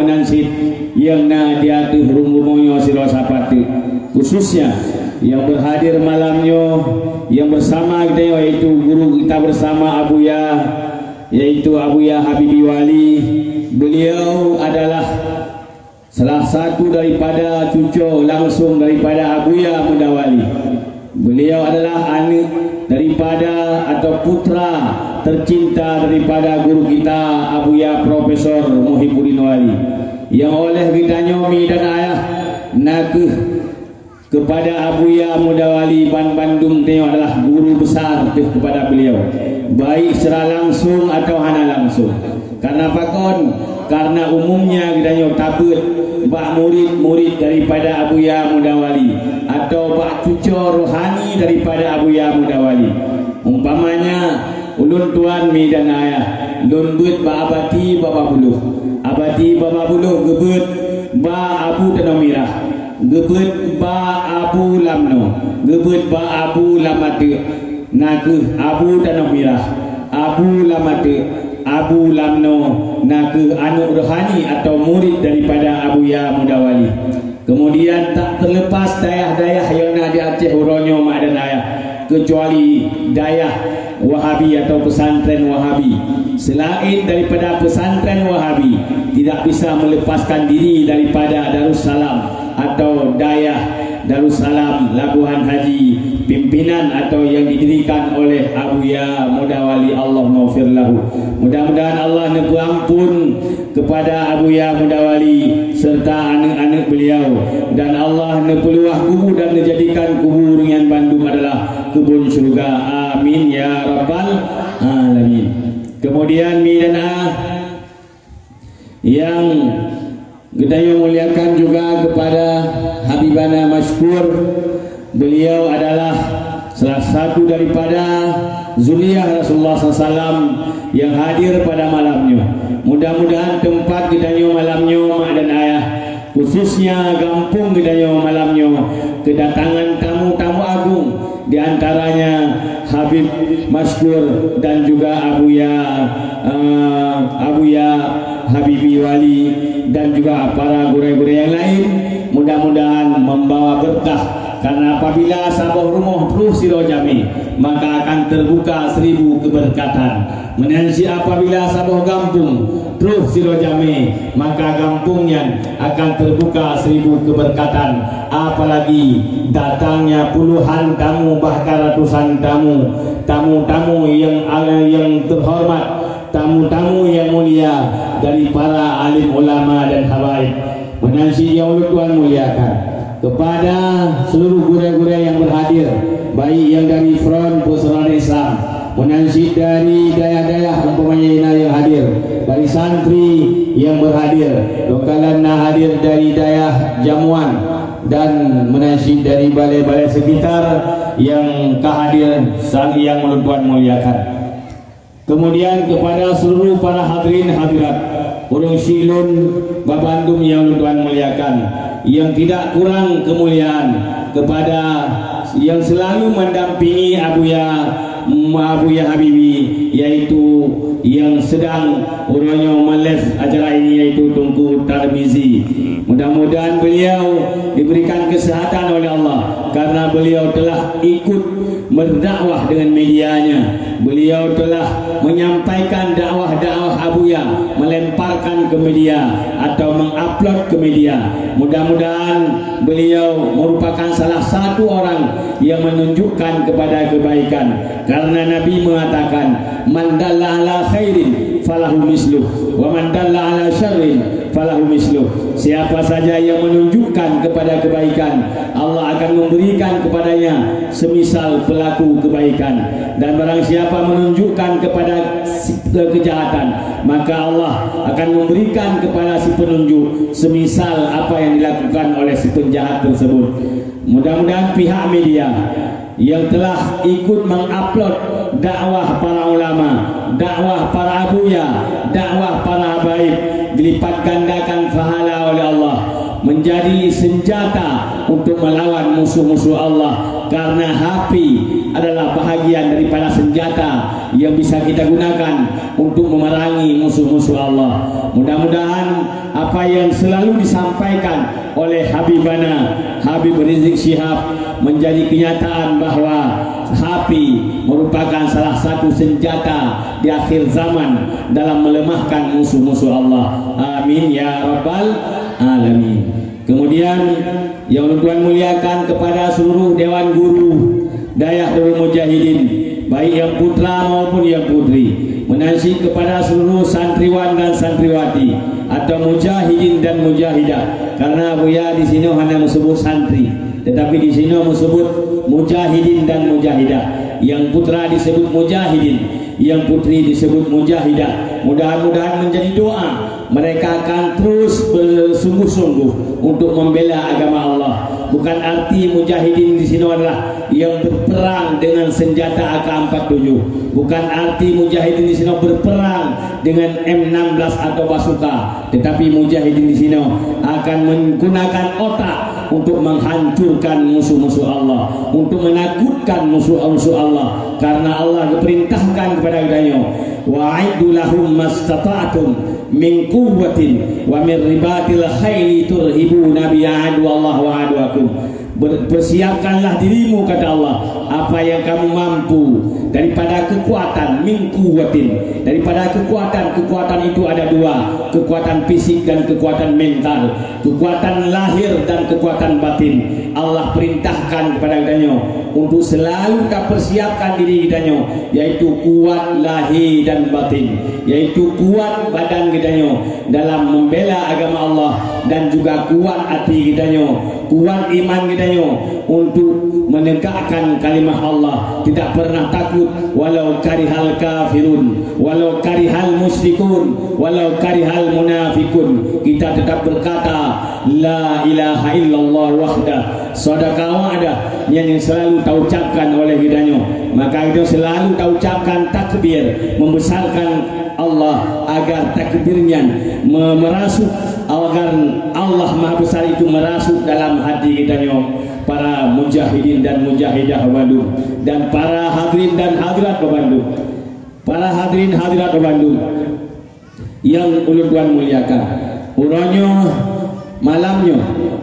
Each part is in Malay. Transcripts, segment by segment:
menansid yang dia tu rumbumonyo siro sapati, khususnya yang berhadir malamnya yang bersama kita yaitu guru kita bersama Abuya, yaitu Abuya Habibi Wali. Beliau adalah salah satu daripada cucu langsung daripada Abuya Mudawali. Beliau adalah anak daripada atau putra tercinta daripada guru kita Abuya Profesor Muhibbuddin Wali, yang oleh kita nyomi dan ayah nakeh kepada Abuya Mudawali Bandung tengok adalah guru besar kepada beliau, baik secara langsung atau hana langsung. Karena pakon, karena umumnya kita nyok tabut bak murid-murid daripada Abuya Mudawali atau bak cucu rohani daripada Abuya Mudawali. Umpamanya ulun tuan mi dan ayah ulun but ba abati bapa buluh, abati bapa buluh gebut ba abu tanomira, gebut ba abu lamno, gebut ba abu lamate, naku abu tanomira, abu lamate, abu lamno, naku anu rohani atau murid daripada Abuya Mudawali. Kemudian tak terlepas dayah-dayah yang ada di Aceh Uronyo mak dan ayah, kecuali dayah Wahabi atau pesantren Wahabi. Selain daripada pesantren Wahabi, tidak bisa melepaskan diri daripada Darussalam atau dayah Darussalam Labuhan Haji, pimpinan atau yang didirikan oleh Abuya Mudawali. Allah maghfirlahu. Mudah-mudahan Allah nebu ampun kepada Abuya Mudawali serta anak-anak beliau, dan Allah nepeluah kubur dan menjadikan kubur dengan Bandung adalah kebun surga. Amin ya rabbal alamin. Kemudian midana yang kita muliakan juga kepada Habibana Masykur. Beliau adalah salah satu daripada zuriyah Rasulullah SAW yang hadir pada malamnya. Mudah-mudahan tempat kita malamnya mak dan ayah, khususnya kampung kita malamnya, kedatangan tamu-tamu agung, di antaranya Habib Masykur dan juga Abuya Habibi Wali dan juga para guru-guru yang lain. Mudah-mudahan membawa berkah, karena apabila sabah rumah penuh siro jami, maka akan terbuka 1000 keberkatan. Menansi apabila sabah kampung penuh siro jami, maka kampungnya akan terbuka 1000 keberkatan. Apalagi datangnya puluhan tamu, bahkan ratusan tamu, tamu-tamu yang terhormat, tamu-tamu yang mulia dari para alim ulama dan habaib. Menansi yang Tuhan muliakan kepada seluruh guru-guru yang berhadir, baik yang dari Front Persaudaraan Islam, menansi dari daya-daya umpamanya yang hadir, dari santri yang berhadir, lokalanna hadir dari daya Jamuan, dan menansi dari balai-balai sekitar yang kehadir sang yang Tuhan muliakan. Kemudian kepada seluruh para hadirin hadirat Urung Silun Babandung yang Tuhan muliakan, yang tidak kurang kemuliaan kepada yang selalu mendampingi Abuya Habibi, yaitu yang sedang urangnya melive acara ini, yaitu Tunku Tarmizi. Mudah-mudahan beliau diberikan kesehatan oleh Allah, karena beliau telah ikut berdakwah dengan medianya. Beliau telah menyampaikan dakwah-dakwah Abuya, melemparkan ke media atau mengupload ke media. Mudah-mudahan beliau merupakan salah satu orang yang menunjukkan kepada kebaikan, karena Nabi mengatakan, man dalla ala khairin falahu misluh wa man dalla ala syarrin falahu misluh. Siapa saja yang menunjukkan kepada kebaikan, Allah akan memberikan kepadanya semisal pelaku kebaikan, dan barang siapa menunjukkan kepada kejahatan, maka Allah akan memberikan kepada si penunjuk semisal apa yang dilakukan oleh si penjahat tersebut. Mudah-mudahan pihak media yang telah ikut mengupload dakwah para ulama, dakwah para abuya, dakwah para habaib, dilipat gandakan pahala oleh Allah. menjadi senjata untuk melawan musuh-musuh Allah, karena HP adalah bahagian daripada senjata yang bisa kita gunakan untuk memerangi musuh-musuh Allah. Mudah-mudahan apa yang selalu disampaikan oleh Habibana Habib Rizik Syihab menjadi kenyataan bahwa HP merupakan salah satu senjata di akhir zaman dalam melemahkan musuh-musuh Allah. Amin ya rabbal alamin. Kemudian yang Tuhan muliakan kepada seluruh Dewan Guru Dayah Darul Mujahidin, baik yang putra maupun yang putri, menasih kepada seluruh santriwan dan santriwati atau mujahidin dan mujahidah, karena Buya di sini hanya disebut santri, tetapi di sini disebut mujahidin dan mujahidah. Yang putra disebut mujahidin, yang putri disebut mujahidah. Mudah-mudahan menjadi doa mereka akan terus bersungguh-sungguh untuk membela agama Allah. Bukan arti mujahidin di sini adalah yang berperang dengan senjata AK-47. Bukan arti mujahidin di sini berperang dengan M16 atau basuka, tetapi mujahidin di sini akan menggunakan otak untuk menghancurkan musuh-musuh Allah, untuk menakutkan musuh-musuh Allah, karena Allah diperintahkan kepada kita, wa'iddu lahum mastata'tum min quwwatin wa min ribatil khaili turhibuna bi aduwallah wa aduwakum. Persiapkanlah dirimu, kata Allah, apa yang kamu mampu daripada kekuatan, min quwwatin, daripada kekuatan itu ada dua, kekuatan fisik dan kekuatan mental, kekuatan lahir dan kekuatan batin. Allah perintahkan kepada kita untuk selalu kita persiapkan diri kita, yaitu kuat lahir dan batin, yaitu kuat badan kita dalam membela agama Allah, dan juga kuat hati kita, kuat iman kita untuk menegakkan kalimah Allah. Tidak pernah takut walau karihal kafirun, walau karihal musyrikun, walau karihal munafikun. Kita tetap berkata la ilaha illallah wahdah sadaqah wa'dah, yang selalu kita ucapkan oleh kita. Maka kita selalu kita ucapkan takbir, membesarkan Allah agar takbirnya merasuk, agar Allah Maha Besar itu merasuk dalam hati kita, para mujahidin dan mujahidah Bandung, dan para hadirin dan hadirat Bandung, para hadirin hadirat Bandung yang ulun Tuhan muliakan. Uronyo malamnya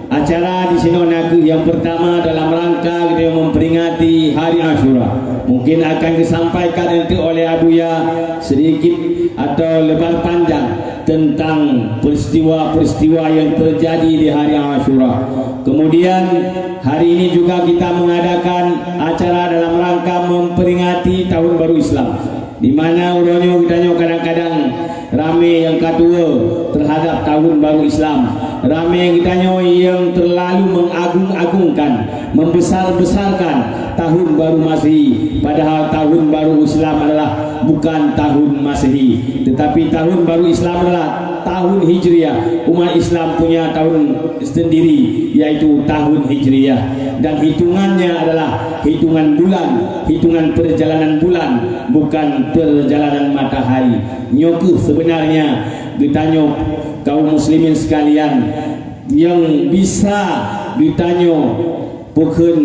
acara di sini yang pertama dalam rangka kita memperingati hari Asyura. Mungkin akan disampaikan nanti oleh Abuya sedikit atau lebar panjang tentang peristiwa-peristiwa yang terjadi di hari Asyura. Kemudian hari ini juga kita mengadakan acara dalam rangka memperingati Tahun Baru Islam, di mana uronyo kita kadang-kadang rame yang kedua terhadap Tahun Baru Islam, rame kita yang terlalu mengagung-agungkan, membesar-besarkan Tahun Baru Masehi, padahal Tahun Baru Islam adalah bukan Tahun Masehi, tetapi Tahun Baru Islam adalah Tahun Hijriah. Umat Islam punya tahun sendiri, yaitu Tahun Hijriah, dan hitungannya adalah hitungan bulan, hitungan perjalanan bulan, bukan perjalanan matahari. Nyokuh sebenarnya ditanya kaum muslimin sekalian, yang bisa ditanya bukan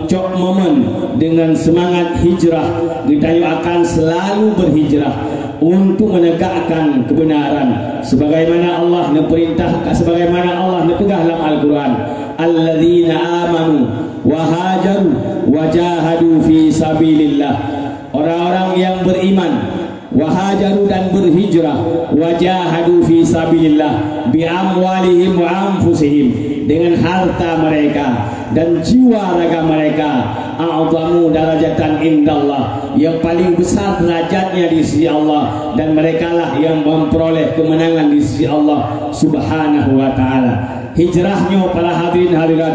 cok momen dengan semangat hijrah, ditanya akan selalu berhijrah untuk menegakkan kebenaran sebagaimana Allah perintahkan, sebagaimana Allah pegang dalam Al-Quran, alladzina amanu wa hajaru wa jahadu fi sabilillah, orang-orang yang beriman, wahajaru dan berhijrah, wajahadu fi sabilillah bi amwalihim wa anfusihim, dengan harta mereka dan jiwa raga mereka, a'zamu darajatan indallah, yang paling besar derajatnya di sisi Allah, dan merekalah yang memperoleh kemenangan di sisi Allah Subhanahu wa taala. Hijrahnya para hadirin hadirat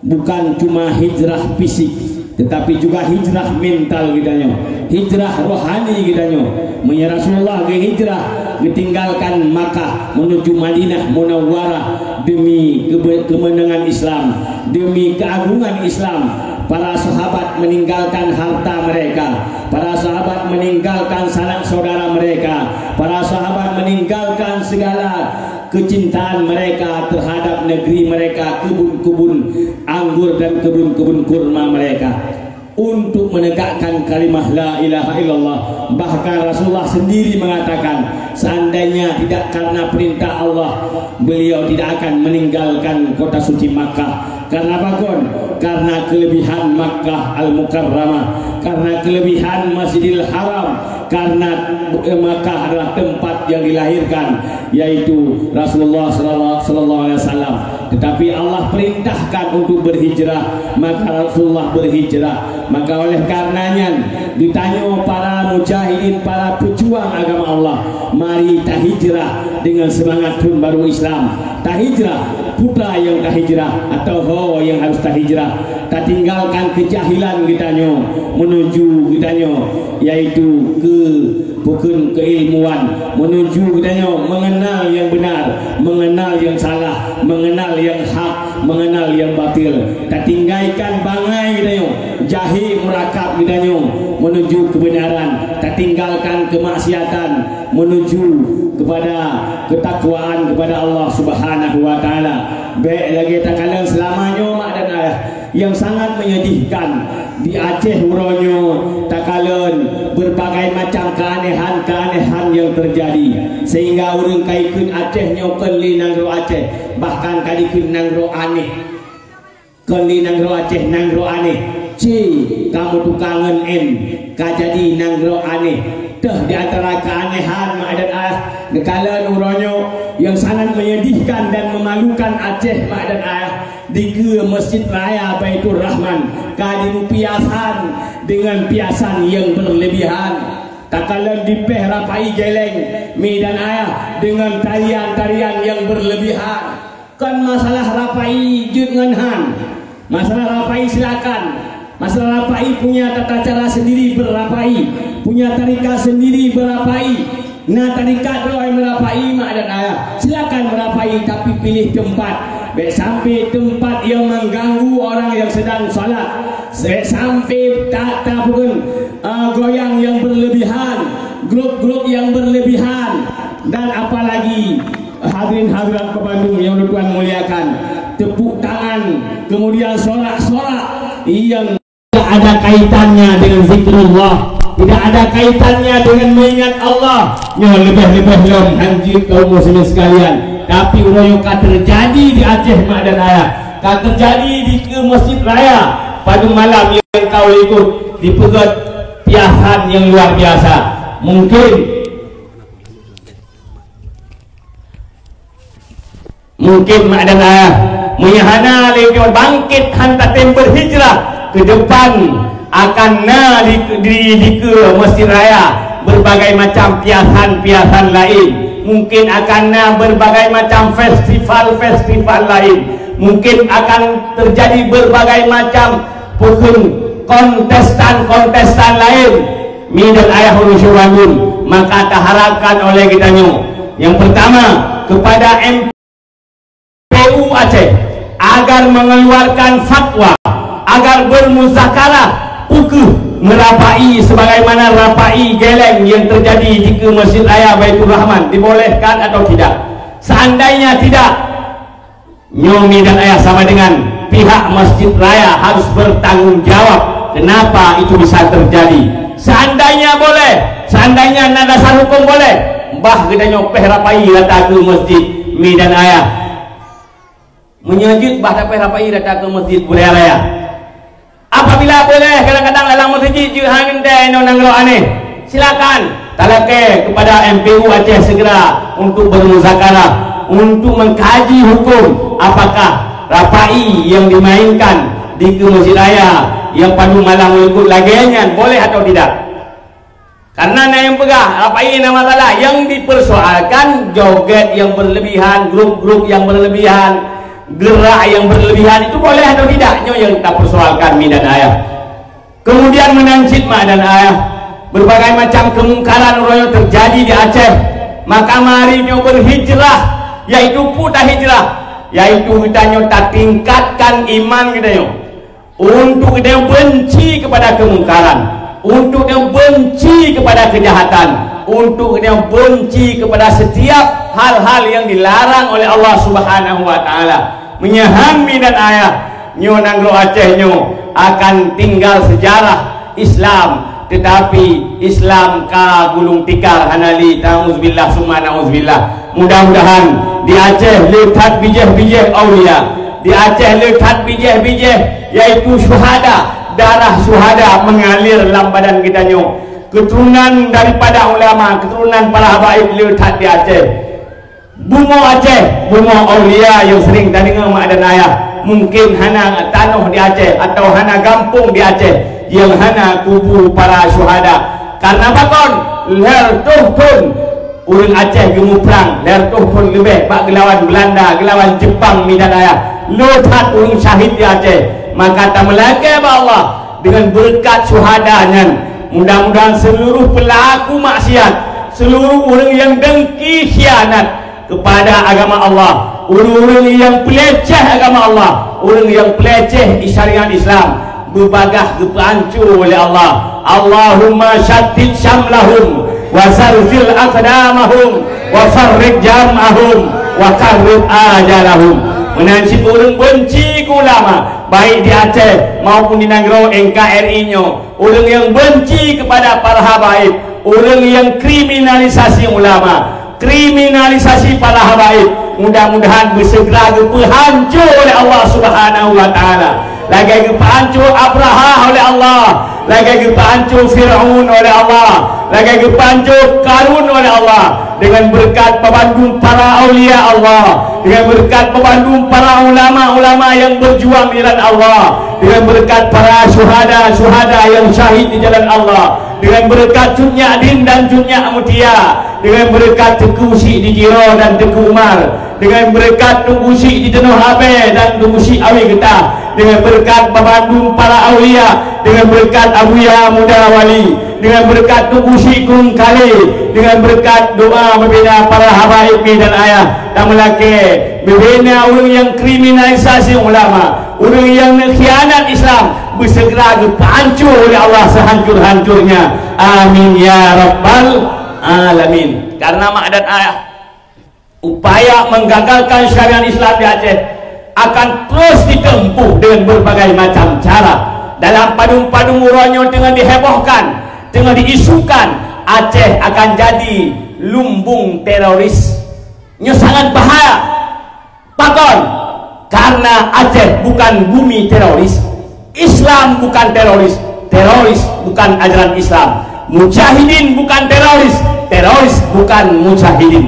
bukan cuma hijrah fisik, tetapi juga hijrah mental kitanya, hijrah rohani kitanya. Menyerah Rasulullah ke hijrah, ditinggalkan Makkah menuju Madinah Munawwarah demi kemenangan Islam, demi keagungan Islam. Para sahabat meninggalkan harta mereka, para sahabat meninggalkan sanak saudara mereka, para sahabat meninggalkan segala kecintaan mereka terhadap negeri mereka, kebun-kebun anggur dan kebun-kebun kurma mereka, untuk menegakkan kalimah la ilaha illallah. Bahkan Rasulullah sendiri mengatakan, seandainya tidak karena perintah Allah, beliau tidak akan meninggalkan kota suci Makkah. Karena apa kon? Karena kelebihan Makkah Al-Mukarramah, karena kelebihan Masjidil Haram, karena Makkah adalah tempat yang dilahirkan, yaitu Rasulullah sallallahu alaihi wasallam. Tetapi Allah perintahkan untuk berhijrah, maka Rasulullah berhijrah. Maka oleh karenanya ditanya para mujahidin, para pejuang agama Allah, mari tak hijrah dengan semangat tahun baru Islam. Tak hijrah, putra yang tak hijrah atau ho yang harus tak hijrah. Tak tinggalkan kejahilan kitanya menuju kitanya, yaitu bukan keilmuan, menuju kitanya mengenal yang benar, mengenal yang salah, mengenal yang hak, mengenal yang batil. Tak tinggalkan bangai kitanya jahil murakab kitanya menuju kebenaran. Tak tinggalkan kemaksiatan menuju kepada ketakwaan kepada Allah Subhanahu wa taala. Baik lagi tak kala selamanya mak dan ayah yang sangat menyedihkan di Aceh uronyo tak kala berbagai macam keanehan-keanehan yang terjadi, sehingga orang kaikun Aceh nyokan li nangro Aceh, bahkan kali kun nangro aneh kali nangro Aceh nangro aneh. Kamu tu kangen kajadi nangro aneh. Di antara keanehan mak dan ayah nekala uronyo yang sangat menyedihkan dan memalukan Aceh mak dan ayah, di ke Masjid Raya Baitur Rahman kadimu piasan dengan piasan yang berlebihan. Tak kala dipeh rapai geleng mi dan ayah dengan tarian-tarian yang berlebihan. Kan masalah rapai dengan han, masalah rapai silakan. Masalah rapai punya tata cara sendiri berapai, punya tarikat sendiri berapai. Nah tarikat doa merapai mak dan ayah, silakan merapai, tapi pilih tempat. Baik sampai tempat yang mengganggu orang yang sedang salat, sampai tak pun goyang yang berlebihan, grup-grup yang berlebihan, dan apalagi hadirin hadirat ke Bandung yang Tuhan muliakan, tepuk tangan kemudian sorak-sorak yang tidak ada kaitannya dengan zikrullah, tidak ada kaitannya dengan mengingat Allah. Lebih-lebih lom hanjir kaum muslimin sekalian. Tapi uroyoka terjadi di Aceh mak dan ayah, terjadi di ke Masjid Raya pada malam yang kau ikut dipegat piahan yang luar biasa. Mungkin mak dan ayah menyahana lagi bangkit hantar tem berhijrah ke depan akan di ke Masjid Raya berbagai macam piasan-piasan lain. Mungkin akan berbagai macam festival-festival lain. Mungkin akan terjadi berbagai macam kontestan lain. Mi dan ayah urusyuwangun. Maka tak harapkan oleh kita yang pertama kepada MPU Aceh agar mengeluarkan fatwa, agar bermuzakarah pukuh merapai sebagaimana rapai geleng yang terjadi di ke Masjid Raya Baitur Rahman, dibolehkan atau tidak. Seandainya tidak, nyomi dan ayah sama dengan pihak Masjid Raya harus bertanggung jawab kenapa itu bisa terjadi. Seandainya boleh, seandainya nada dasar hukum boleh, bah kita nyopeh rapai datang ke masjid. Mi dan ayah menyejut bah dapat rapai datang ke Masjid Raya. Apabila boleh kadang-kadang dalam masjid juhanin teh nangro aneh, silakan talake kepada MPU Aceh segera untuk bermuzakarah, untuk mengkaji hukum apakah rapai yang dimainkan di ke Masjid Raya yang pada malam mengikut lagiannya boleh atau tidak. Karena yang pegah rapai nama masalah yang dipersoalkan joget yang berlebihan, grup-grup yang berlebihan, gerak yang berlebihan itu boleh atau tidak, yang tak persoalkan mi dan ayah. Kemudian menancit mak dan ayah berbagai macam kemungkaran royo terjadi di Aceh, maka mari nyo berhijrah, yaitu putar hijrah, yaitu kita nyo tak tingkatkan iman kita nyo untuk kita benci kepada kemungkaran, untuk kita benci kepada kejahatan, untuk dia benci kepada setiap hal-hal yang dilarang oleh Allah Subhanahu wa taala. Menyahami dan ayah nyo nanggro Aceh nyo akan tinggal sejarah Islam, tetapi Islam ka gulung tikar hanali ta'uzubillah summa na'uzubillah. Mudah-mudahan di Aceh lekat bijih-bijih aulia, di Aceh lekat bijih-bijih yaitu syuhada, darah syuhada mengalir dalam badan kita nyo. Keturunan daripada ulama, keturunan para habaib lekat di Aceh. Bungo Aceh, bungo aulia yang sering tak dengar mak dan ayah. Mungkin hana tanah di Aceh atau hana kampung di Aceh yang hana kubu para syuhada. Karena bakon ler tuhun urang Aceh gemu perang, ler tuhun lebih bak gelawan Belanda, gelawan Jepang midan ayah. Lekat urang syahid di Aceh. Maka tak melaka Allah dengan berkat syuhadanya. Mudah-mudahan seluruh pelaku maksiat, seluruh orang yang dengki khianat kepada agama Allah, orang-orang yang peleceh agama Allah, orang yang peleceh di syariat Islam, berbagah gepancur oleh Allah. Allahumma syattid syamlahum wa sarfil aqdamahum wa farriq jam'ahum wa qarrib ajalahum. Menansib orang benci ke ulama, baik di Aceh maupun di negara NKRI nyo, orang yang benci kepada para habaib, orang yang kriminalisasi ulama, kriminalisasi para habaib, mudah-mudahan bersegera dihancur oleh Allah Subhanahu wa taala. Lagi dihancur Abraha oleh Allah, lagi dihancur Firaun oleh Allah, lagi dihancur Karun oleh Allah. Dengan berkat pembantu para aulia Allah, dengan berkat pembantu para ulama-ulama yang berjuang di jalan Allah, dengan berkat para syuhada yang syahid di jalan Allah, dengan berkat Cunyak Din dan Cunyak Mutia, dengan berkat Teguh Syik di Jiro dan Teguh Umar, dengan berkat Teguh Syik di Tenuh Abe dan Teguh Syik Awi Getah, dengan berkat pembantu para aulia, dengan berkat Abuya Muda Wali, dengan berkat Teguh Syik Gung Kali, dengan berkat doa membina para habaib dan ayah dan melaki, membina orang yang kriminalisasi ulama, orang yang mengkhianat Islam, bersegera dipancur oleh Allah sehancur-hancurnya. Amin ya rabbal alamin. Karena mak dan ayah, upaya menggagalkan syariat Islam di Aceh akan terus ditempuh dengan berbagai macam cara. Dalam padung-padung uronyo dengan dihebohkan, dengan diisukan Aceh akan jadi lumbung teroris. Ini sangat bahaya. Pakon, karena Aceh bukan bumi teroris, Islam bukan teroris, teroris bukan ajaran Islam, mujahidin bukan teroris, teroris bukan mujahidin,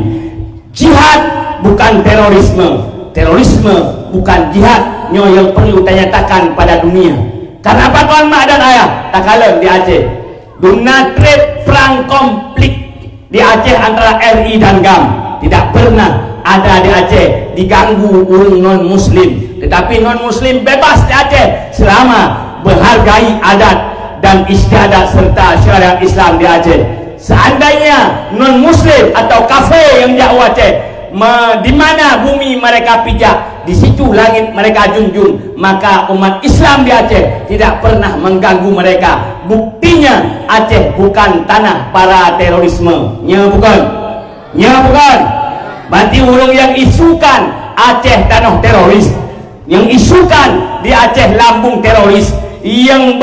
jihad bukan terorisme, terorisme bukan jihad. Ini yang perlu tanyatakan pada dunia. Karena apa kawan mak dan ayah? Tak kalah di Aceh guna trade perang konflik di Aceh antara RI dan GAM tidak pernah ada di Aceh diganggu orang non muslim, tetapi non muslim bebas di Aceh selama menghargai adat dan istiadat serta syariat Islam di Aceh. Seandainya non muslim atau kafir yang jauh Aceh, di mana bumi mereka pijak, di situ langit mereka junjung, maka umat Islam di Aceh tidak pernah mengganggu mereka. Buktinya Aceh bukan tanah para terorisme. Nya bukan. Berarti orang yang isukan Aceh tanah teroris, yang isukan di Aceh lambung teroris, yang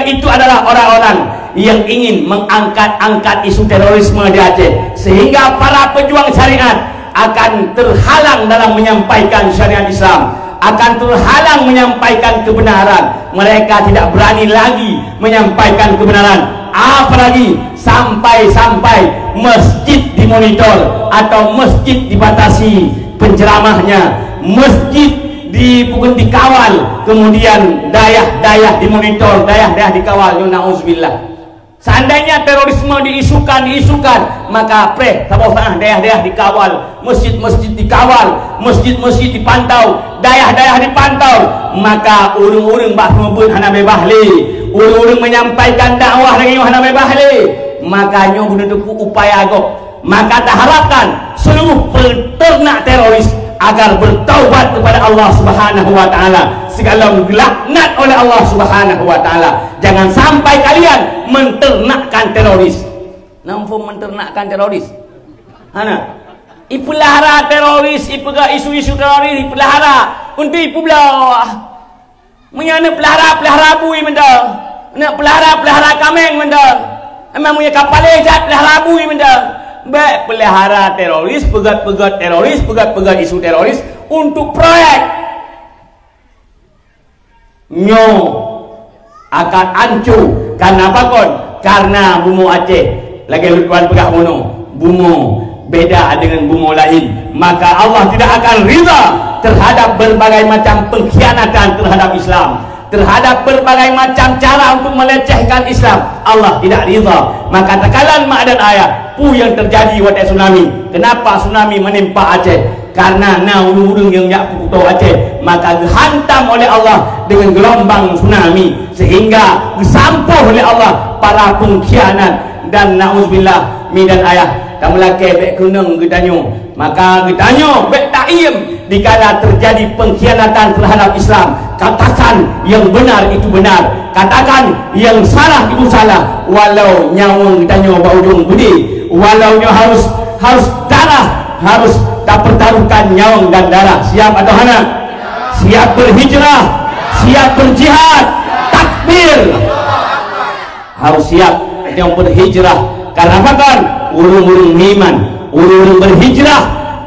itu adalah orang-orang yang ingin mengangkat isu terorisme di Aceh, sehingga para pejuang syariat akan terhalang dalam menyampaikan syariat Islam, akan terhalang menyampaikan kebenaran. Mereka tidak berani lagi menyampaikan kebenaran, apalagi sampai masjid dimonitor atau masjid dibatasi penceramahnya, masjid dikawal, kemudian dayah dimonitor, dayah dikawal. Na'udzubillah. Seandainya terorisme diisukan, maka sabah daerah dikawal, masjid dikawal, masjid dipantau, daerah dipantau, maka urung-urung bak membun hana bebahli, urung-urung menyampaikan dakwah lagi hana bebahli, makanya guna upaya agok. Maka tak harapkan seluruh peternak teroris agar bertaubat kepada Allah Subhanahu wa taala, segala laknat oleh Allah Subhanahu wa taala. Jangan sampai kalian menternakkan teroris. nampu menternakkan teroris. Hana, ipelihara teroris, ipega isu-isu teroris, ipelihara untuk ipu belah. Menyana pelihara bui mendang, nak pelihara kameng mendang. Emang punya kapal ejat pelihara bui mendang. Baik pelihara teroris, pegat-pegat teroris, pegat-pegat isu teroris untuk proyek. Nyo akan hancur. Karena apa kon? Karena bumi Aceh lagi lutuan pegah mono. Bumi beda dengan bumi lain. Maka Allah tidak akan rida terhadap berbagai macam pengkhianatan terhadap Islam, terhadap berbagai macam cara untuk melecehkan Islam. Allah tidak rida. Maka tekalan mak dan ayah pu yang terjadi waktu tsunami. Kenapa tsunami menimpa Aceh? Karena urung yang yak putu Aceh, maka dihantam oleh Allah dengan gelombang tsunami, sehingga disampuh oleh Allah para pengkhianat. Dan na'udzubillah mi dan ayah kamu laki bek kunung gedanyo, maka gedanyo bek ta'im dikala terjadi pengkhianatan terhadap Islam. Katakan yang benar itu benar, katakan yang salah itu salah, walau nyawang gedanyo baujung budi, walau harus darah, harus tak pertaruhkan nyawang dan darah. Siap atau hana? Siap berhijrah, siap berjihad, takbir. Harus siap yang berhijrah. Karena apa kan? Urung-urung iman, urung-urung berhijrah,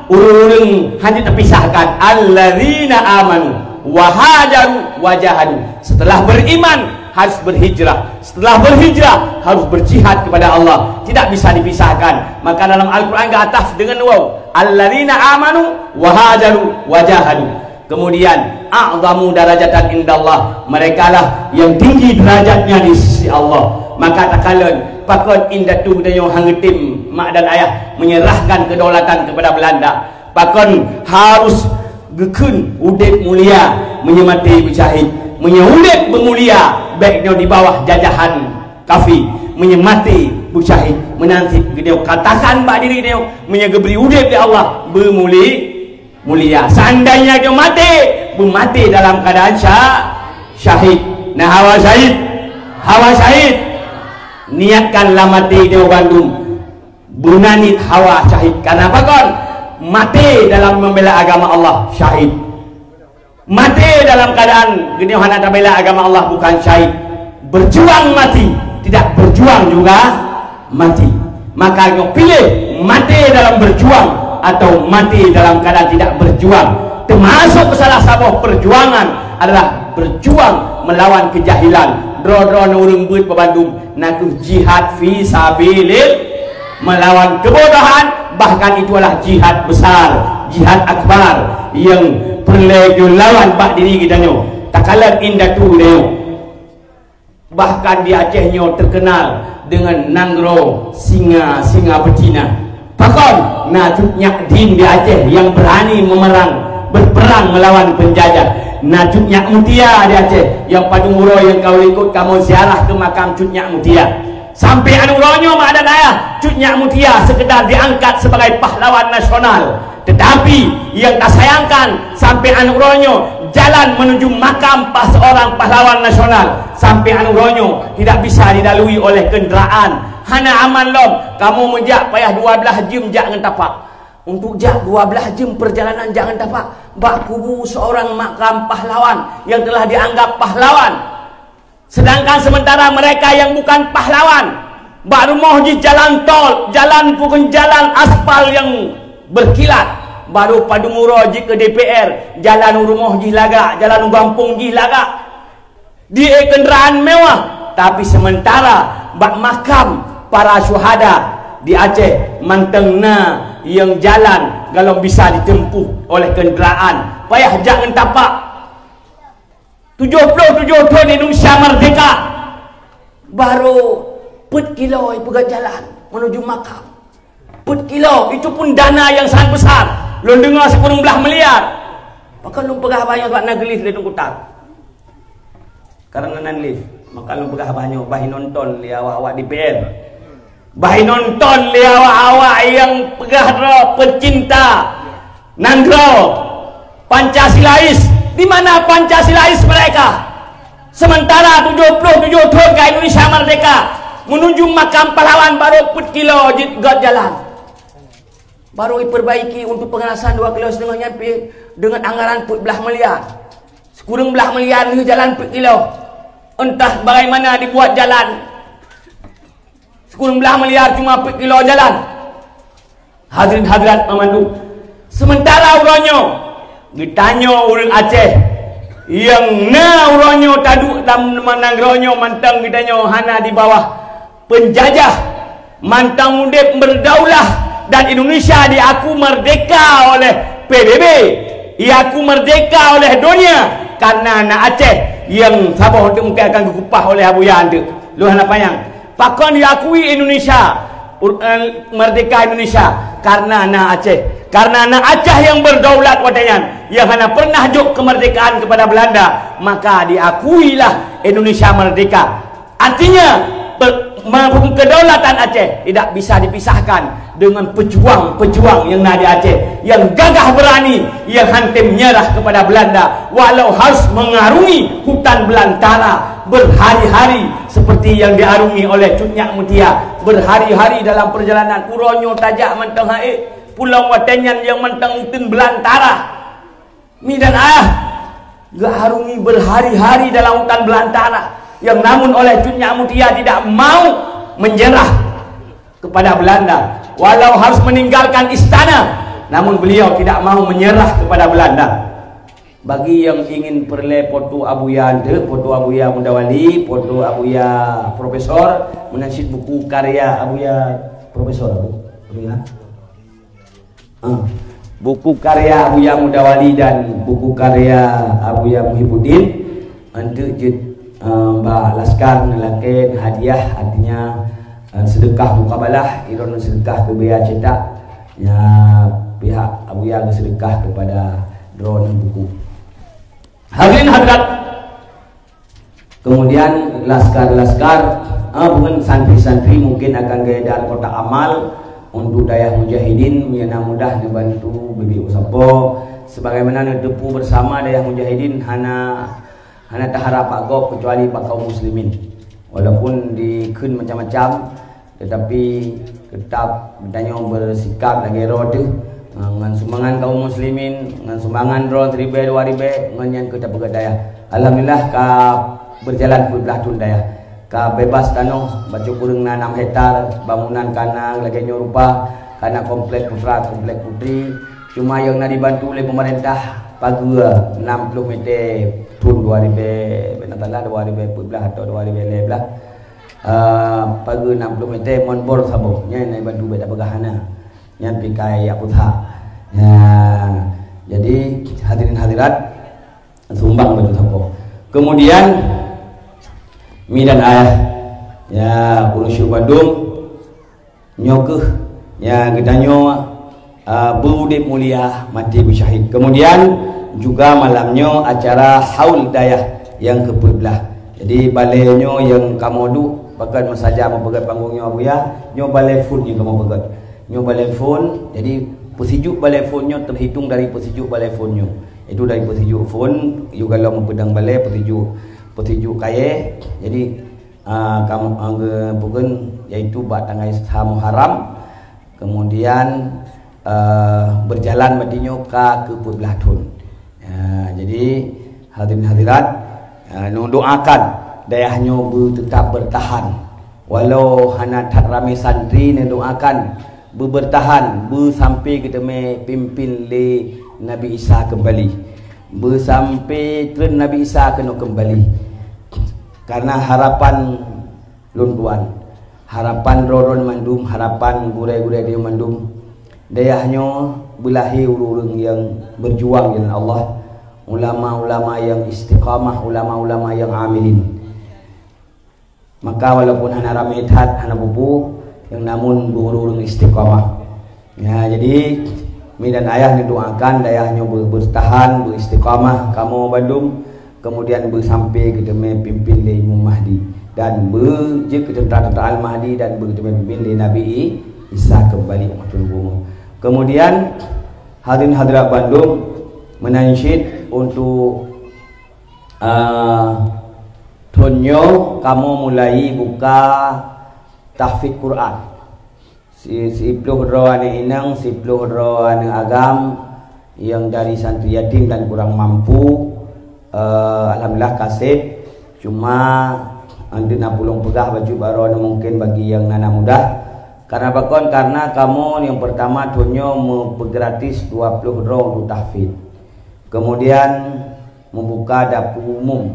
urung-urung hanya terpisahkan. Alladzina amanu wahajaru wajahadu. Setelah beriman harus berhijrah, setelah berhijrah harus berjihad kepada Allah, tidak bisa dipisahkan. Maka dalam Al-Quran ke atas dengan waw, alladzina amanu wahajaru wajahadu. Kemudian a'zamu darajatan indallah, mereka lah yang tinggi derajatnya di sisi Allah. Maka takalun pakon indatu dayo hangetim mak dan ayah menyerahkan kedaulatan kepada Belanda, pakon harus gekun udip mulia menyemati berjahit, menyulit bermulia baiknya di bawah jajahan kafir, menyemati berjahit menanti dia katakan mbak diri dia menyegebri udip di Allah mulia. Seandainya dia mati dalam keadaan syahid. Nah hawa syahid niatkanlah mati di Bandung bunanit hawa syahid. Karena apa kon? Mati dalam membela agama Allah syahid, mati dalam keadaan gini hana bela agama Allah bukan syahid. Berjuang mati, tidak berjuang juga mati. Maka kau pilih mati dalam berjuang atau mati dalam keadaan tidak berjuang. Termasuk salah satu perjuangan adalah berjuang melawan kejahilan. Dro-dro urung buat Bandung naku jihad fi sabilillah, melawan kebodohan. Bahkan itulah jihad besar, jihad akbar yang perlu lawan pak diri kita nyo. Takalan indah tu nyo. Bahkan di Aceh nyo terkenal dengan nanggro singa betina. Pakon najuknya din di Aceh yang berani berperang melawan penjajah. Najuknya Mutia di Aceh yang Padunguro yang kau ikut kamu ziarah ke makam Cutnya Mutia. Sampai anuronyo mak dan ayah Cutnya Mutia sekedar diangkat sebagai pahlawan nasional, tetapi yang tak sayangkan sampai anuronyo jalan menuju makam seorang pahlawan nasional, sampai anuronyo tidak bisa dilalui oleh kenderaan. Hana aman lom kamu menjak payah 12 jam jak dengan tapak. Untuk jak 12 jam perjalanan jangan tapak bak kubu seorang makam pahlawan yang telah dianggap pahlawan. Sedangkan sementara mereka yang bukan pahlawan baru mau di jalan tol, jalan bukan jalan aspal yang berkilat, baru Padunguro ke DPR, jalan rumah di laga, jalan gampung di laga, di kendaraan mewah. Tapi sementara bak makam para syuhada di Aceh mantengna yang jalan kalau bisa ditempuh oleh kenderaan payah jangan tapak 77 tahun Indonesia merdeka baru put kilo pegat jalan menuju makam. Put kilo itu pun dana yang sangat besar, lu dengar 10 miliar. Maka lu pegah banyak buat nagelif di Tungkutar karena nan lift, maka lu pegah banyak bahi nonton li awak di PR, bahi nonton li awak yang pegah pecinta nandro Pancasilais. Di mana Pancasilais mereka? Sementara 77 tahun ke Indonesia merdeka menuju makam pahlawan baru 4 kilo got jalan. Baru diperbaiki untuk pengelasan 2,5 kilo nyampe dengan anggaran 14 miliar. Sekurang belah miliar ni jalan 4 kilo. Entah bagaimana dibuat jalan. Sekurang belah miliar cuma 4 kilo jalan. Hadirin hadirat memandu. Sementara uronyo ditanya orang Aceh yang na uronyo taduk dalam menang ronyo mantang ditanya hana di bawah penjajah mantang undip berdaulah dan Indonesia diaku merdeka oleh PBB, diaku merdeka oleh dunia karena anak Aceh yang Sabah untuk mungkin akan dikupah oleh Abu Yanda lu hana payang pakon diakui Indonesia merdeka Indonesia karena anak Aceh, karena anak Aceh yang berdaulat wadanyan yang hanya pernah juk kemerdekaan kepada Belanda, maka diakuilah Indonesia merdeka. Artinya kedaulatan Aceh tidak bisa dipisahkan dengan pejuang-pejuang yang ada di Aceh yang gagah berani, yang hantam menyerah kepada Belanda walau harus mengarungi hutan belantara berhari-hari seperti yang diarungi oleh Cut Nyak Mutia, berhari-hari dalam perjalanan uronyo tajak mentang hae pulau watenyan yang mentang hutan belantara mi dan ayah garungi berhari-hari dalam hutan belantara yang namun oleh Cut Nyak Mutia tidak mau menyerah kepada Belanda walau harus meninggalkan istana, namun beliau tidak mau menyerah kepada Belanda. Bagi yang ingin perle foto Abuya Ante, foto Abuya Mudawali, foto Abuya Profesor, menasib buku karya Abuya Profesor Abuya. Buku karya Abuya Mudawali dan buku karya Abuya Muhyiddin untuk Mbak Laskar nelakin hadiah, artinya sedekah mukabalah, iron sedekah ke biaya cetak ya pihak Abuya sedekah kepada drone buku. Hadirin hadirat, kemudian laskar-laskar bukan santri-santri mungkin akan gaedan kotak amal untuk daya mujahidin yang mudah dibantu bibi usapo sebagaimana netepu bersama daya mujahidin hana taharap agok kecuali pak kaum muslimin walaupun dikun macam-macam tetapi tetap bertanya bersikap lagi roda ngan sumbangan kaum muslimin ngan sumbangan ro 1,000 2,000 ngan yang kita pegadaya. Alhamdulillah ka berjalan belah tun daya ka bebas tanah baca kurang 6 hektar bangunan kana lagi rupa kana komplek putra komplek putri cuma yang nak dibantu oleh pemerintah pagi 60 meter tun 2,000 benatalah 2,000 belah atau 2,000 belah pagi 60 meter monbor sabo nya nak bantu beda pegahana nya pikai aputha ya jadi hadirin hadirat sumbang bantu sabo. Kemudian mi dan ayah ya urusyu Bandung nyokeh ya gedanyo berudip mulia mati bersyahid. Kemudian juga malamnya acara haul dayah yang ke-14. Jadi balenyo yang kamodu bakat masaja mempegat panggungnya Abuya nyo balai phone yang kamu pegat nyo balai phone. Jadi posijuk balai phone-nya terhitung dari posijuk balai phone-nya. Itu dari posijuk phone you kalau mempedang balai posijuk kaya. Jadi kamu bukan yaitu batangai Muharram haram. Kemudian berjalan madinyo ke Peblatun. Jadi hadirin hadirat doakan dayahnya tetap bertahan walau hana tak ramai santri doakan bertahan sampai kita pimpin le Nabi Isa kembali sampai tren Nabi Isa kena kembali karena harapan lunduan harapan roron mandum harapan gurai-gurai dia mandum dayahnya belahi urung yang berjuang dengan Allah ulama-ulama yang istiqamah ulama-ulama yang amilin maka walaupun hana ramai tat hana bubu yang namun berurung istiqamah ya jadi mi dan ayah doakan dayahnya bertahan beristiqamah kamu Bandung kemudian bersampai kita pimpin le Imam Mahdi dan berje ke tentara Al-Mahdi dan pimpin le Nabi Isa kembali kemudian hadirin hadirat Bandung menansyid untuk tonyo kamu mulai buka tahfidz Quran. Sipuluh roh ane inang, 10 roh ane agam yang dari santri yatim dan kurang mampu. Alhamdulillah kasih. Cuma anda nak pulung pegah baju baru mungkin bagi yang nana mudah. Karena bakon, karena kamu yang pertama tunyo gratis 20 roh untuk tahfidz. Kemudian membuka dapur umum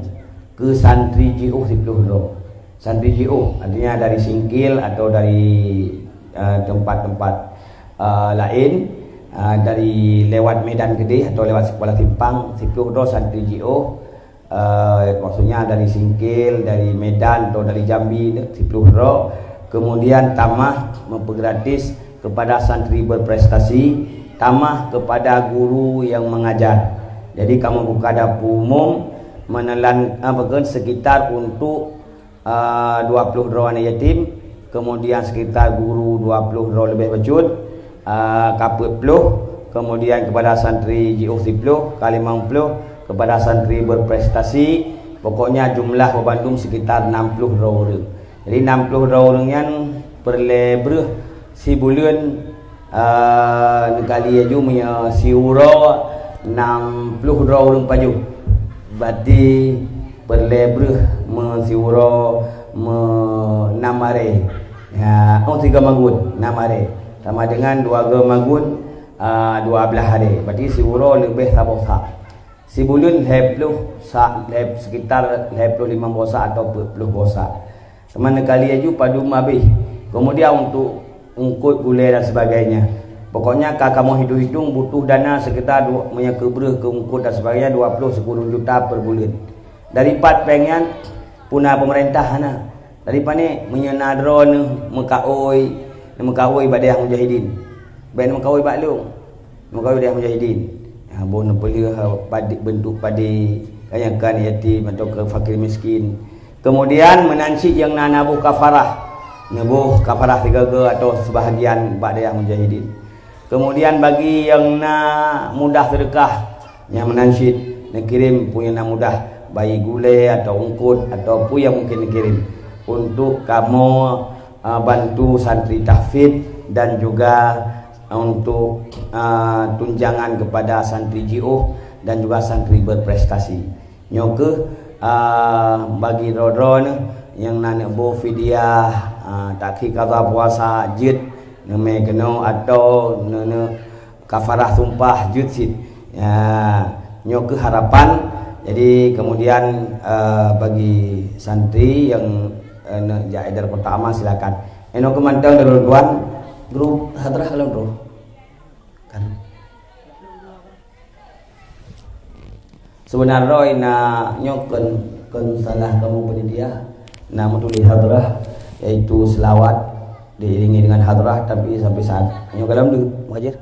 ke santri JU 10 roh. Santri JU artinya dari Singkil atau dari tempat-tempat lain, dari lewat Medan Gede atau lewat Sekolah Timpang 10 roh santri JU, maksudnya dari Singkil, dari Medan atau dari Jambi 10 roh. Kemudian tamah mempergratis kepada santri berprestasi, tamah kepada guru yang mengajar. Jadi kamu buka dapur umum menelan sekitar untuk 20 roh anak yatim, kemudian sekitar guru 20 roh lebih bacut, kaput peluh, kemudian kepada santri JU 10 kali 50 kepada santri berprestasi. Pokoknya jumlah Bandung sekitar 60 roh orang. Jadi 60 roh orang yang perlebreh si bulan kali aju punya si uro 60 roh orang paju. Berarti perlebreh si uro namare. Ya, 3 magun namare sama dengan 2 magun 12 hari. Berarti si uro lebih sabosa. Si bulan hepluh sekitar 25 bosa atau 20 bosa. Semana kali aju padu mabih. Kemudian untuk ungkut gulai dan sebagainya. Pokoknya kalau kamu hitung-hitung butuh dana sekitar punya kebreh ke ungkut dan sebagainya 10 juta per bulan. Daripada pengen punah pemerintah na. Daripada ni menyenadro ni mengkawoi badai mujahidin. Ben mengkawoi baklung. Mengkawoi badai mujahidin. Ha bon pelih bentuk padi kayakan yatim atau ke fakir miskin. Kemudian menansi yang nabuh kafarah. Nabuh kafarah 3 atau sebahagian badai mujahidin. Kemudian bagi yang mudah sedekah yang menansyid nak kirim punya mudah bayi gulai atau ungkut atau apa yang mungkin dikirim untuk kamu bantu santri tahfidz dan juga untuk tunjangan kepada santri JU dan juga santri berprestasi. Nyoke bagi rodron yang nak bo fidyah takhi qada puasa jid neme keno atau nene kafarah sumpah jid sit ya nyoke harapan. Jadi kemudian bagi santri yang jaidar pertama silakan eno kemantang dari tuan grup hadrah kalau bro kan sebenarnya ina nyoken salah kamu penyedia nama tulis hadrah yaitu selawat diiringi dengan hadrah tapi sampai saat nyok dalam dulu wajar.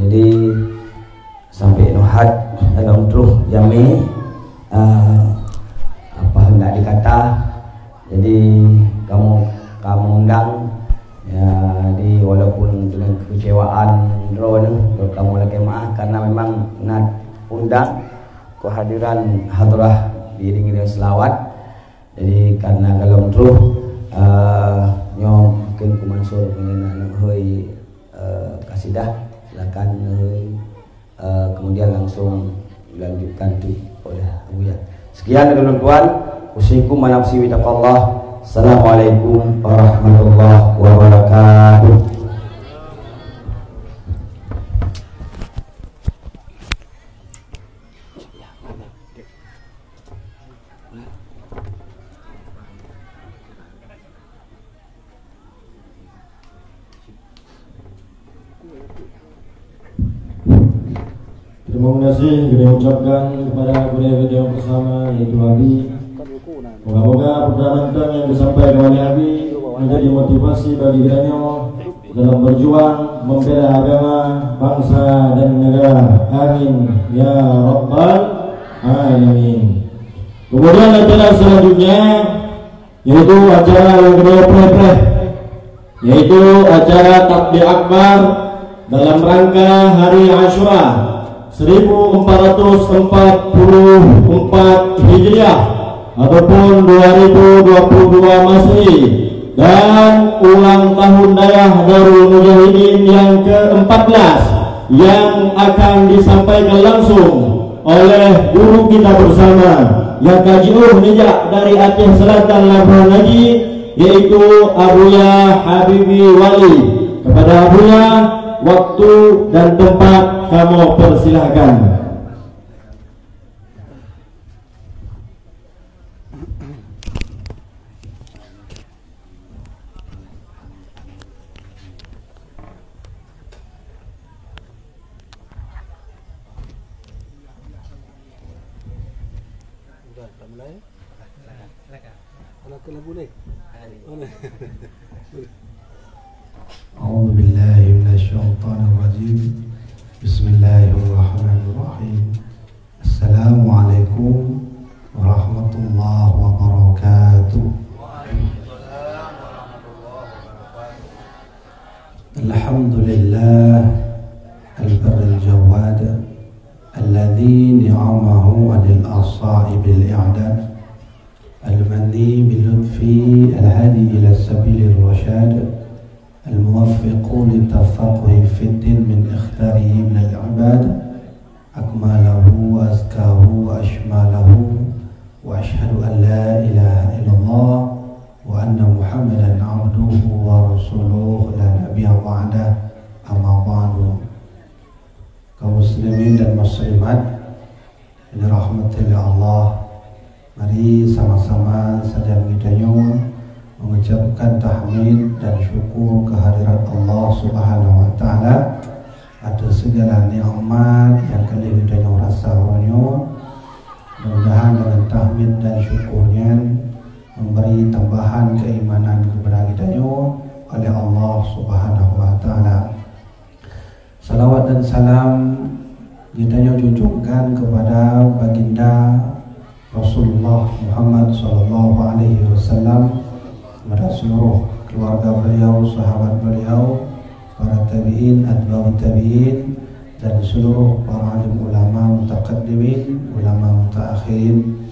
Jadi sampai nuhat dalam truh jami apa hendak dikata. Jadi kamu undang ya, jadi walaupun dengan kekecewaan drone kamu lagi maaf karena memang nak undang kehadiran hadrah diiringi dengan selawat. Jadi karena kalau truh mungkin ku Mansur pengen hoi kasidah silakan kemudian langsung dilanjutkan tu oleh Abuya. Sekian dari tuan, usikum manafsi wa taqallah. Assalamualaikum warahmatullahi wabarakatuh. Terima kasih kita ucapkan kepada budaya yang bersama yaitu Abi. Moga-moga perkataan yang disampaikan oleh Abi menjadi motivasi bagi kita dalam berjuang membela agama, bangsa dan negara. Amin ya rabbal alamin. Kemudian acara selanjutnya yaitu acara yang kedua yaitu acara takbir akbar dalam rangka hari Asyura 1444 Hijriah ataupun 2022 Masehi dan ulang tahun Dayah Darul Mujahidin yang ke-14 yang akan disampaikan langsung oleh guru kita bersama yang kajiuh nijak dari Aceh Selatan Labuhan Haji, yaitu Abuya Habibi Wali. Kepada Abuya, waktu dan tempat kamu persilahkan. أعوذ بالله من الشيطان الرجيم بسم الله الرحمن الرحيم السلام عليكم ورحمة الله وبركاته الحمد لله البر الجواد الذي نعمه عن الأصائب الإعداد المني بلطفي الهادي إلى السبيل الرشاد الموفق للتفقه في الدين من اختاره من العباد أكمله وأزكاه وأشمله وأشهد أن لا إله إلا الله وأن محمدا عبده ورسوله لا نبي بعده أما بعد. Kaum muslimin dan muslimat yang dirahmati oleh Allah, mari sama-sama saja kita mengucapkan tahmid dan syukur kehadirat Allah Subhanahu wa taala atas segala nikmat yang kalian kita rasakannya. Mudah-mudahan dengan tahmid dan syukurnya memberi tambahan keimanan kepada kita oleh Allah Subhanahu wa taala. Salawat dan salam kita junjungkan kepada baginda Rasulullah Muhammad sallallahu alaihi wasallam, kepada seluruh keluarga beliau, sahabat beliau, para tabi'in, atba'ut tabi'in, dan seluruh para alim ulama mutaqaddimin, ulama mutaakhirin,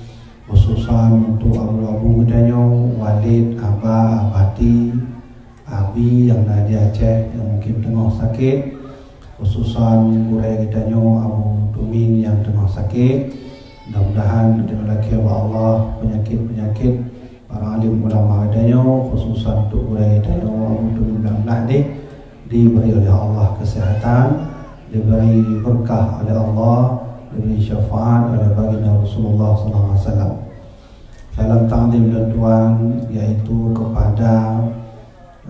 khususan untuk abu-abu mudanya, Walid, Abah, Abati, Abi yang ada di Aceh yang mungkin tengah sakit, khususan murid kita Abu Tumin yang tengah sakit. Mudah-mudahan dimiliki oleh Allah penyakit-penyakit para alim ulama adanya, khususan untuk murid kita Abu Tumin dan Lahdi, diberi oleh Allah kesehatan, diberi berkah oleh Allah, diberi syafaat oleh baginda Rasulullah SAW. Salam ta'zim dan tuan yaitu kepada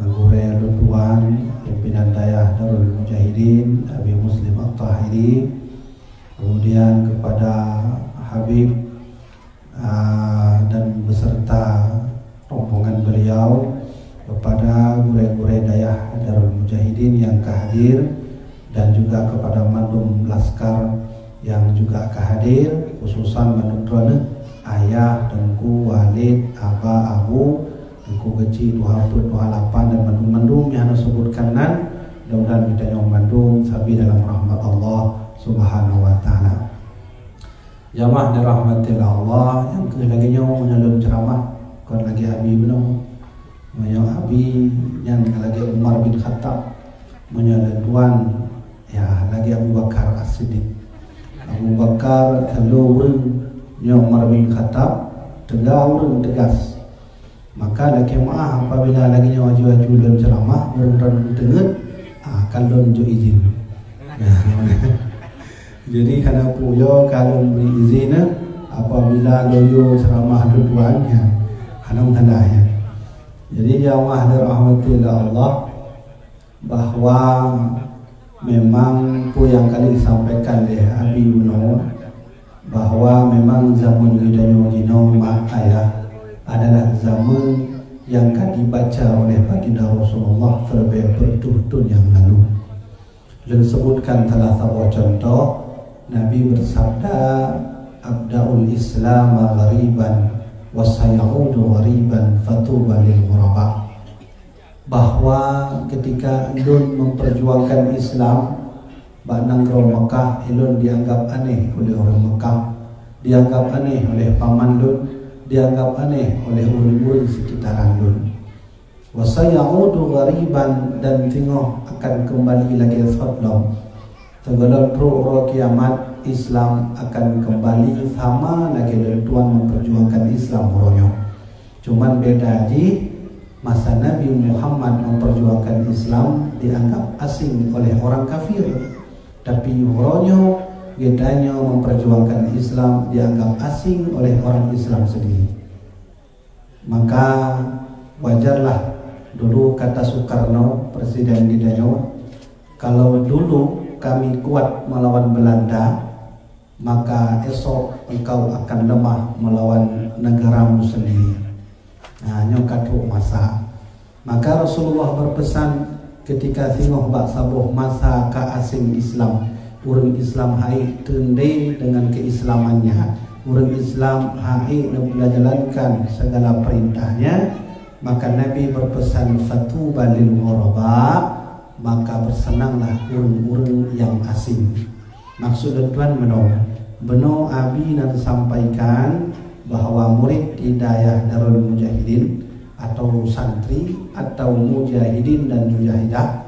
guru tuan pimpinan Dayah Darul Mujahidin Abi Muslim At-Tahiri, kemudian kepada Habib dan beserta rombongan beliau, kepada guru-guru Dayah Darul Mujahidin yang hadir, dan juga kepada mandum laskar yang juga hadir, khususan mandum tuan ayah, dengku, Walid, Abah, Abu, dengku kecil 28 dan mandum-mandum yang disebutkan nan. Mudah-mudahan kita yang mandum sabi dalam rahmat Allah Subhanahu wa taala. Jamaah dirahmati Allah yang lagi menyalur ceramah, kon lagi Abi belum, yang Abi yang lagi Umar bin Khattab, menyalur tuan ya lagi Abu Bakar As-Siddiq. Abu Bakar kalau yang Umar bin Khattab tegas. Maka lagi maaf apabila lagi waju-waju dalam ceramah berendam tenget, kalau nunjuk izin. Jadi karena puyo kalau beri izin apabila loyo ceramah duduannya hanam tandanya. Jadi jamaah dirahmati Allah bahwa memang pu yang kali disampaikan oleh Abi Uno bahwa memang zaman kita nyojino mak ayah adalah zaman yang akan dibaca oleh baginda Rasulullah terlebih bertutur yang lalu. Dan sebutkan salah satu contoh, Nabi bersabda, "Abda'ul Islam ghariban wa sayaudu ghariban fatuba lil ghuraba." Bahwa ketika Ilun memperjuangkan Islam, Bananggro Mekah, Ilun dianggap aneh oleh orang Mekah, dianggap aneh oleh paman Lun, dianggap aneh oleh orang-orang sekitaran dun. Wa sayaudu ghariban, dan tengok akan kembali lagi fadlam. Tenggelam pro kiamat Islam akan kembali sama lagi dan Tuhan memperjuangkan Islam ronyo. Cuman beda di masa Nabi Muhammad memperjuangkan Islam dianggap asing oleh orang kafir, tapi ronyo bedanya memperjuangkan Islam dianggap asing oleh orang Islam sendiri. Maka wajarlah dulu kata Soekarno, Presiden di Danau, kalau dulu kami kuat melawan Belanda, maka esok engkau akan lemah melawan negaramu sendiri. Nah, nyokatu masa. Maka Rasulullah berpesan ketika tengok bak sabuh masa ke asing Islam, orang Islam hai tendai dengan keislamannya, orang Islam hai menjalankan segala perintahnya, maka Nabi berpesan fatuba lil ghuraba, maka bersenanglah orang-orang yang asing. Maksud Tuhan beno abi dan sampaikan bahwa murid di daerah Darul Mujahidin atau santri atau mujahidin dan mujahidah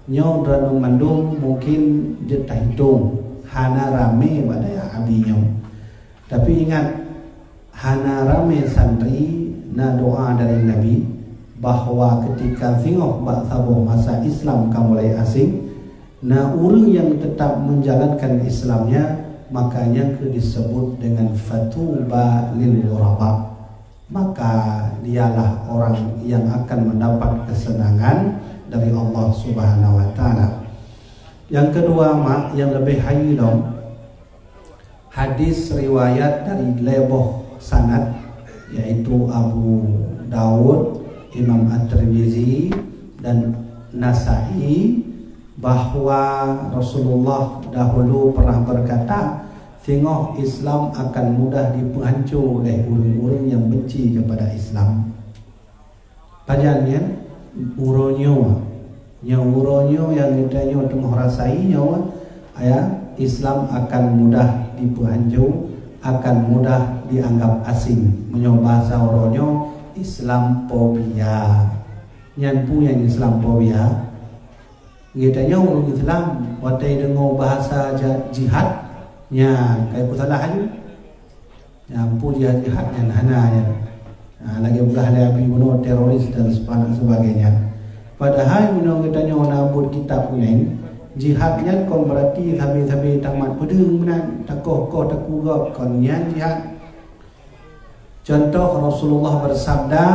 nyo dranung mandung mungkin jetah hitung hana rame pada abi nyo. Tapi ingat, hana rame santri na doa dari Nabi bahwa ketika tengok bak sabuh masa Islam kamulai asing, na orang yang tetap menjalankan Islamnya, makanya disebut dengan fatuba lil ghuraba, maka dialah orang yang akan mendapat kesenangan dari Allah Subhanahu wa taala. Yang kedua, yang lebih hayyidom, hadis riwayat dari leboh sanad, yaitu Abu Daud, Imam At-Tirmizi dan Nasa'i, bahwa Rasulullah dahulu pernah berkata, tengok Islam akan mudah dihancur oleh orang-orang yang benci kepada Islam. Pajannya uronyo yang ditanya tengah rasai nyawa, Islam akan mudah dihancur, akan mudah dianggap asing. Menyoba bahasa uronyo Islamophobia. Nyanpu yang Islamophobia. Gitanya orang Islam watai dengar bahasa jihad nya kayak salah aja. Nyampu jihadnya hana ya. Lagi belah lebih bunuh teroris dan sebagainya. Padahal menurut gitanya orang abud kitab kuning jihadnya kon berarti habis-habis tamat pedeng menan takoh takugok konnya jihad. Contoh Rasulullah bersabda,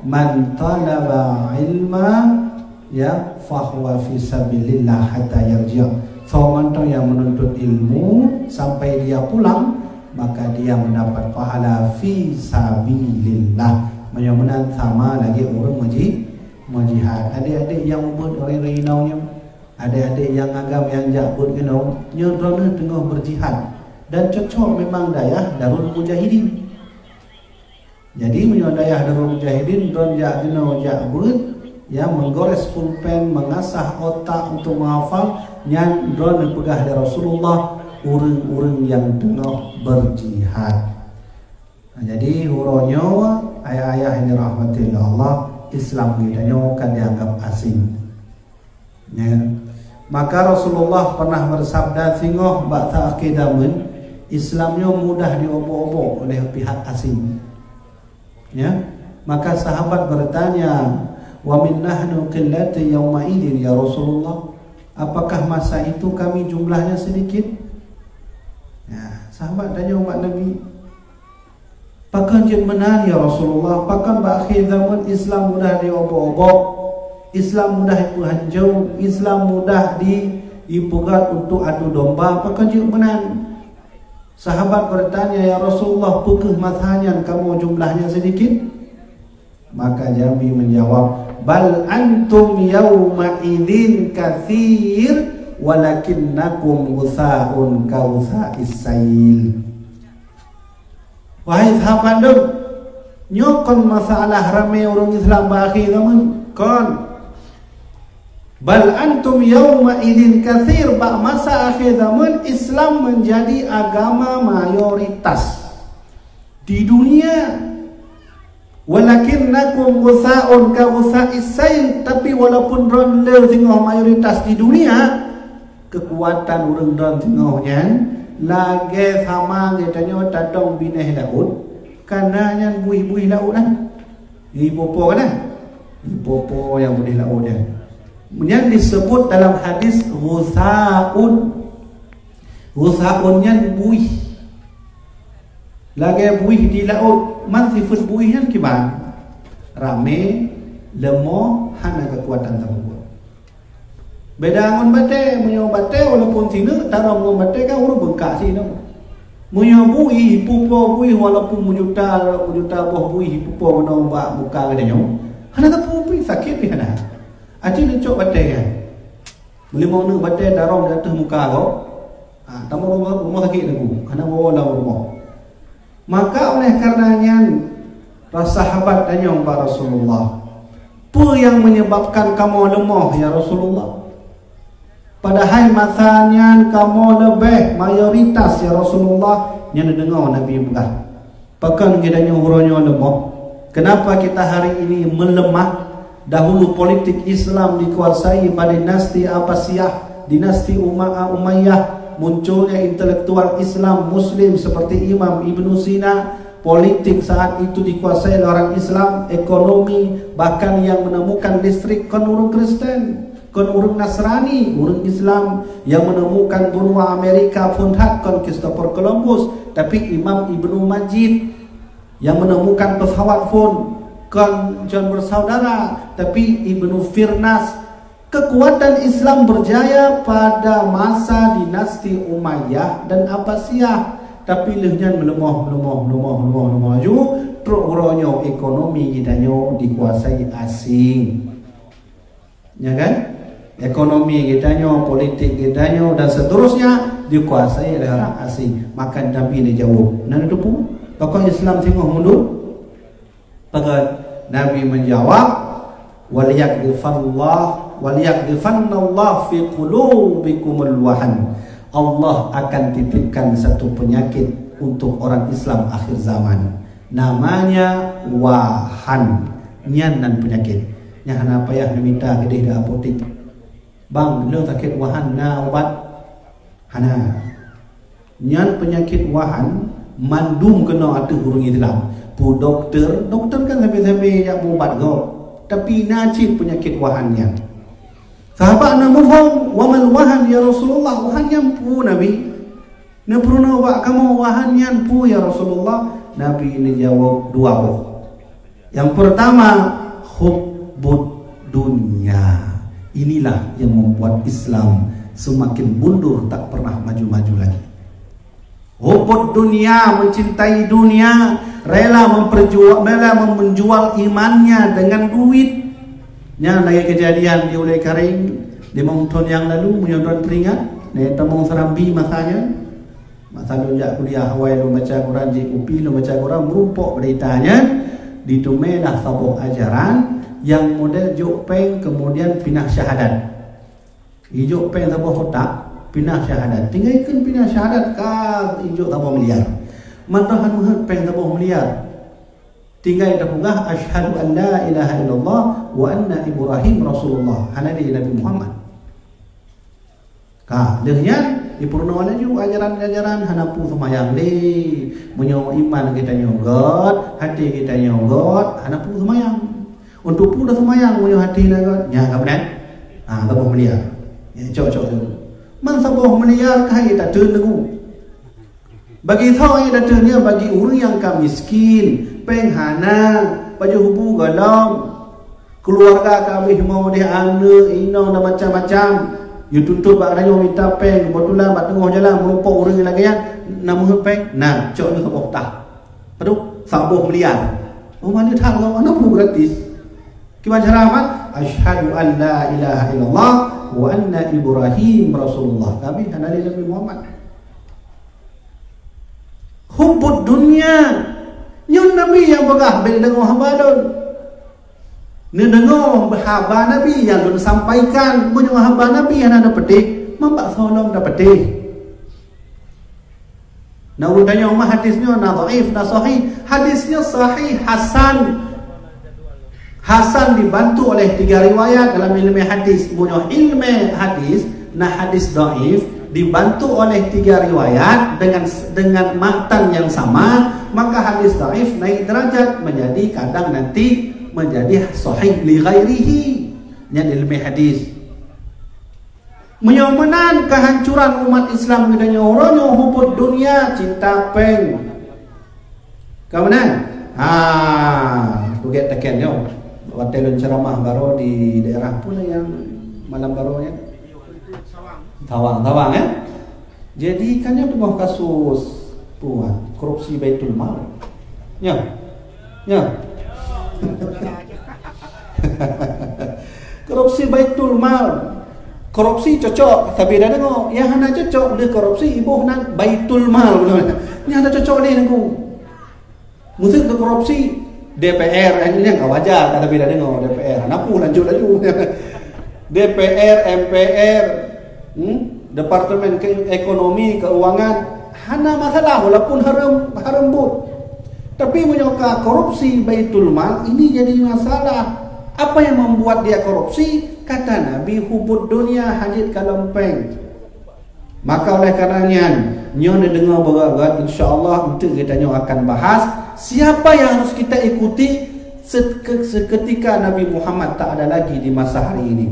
man talaba ilma ya fahuwa fi sabilillah hatta yarji'. Seorang yang menuntut ilmu sampai dia pulang, maka dia mendapat pahala fi sabilillah. Mudah-mudahan sama lagi orang majihad. Adik-adik yang ubud orang rinaunya, adik-adik yang agam yang jabut ginau, nyodrona tengah berjihad dan cocok memang dayah Darul Mujahidin. Jadi menyodayah Darul Mujahidin don jak ginau jabut, ya menggores pulpen, mengasah otak untuk menghafal yang drone pegah dari Rasulullah, urang-urang yang tengah berjihad. Jadi huronyo ayah-ayah yang dirahmati Allah, Islam kita kan dianggap asing. Ya. Maka Rasulullah pernah bersabda, singoh ba'ta akidamun, Islamnya mudah diobok-obok oleh pihak asing. Ya. Maka sahabat bertanya, wa min nahnu qillati yawma idin ya Rasulullah, apakah masa itu kami jumlahnya sedikit? Ya, sahabat tanya umat Nabi, pakan jen menan ya Rasulullah, pakan berakhir zaman Islam mudah diobok-obok, Islam mudah dihancur, Islam mudah dipegat untuk adu domba, pakan jen menan? Sahabat bertanya, ya Rasulullah, pukul matanya kamu jumlahnya sedikit? Maka Nabi menjawab, bal antum yawma idzin katsir walakinnakum ghusaun ka ghusa'is sail. Wahai sahabat dong, nyokon masalah ramai orang Islam berakhir zaman kon. Bal antum yawma idzin katsir, bak masa akhir zaman Islam menjadi agama mayoritas di dunia. Walakinnakum ghusaa'un ka ghusaa'is sayl, tapi walaupun ronde tengah mayoritas di dunia, kekuatan urang don tengahnya lagi sama katanya tadong bineh laut, karena yang buih-buih laut lah. Ipopo kan? Ipopo yang buih laut dia. Yang disebut dalam hadis ghusaa'un. Ghusaa'unnya buih. Lagi buih di laut, man sifat buihnya gimana? Rame, lemah, hana kekuatan tersebut. Beda ngon bate, munyo bate walaupun sini tarong ngon bate kan urut bengkak sih no. Munyo buih, pupo buih walaupun mujuta boh buih pupo menong bak muka katanya. Hana tak pupi sakit ni hana. Aci lecok bate kan. Boleh mau nu bate tarong di atas muka kau. Tamu rumah sakit aku. Hana bawa lah rumah. Maka oleh karenanya rasa sahabat tanya kepada Rasulullah, apa yang menyebabkan kamu lemah ya Rasulullah? Padahal masanya kamu lebih mayoritas ya Rasulullah yang dengar Nabi berkata. Bahkan kita nyuruhnya lemah. Kenapa kita hari ini melemah? Dahulu politik Islam dikuasai pada dinasti Abbasiyah, dinasti Umayyah. Munculnya intelektual Islam Muslim seperti Imam Ibn Sina. Politik saat itu dikuasai oleh orang Islam. Ekonomi, bahkan yang menemukan listrik kan orang Kristen, kan orang Nasrani, orang Islam. Yang menemukan benua Amerika pun kan Christopher Columbus. Tapi Imam Ibn Majid. Yang menemukan pesawat pun kan John bersaudara, tapi Ibn Firnas. Kekuatan Islam berjaya pada masa dinasti Umayyah dan Abbasiyah, tapi lehnya melemah ju terukronyo ekonomi kitanya dikuasai asing. Ya kan? Ekonomi kitanya, politik kitanya dan seterusnya dikuasai oleh orang asing. Maka Nabi dia jawab, "Nan itu pun tokoh Islam tengok mundur." Maka Nabi menjawab, "Waliyaqdifannallahu fi qulubikumul wahan." Allah akan titipkan satu penyakit untuk orang Islam akhir zaman. Namanya wahan. Nyan dan penyakit. Nya hana payah minta ke dia apotek. Bang, lu sakit wahan na obat. Hana. Nyan penyakit wahan mandum kena atu urang Islam. Pu doktor kan sampai-sampai yang ubat kau. Tapi najib penyakit wahannya. Sahabat nak mufhum, wa mal wahan ya Rasulullah? Wahan yang pu Nabi. Na pernah wa kamu wahan yang pu ya Rasulullah? Nabi ini jawab dua boh. Yang pertama, hubbud dunya. Inilah yang membuat Islam semakin mundur, tak pernah maju-maju lagi. Hubbud dunya, mencintai dunia, rela menjual imannya dengan duit. Yang lagi kejadian di Ulai Karing di tahun yang lalu menyodon peringat di Temong Serambi masanya. Masa lu jak kuliah Hawaii lu baca Quran di UPI lu baca Quran merumpok beritanya ditumelah sabuk ajaran yang model Jokpeng kemudian pindah syahadat. Jokpeng sabuk kotak pindah syahadat. Tinggal ikut pindah syahadat kan hijau sabuk miliar. Mantahan muhut peng sabuk miliar. Tinggal dapungah asyhadu an la ilaha illallah wa anna Ibrahim Rasulullah. Hanadi Nabi Muhammad. Ka dehnya dipurna laju ajaran-ajaran hanapu semayang le, menyo iman kita nyogot, hati kita nyogot, hanapu semayang. Untuk pu dah semayang menyo hati dah. Nya ka benar? Sabuk miliar. Ya cok. Man sabuk miliar ka kita teun lagu. Bagi tahu yang datangnya bagi orang yang miskin, penghana, baju hubu galam, keluarga kami mau dia anak, inong dan macam-macam. You tuntut bak rayo minta peng, betulan bak tengah jalan merumpok orang yang lagi yang nama peng. Nah, cok ni sabuk tak. Aduh, sabuk miliar. Oh mana tak kau anak pun gratis. Gimana cara amat? Asyhadu an la ilaha illallah wa anna Ibrahim Rasulullah. Kami hanali Nabi Muhammad. Hubbud dunia. Nyun Nabi yang begah bila dengar hamba don. Ni dengar hamba Nabi yang don sampaikan punya hamba Nabi yang ada petik, mambak solong dapat petik. Nak tanya umah hadisnya na dhaif na sahih. Hadisnya sahih hasan. Hasan dibantu oleh 3 riwayat dalam ilmu hadis. Punya ilmu hadis, nah hadis dhaif dibantu oleh 3 riwayat dengan matan yang sama, maka hadis dhaif naik derajat menjadi kadang nanti menjadi sahih li ghairihi. Nya ilmu hadis. Menyomenan kehancuran umat Islam gedanya orangnya hubud dunia, cinta peng. Kemudian tugas tekannya waktu ceramah baru di daerah pula yang malam barunya Tawang ya. Jadi kan yang tuh kasus tuan korupsi Baitul Mal. Ya. Korupsi Baitul Mal. Korupsi cocok, tapi dah dengar yang hana cocok dia korupsi ibu nak Baitul Mal benar. Yang ada cocok dia dengar. Musik ke korupsi DPR ini yang wajar tapi dah dengar DPR. Napu lanjut laju. DPR, MPR, Departemen Ekonomi Keuangan hana masalah walaupun haram but. Tapi menyokong korupsi Baitul Mal ini jadi masalah. Apa yang membuat dia korupsi? Kata Nabi, hubud dunia hadit kalempeng. Maka oleh karenanya nyo dengar berat insya-Allah untuk kita akan bahas siapa yang harus kita ikuti seketika Nabi Muhammad tak ada lagi di masa hari ini.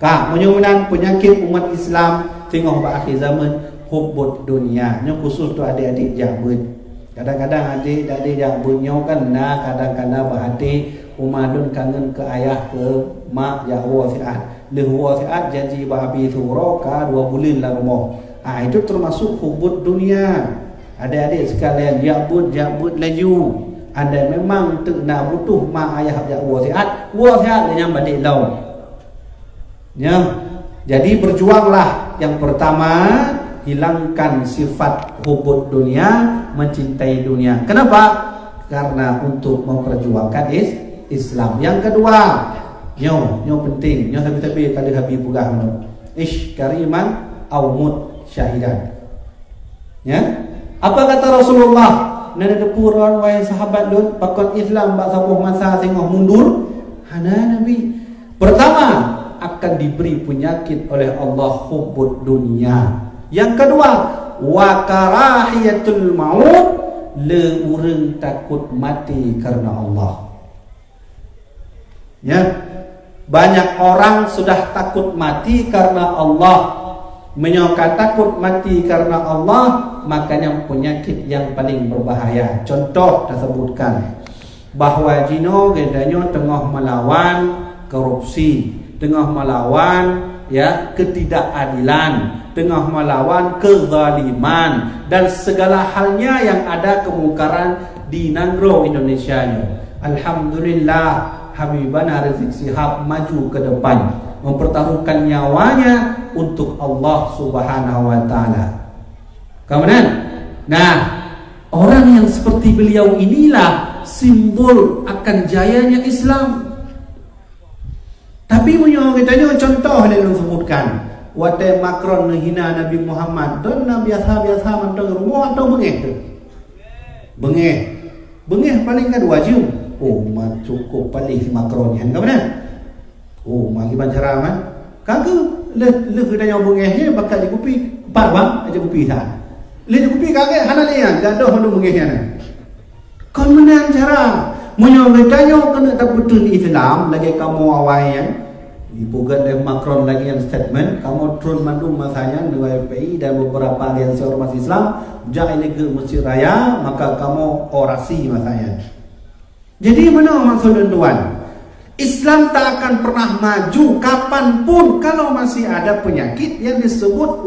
Menyurunan penyakit umat Islam tengok akhir zaman hubud dunia. Nyo khusus tu adik-adik jabut. Kadang-kadang adik-adik jabutnya kan kadang-kadang berhati umadun kangen ke ayah ke mak ya wasiat. Le wasiat janji bahabi surah ka 2 bulan lah rumah. Itu termasuk hubud dunia. Adik-adik sekalian jabut laju. Anda memang nak butuh mak ayah ya wasiat yang balik lau. Ya. Jadi berjuanglah. Yang pertama, hilangkan sifat hubud dunia, mencintai dunia. Kenapa? Karena untuk memperjuangkan Islam. Yang kedua, nyo penting, nyo tapi kali habis pugah no. Ish kariman au mut syahidan. Ya? Apa kata Rasulullah? Nada depuran wahai sahabat dun, pakon Islam bak sapuh masa tengah mundur. Hana Nabi. Pertama, akan diberi penyakit oleh Allah hubud dunia. Yang kedua, wa karahiyatul maut, le urang takut mati karena Allah. Ya. Banyak orang sudah takut mati karena Allah. Menyangka takut mati karena Allah, makanya penyakit yang paling berbahaya. Contoh dah sebutkan bahawa jino gedanya tengah melawan korupsi, tengah melawan ketidakadilan, tengah melawan kezaliman dan segala halnya yang ada kemungkaran di Nangro Indonesia. Alhamdulillah Habibana Rizik Shihab maju ke depan mempertaruhkan nyawanya untuk Allah Subhanahu wa taala. Kemudian, orang yang seperti beliau inilah simbol akan jayanya Islam. Tapi punya kitanya contoh yang disebutkan. Wate Macron menghina Nabi Muhammad dan Nabi biasa mentang rumah atau bengeh paling kan wajib. Cukup paling Macron yang kemudian. Magi bancara man. Kagak le kitanya bengehnya bakal dikupi 4 bang aja kupi dah. Le dikupi kagak hana lian gadoh hanu bengehnya. Kemudian cara menyogetanya kena tak betul Islam lagi kamu awalnya dibuat oleh Macron lagi yang statement kamu turun mandum masanya dengan FPI dan beberapa aliansi ormas Islam jangan ini ke Mesir Raya maka kamu orasi masanya. Jadi mana maksud tuan? Islam tak akan pernah maju kapanpun kalau masih ada penyakit yang disebut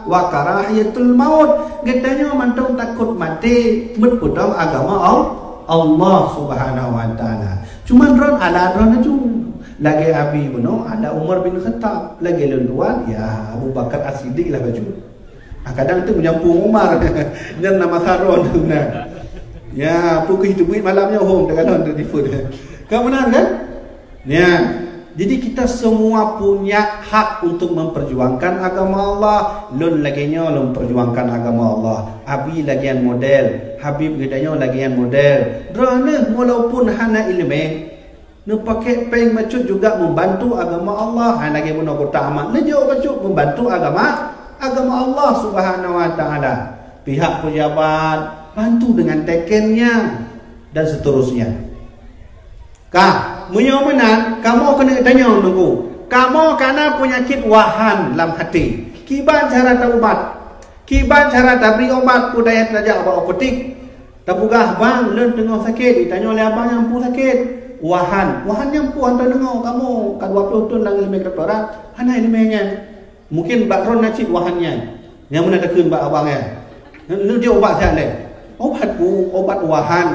wakarahiyatul maut. Gedanya mantong takut mati berpudang agama Allah Subhanahu wa taala. Cuma ron ala ron aja. Lagi Abi ada Umar bin Khattab, lagi lenduan ya Abu Bakar As-Siddiq lah baju. Kadang tu menyampung Umar dan nama Saron nah. Ya, pukul itu malamnya home dengan on telefon. Kemudian kan? Ya. Jadi kita semua punya hak untuk memperjuangkan agama Allah. Lun laginya lun perjuangkan agama Allah. Abi lagian model, Habib gedanya lagian model. Drone walaupun hana ilmu Nu pakai peng macut juga membantu agama Allah. Lagi mun kota amat ne jauh macut membantu agama Allah Subhanahu wa taala. Pihak pejabat bantu dengan tekennya dan seterusnya. Menyomenan kamu kena tanya nunggu. Kamu karena penyakit wahan dalam hati. Kiban cara taubat. Kiban cara tabri obat budaya tajak bawa petik. Tabugah bang len tengah sakit ditanya oleh abang yang pun sakit. Wahan yang pun hantar dengar kamu kan 20 tahun lang ilmu doktorat. Hana ilmunya. Mungkin bakron nacip wahannya. Yang mana tekun bak abangnya. Lu dia obat siapa le? Obat wahan.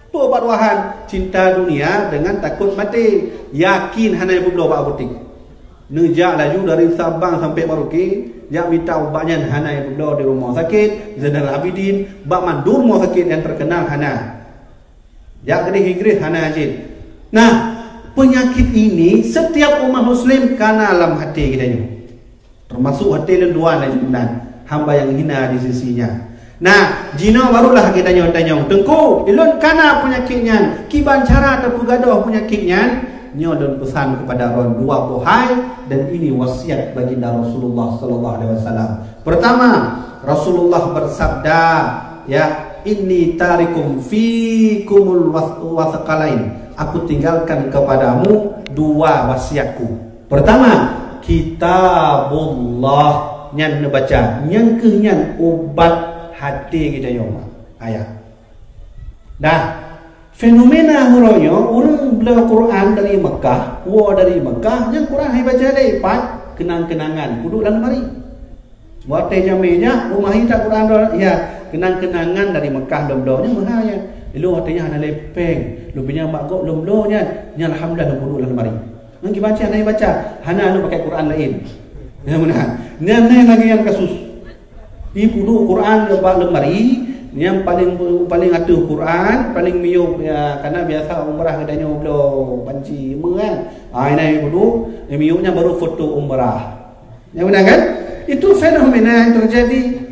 Obat wahan cinta dunia dengan takut mati. Yakin hana ibu belum obat apotek. Nejak laju dari Sabang sampai Merauke, jak minta obatnya hana ibu belum di rumah sakit Zainal Abidin, bak mandur rumah sakit yang terkenal hana. Jak gede higris hana ajin. Nah, penyakit ini setiap umat muslim karena alam hati kita ni. Termasuk hati lenduan dan hamba yang hina di sisinya. Nah, jino barulah kita tanya tengku, ilun kana penyakitnya, kiban cara atau gaduh penyakitnya, nyo dan pesan kepada orang dua bohai dan ini wasiat baginda Rasulullah sallallahu alaihi wasallam. Pertama, Rasulullah bersabda, ya, inni tarikum fikumul wasaqalain. Aku tinggalkan kepadamu dua wasiatku. Pertama, kitabullah nyan baca, nyan kenyan obat hati kita yoma ayat. Dah fenomena huroyo orang belajar Quran dari Mekah, dari Mekah yang Quran hai baca dai pat kenang-kenangan duduk dalam mari. Buat jamenya rumah kita Quran ya kenang-kenangan dari Mekah dom-domnya mahaya. Lu artinya hana lepeng, lu punya mak gok lom-lomnya, nya alhamdulillah lu duduk dalam mari. Nang baca hana baca, hana lu pakai Quran lain. Ya benar. Nang lagi yang kasus ibu dulu Quran lepas lemari yang paling atuh Quran paling miuk ya, karena biasa umrah katanya belum panci kan. Ini ibu dulu miuknya baru foto umrah. Ya benar kan? Itu fenomena yang terjadi.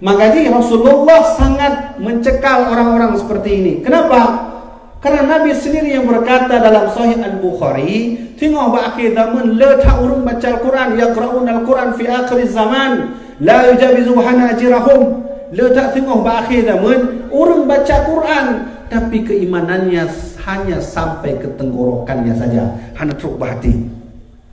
Makanya Rasulullah sangat mencekal orang-orang seperti ini. Kenapa? Karena Nabi sendiri yang berkata dalam Sahih Al-Bukhari, tengok akhir zaman la ta'urun baca Al-Quran yaqra'un Al-Quran fi akhir zaman la yujabizu hanajirahum. La tengok akhir zaman orang baca Quran tapi keimanannya hanya sampai ke tenggorokannya saja, hanya truk hati.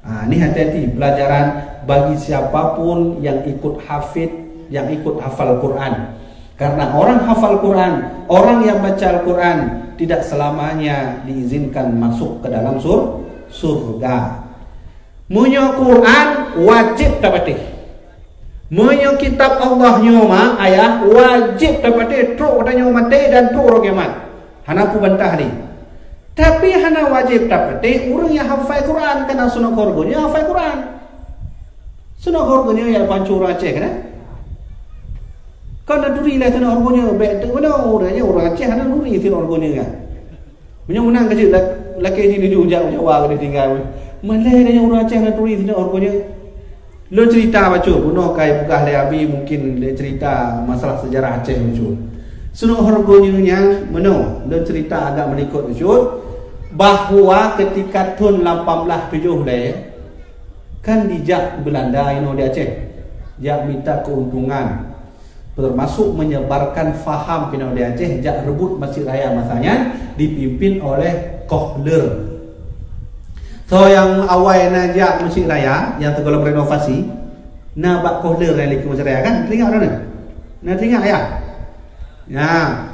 Ini hati-hati pelajaran bagi siapapun yang ikut hafid, yang ikut hafal Quran. Karena orang hafal Quran, orang yang baca Al-Quran tidak selamanya diizinkan masuk ke dalam surga. Munyo Quran wajib dapati. Munyo kitab Allah nyoma ayah wajib dapati truk katanya mati dan truk roh kiamat. Hana ku bantah ni. Tapi hana wajib dapati orang yang hafal Quran karena sunah korgonya hafal Quran. Sunah korgonya yang pancur Aceh kan? Kau nak duri lah tanah orangnya, baik tu mana orangnya orang Aceh ada duri tanah orangnya kan? Punya menang kecil laki ini di ujung Jawa dia tinggal. Malay dia orang Aceh ada duri tanah orangnya. Lo cerita baca, bunuh kai buka leabi mungkin dia cerita masalah sejarah Aceh baca. Sunah orangnya mana? Lo cerita agak menikut baca bahawa ketika tahun 1870 kan dijak Belanda ini di Aceh, jak minta keuntungan. Termasuk menyebarkan faham kena di Aceh, jak rebut Masjid Raya masanya dipimpin oleh Kohler. So yang awal najak Masjid Raya yang tengah renovasi, nabak Kohler yang lagi Masjid Raya kan? Teringat mana? Nah teringat ya. Ya,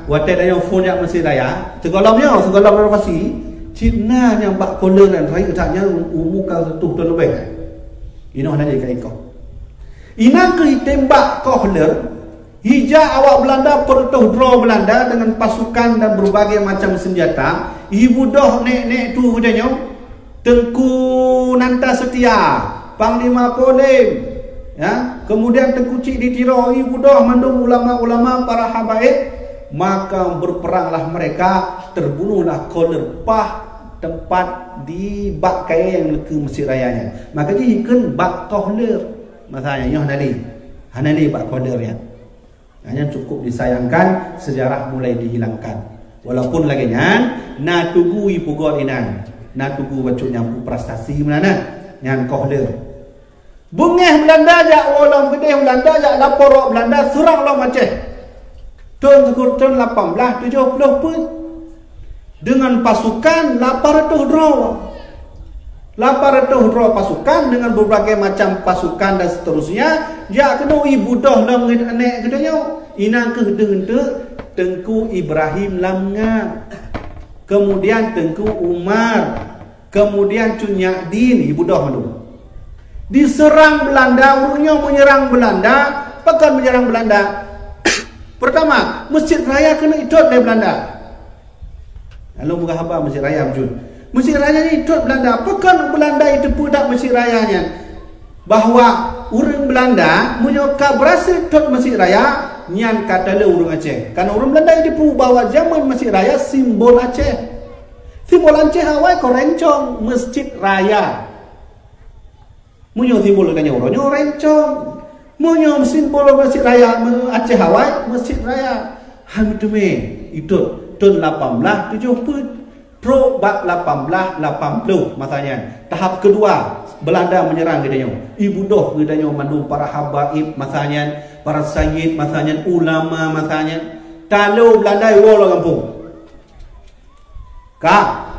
waktu ada yang phone jak Masjid Raya, tengah renovasi, Cina yang bak Kohler dan Raya katanya umur kau 1 tahun lebih. Ini ada di kau. Ina ke tembak Kohler. Hijau awak Belanda pertuh draw Belanda dengan pasukan dan berbagai macam senjata. Ibu doh nek tu katanya Tengku Nanta Setia, Panglima Kodim, ya. Kemudian Tengku Cik Ditiro, ibu doh mandung ulama-ulama para habaib, maka berperanglah mereka, terbunuhlah Kohler pah tempat di bak kaya yang ke Mesir Rayanya. Maka dia ikut bak Kohler. Masanya nyoh hanali bak Kohler ya. Hanya cukup disayangkan sejarah mulai dihilangkan. Walaupun lagi na tugui pugol inan. na tugu wacuk nyampu prestasi mana nyan kohler bungeh Belanda jak walam gede Belanda jak lapor Belanda serang lo Aceh tahun 1870 pun dengan pasukan 800 draw pasukan dengan berbagai macam pasukan dan seterusnya ya kena ibu dah lam anek gedenya inang ke hende Tengku Ibrahim Lamnga, kemudian Tengku Umar, kemudian Cunyak Din ibu dah mana diserang Belanda, urungnya menyerang Belanda, pekan menyerang Belanda. Pertama, Masjid Raya kena idot oleh Belanda. Lalu buka apa Masjid Raya Jun? Masjid Raya ni idot Belanda, pekan Belanda itu pudak Masjid Rayanya. Bahawa orang Belanda menyokap berhasil idot Masjid Raya, nyan kata le urung Aceh. Karena orang Belanda itu bawa zaman Masjid Raya simbol Aceh. Simbol Aceh awal ko rencong Masjid Raya. Munyo simbol kanya orangnya rencong. Munyo simbol Masjid Raya Aceh awal Masjid Raya. Hamdume itu tahun 1870 pro 1880 masanya. Tahap kedua Belanda menyerang gedanya. Ibu doh gedanya mandu para habaib masanya, para sayyid masanya, ulama masanya. Talu Belanda wala kampung.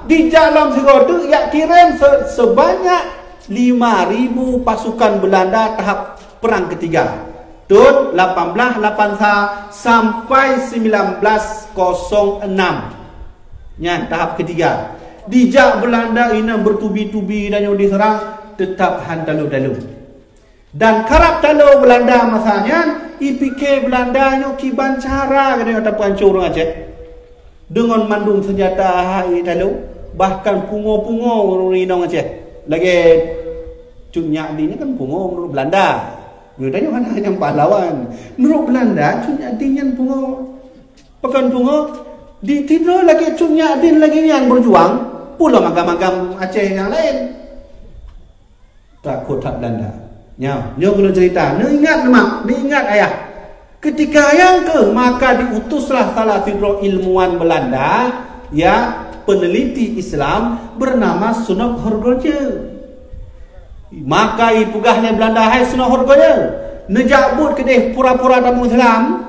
Di dalam segodu ya kirim sebanyak 5.000 pasukan Belanda tahap perang ketiga. Tahun 1881 sampai 1906. Nya tahap ketiga. Dijak Belanda ina bertubi-tubi dan yang diserang tetap handalu-dalu. Dan karap dalu Belanda masanya IPK Belanda nyo kiban cara kena tak pancur orang Aceh. Dengan mandung senjata hai dalu, bahkan pungo-pungo orang Inong Aceh. Lagi Cunyak Din kan pungo menurut Belanda. Bedanya kan hanya pahlawan. Menurut Belanda Cunyak Din yang pungo. Pekan pungo ditidur lagi Cunyak Din lagi yang berjuang pula magam-magam Aceh yang lain. Takut tak Belanda. Nyo kena cerita. Ni ingat mak, ni ingat ayah. Ketika yang ke maka diutuslah salah satu ilmuwan Belanda ya peneliti Islam bernama Sunop Horgoje. Maka ipugahnya Belanda hai Sunop Horgoje. Nejabut kedeh pura-pura tamu Islam.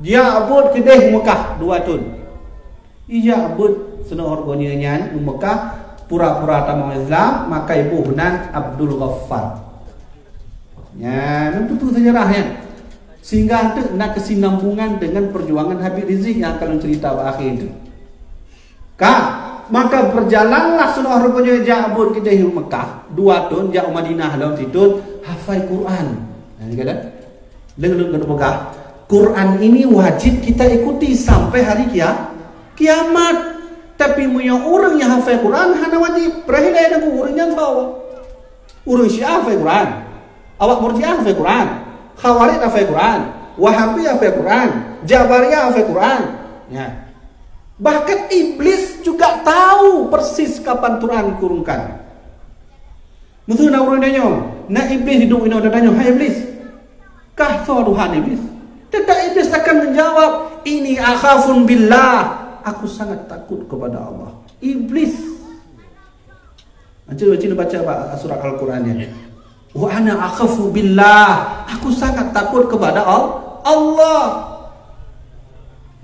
Dia abut kedeh Mekah 2 tahun. Ia abut Sunop Horgoje nya Mekah pura-pura tamu Islam, maka ibu Hunan Abdul Ghaffar. Ya, itu sejarahnya. Sehingga ada nak kesinambungan dengan perjuangan Habib Rizik yang akan cerita akhir itu. Maka berjalanlah Sunop Horgoje jabut kita di Mekah 2 tahun, jak Madinah dalam situ hafal Quran. Ini kata, dengan Mekah, Quran ini wajib kita ikuti sampai hari kiamat. Tapi punya orang yang hafal Quran hanya wajib. Berakhir ada orang yang tahu. Orang Syiah hafal Quran. Awak Murji'ah hafal Quran. Khawarij hafal Quran. Wahabi hafal Quran. Jabariyah hafal Quran. Ya. Bahkan iblis juga tahu persis kapan Quran diturunkan. Mesti nak orang tanya, nak iblis hidup ini ada tanya, hai iblis, kah Tuhan iblis? Tidak, iblis akan menjawab, ini akhafun billah. Aku sangat takut kepada Allah. Iblis. Cuba baca surah Al-Qurannya. Wa ana akhafu billah. Aku sangat takut kepada Allah.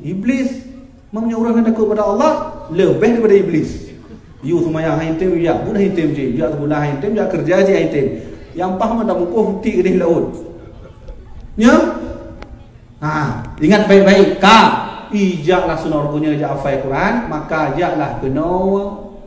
Iblis. Memangnya orang yang takut kepada Allah lebih daripada iblis. You semaya haitim ya, budak haitim je. Ya budak haitim, ya kerja je haitim. Yang paham ada muka huti ke laut. Ya? Ingat baik-baik. Ijaklah Sunop Horgoje ijak hafal Quran, maka ijaklah kena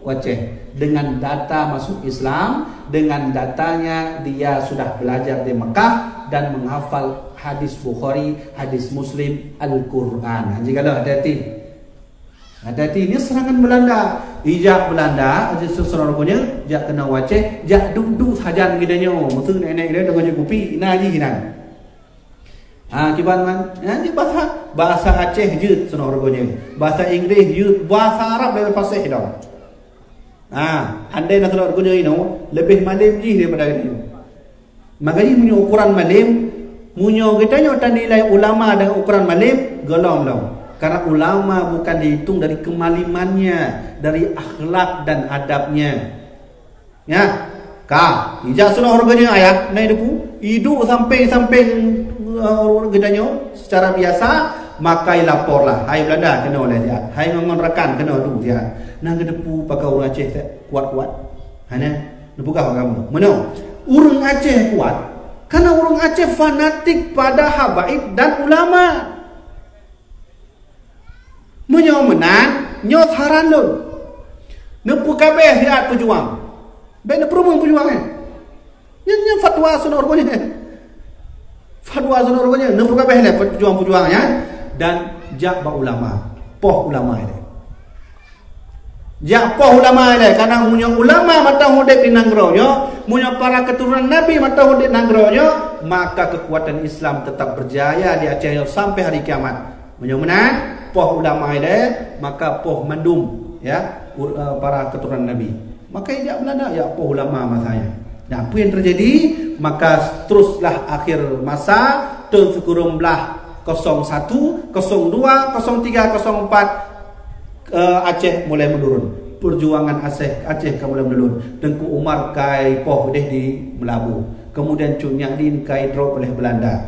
waceh dengan data masuk Islam, dengan datanya dia sudah belajar di Mekah dan menghafal hadis Bukhari, hadis Muslim, Al-Quran. Jika hati-hati. Hati-hati, ini serangan Belanda. Ijak Belanda, Sunop Horgoje ijak kena waceh, ijak duduk sajan gidanya. Mesti nenek dia dengan kopi, ina aji hinan. Kiban man, ini bahasa Aceh je Sunop Horgoje, bahasa Inggeris je, bahasa Arab dari fasih dah. Andai nak Sunop Horgoje ini lebih malim je daripada ini. Makanya punya ukuran malim, punya kita nyo nilai ulama dengan ukuran malim, golong. Karena ulama bukan dihitung dari kemalimannya, dari akhlak dan adabnya. Ya, ijak sunah orangnya ayah, naik depu, hidup sampai gedanya secara biasa, maka laporlah. Hai Belanda kena oleh dia, hai ngongon rekan kena tu dia. Nang depu pakai orang Aceh kuat-kuat. Hana, depukah kamu? Mana? Orang Aceh kuat, karena orang Aceh fanatik pada habaib dan ulama. Menyomenan nyot haran lun. Nepu kabeh siat pejuang. Baik neprumung pejuangnya. Nya fatwa sunor punya. Fatwa sunor punya nepu kabeh le pejuang-pejuangnya dan jak ba ulama. Poh ulama ini. Jak poh ulama ini karena punya ulama mata hodek di nangronyo, punya para keturunan Nabi mata hodek nangronyo, maka kekuatan Islam tetap berjaya di Aceh sampai hari kiamat. Menyomenan poh ulama ini, maka poh mandum ya para keturunan Nabi. Maka ijak Belanda ya poh ulama masanya. Nah, apa yang terjadi? Maka teruslah akhir masa tahun sekurang belah 01, 02, 03, 04 Aceh mulai menurun. Perjuangan Aceh mulai menurun. Tengku Umar kai poh deh di Melabu. Kemudian Cun Nyadin kai drop oleh Belanda.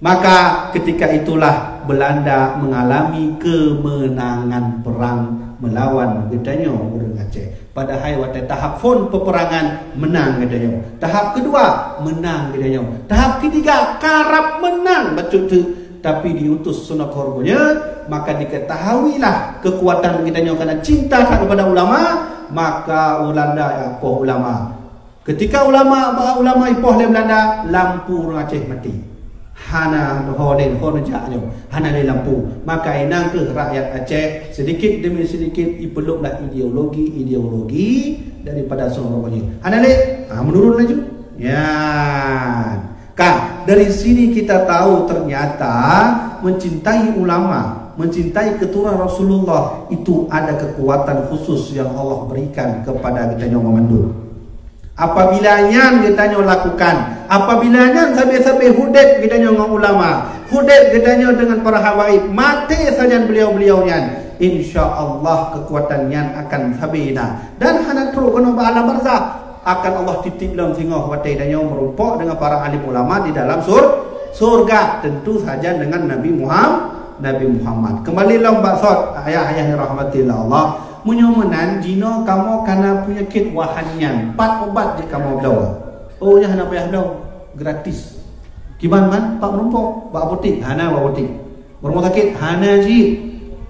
Maka ketika itulah Belanda mengalami kemenangan perang melawan gedanya orang Aceh. Padahal waktu tahap fon peperangan menang gedanya. Tahap kedua menang gedanya. Tahap ketiga karap menang betul tu. Tapi diutus sunat korbonya, maka diketahuilah kekuatan gedanya karena cinta kepada ulama, maka Belanda ya poh ulama. Ketika ulama ipoh le Belanda, lampu orang Aceh mati. Hana hoden horjaknya hana le lampu, maka inang ke rakyat Aceh sedikit demi sedikit dipeluklah ideologi daripada seorang hana le menurun lagi ya kan. Dari sini kita tahu ternyata mencintai ulama, mencintai keturunan Rasulullah itu ada kekuatan khusus yang Allah berikan kepada kita yang memandu. Apabila yang kita lakukan, apabila yang sampai hudud kita dengan ulama, hudud kita dengan para habaib, mati saja beliau-beliaunya, insya-Allah kekuatannya akan sabina dan hana terus kena alam barzakh akan Allah titip dalam singoh watai dan yang merumpok dengan para alim ulama di dalam surga, tentu saja dengan Nabi Muhammad. Kembali dalam baksod ayah-ayah yang rahmatillah Allah. Menyomenan jino kamu karena penyakit wahannya 4 obat je kamu belau. Oh ya hana payah belau gratis. Gimana man pak merumpok bak apotik hana apotik. Berumah sakit hana ji.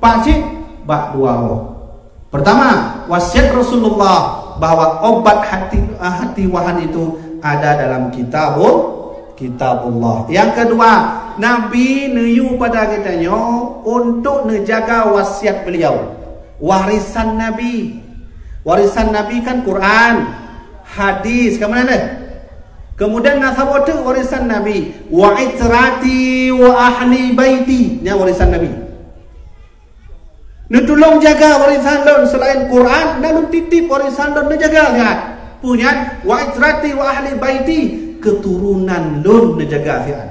Pak cik bak 2 roh. Pertama, wasiat Rasulullah bahwa obat hati wahan itu ada dalam kitabullah. Yang kedua, Nabi neyu pada kitanya untuk menjaga wasiat beliau. Warisan Nabi kan Quran, hadis, kemudian nasabatu warisan Nabi, wa itrati wa ahli baiti, nya warisan Nabi. Nu tolong jaga warisan don selain Quran, dan titip warisan don jaga kan. Punya wa itrati wa ahli baiti, keturunan don jaga kan.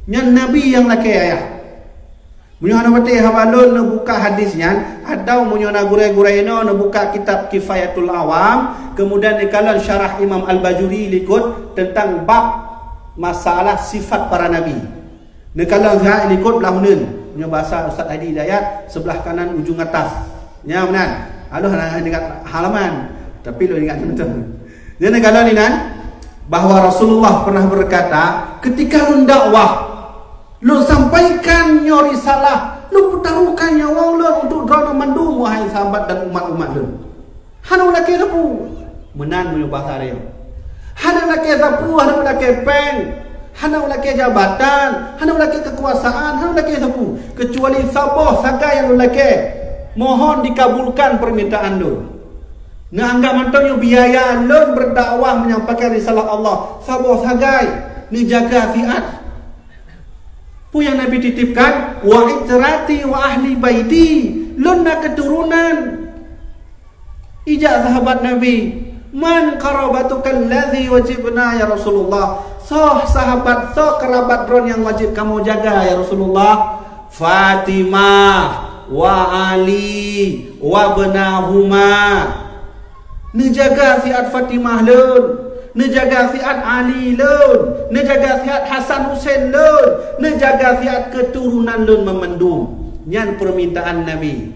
Nya Nabi yang laki ayah. Munyana bati habalun buka hadisnya, atau munyana gurai-gurai no buka kitab Kifayatul Awam, kemudian dikalan syarah Imam Al-Bajuri likut tentang bab masalah sifat para nabi. Dikalan saya likut belah hunun, punya bahasa Ustaz Hadi Hidayat sebelah kanan ujung atas. Ya benar. Aduh ingat halaman, tapi lo ingat betul. Jadi kalau ini bahwa Rasulullah pernah berkata, ketika lu dakwah lu sampaikan nyori salah, lu pertaruhkan nyawa lu untuk drama mandung wahai sahabat dan umat-umat lu. Hana laki sapu menan punya bahasa dia. Hana laki sapu, hana laki peng, hana laki jabatan, hana laki kekuasaan, hana laki sapu, kecuali sabah saga yang lu laki. Mohon dikabulkan permintaan lu. Nganggap mantonyo biaya lu berdakwah menyampaikan risalah Allah. Sabah sagai ni jaga fiat. Yang Nabi titipkan wa itrati wa ahli baiti, luna keturunan ijak sahabat Nabi, man qarabatuka allazi wajibna ya Rasulullah, sahabat kerabat ron yang wajib kamu jaga ya Rasulullah. Fatimah wa Ali wa benahuma. Nejaga siat Fatimah lun, nejaga siat Ali lun, nejaga siat Hasan Hussein lun, nejaga siat keturunan lun memendung. Nyan permintaan Nabi.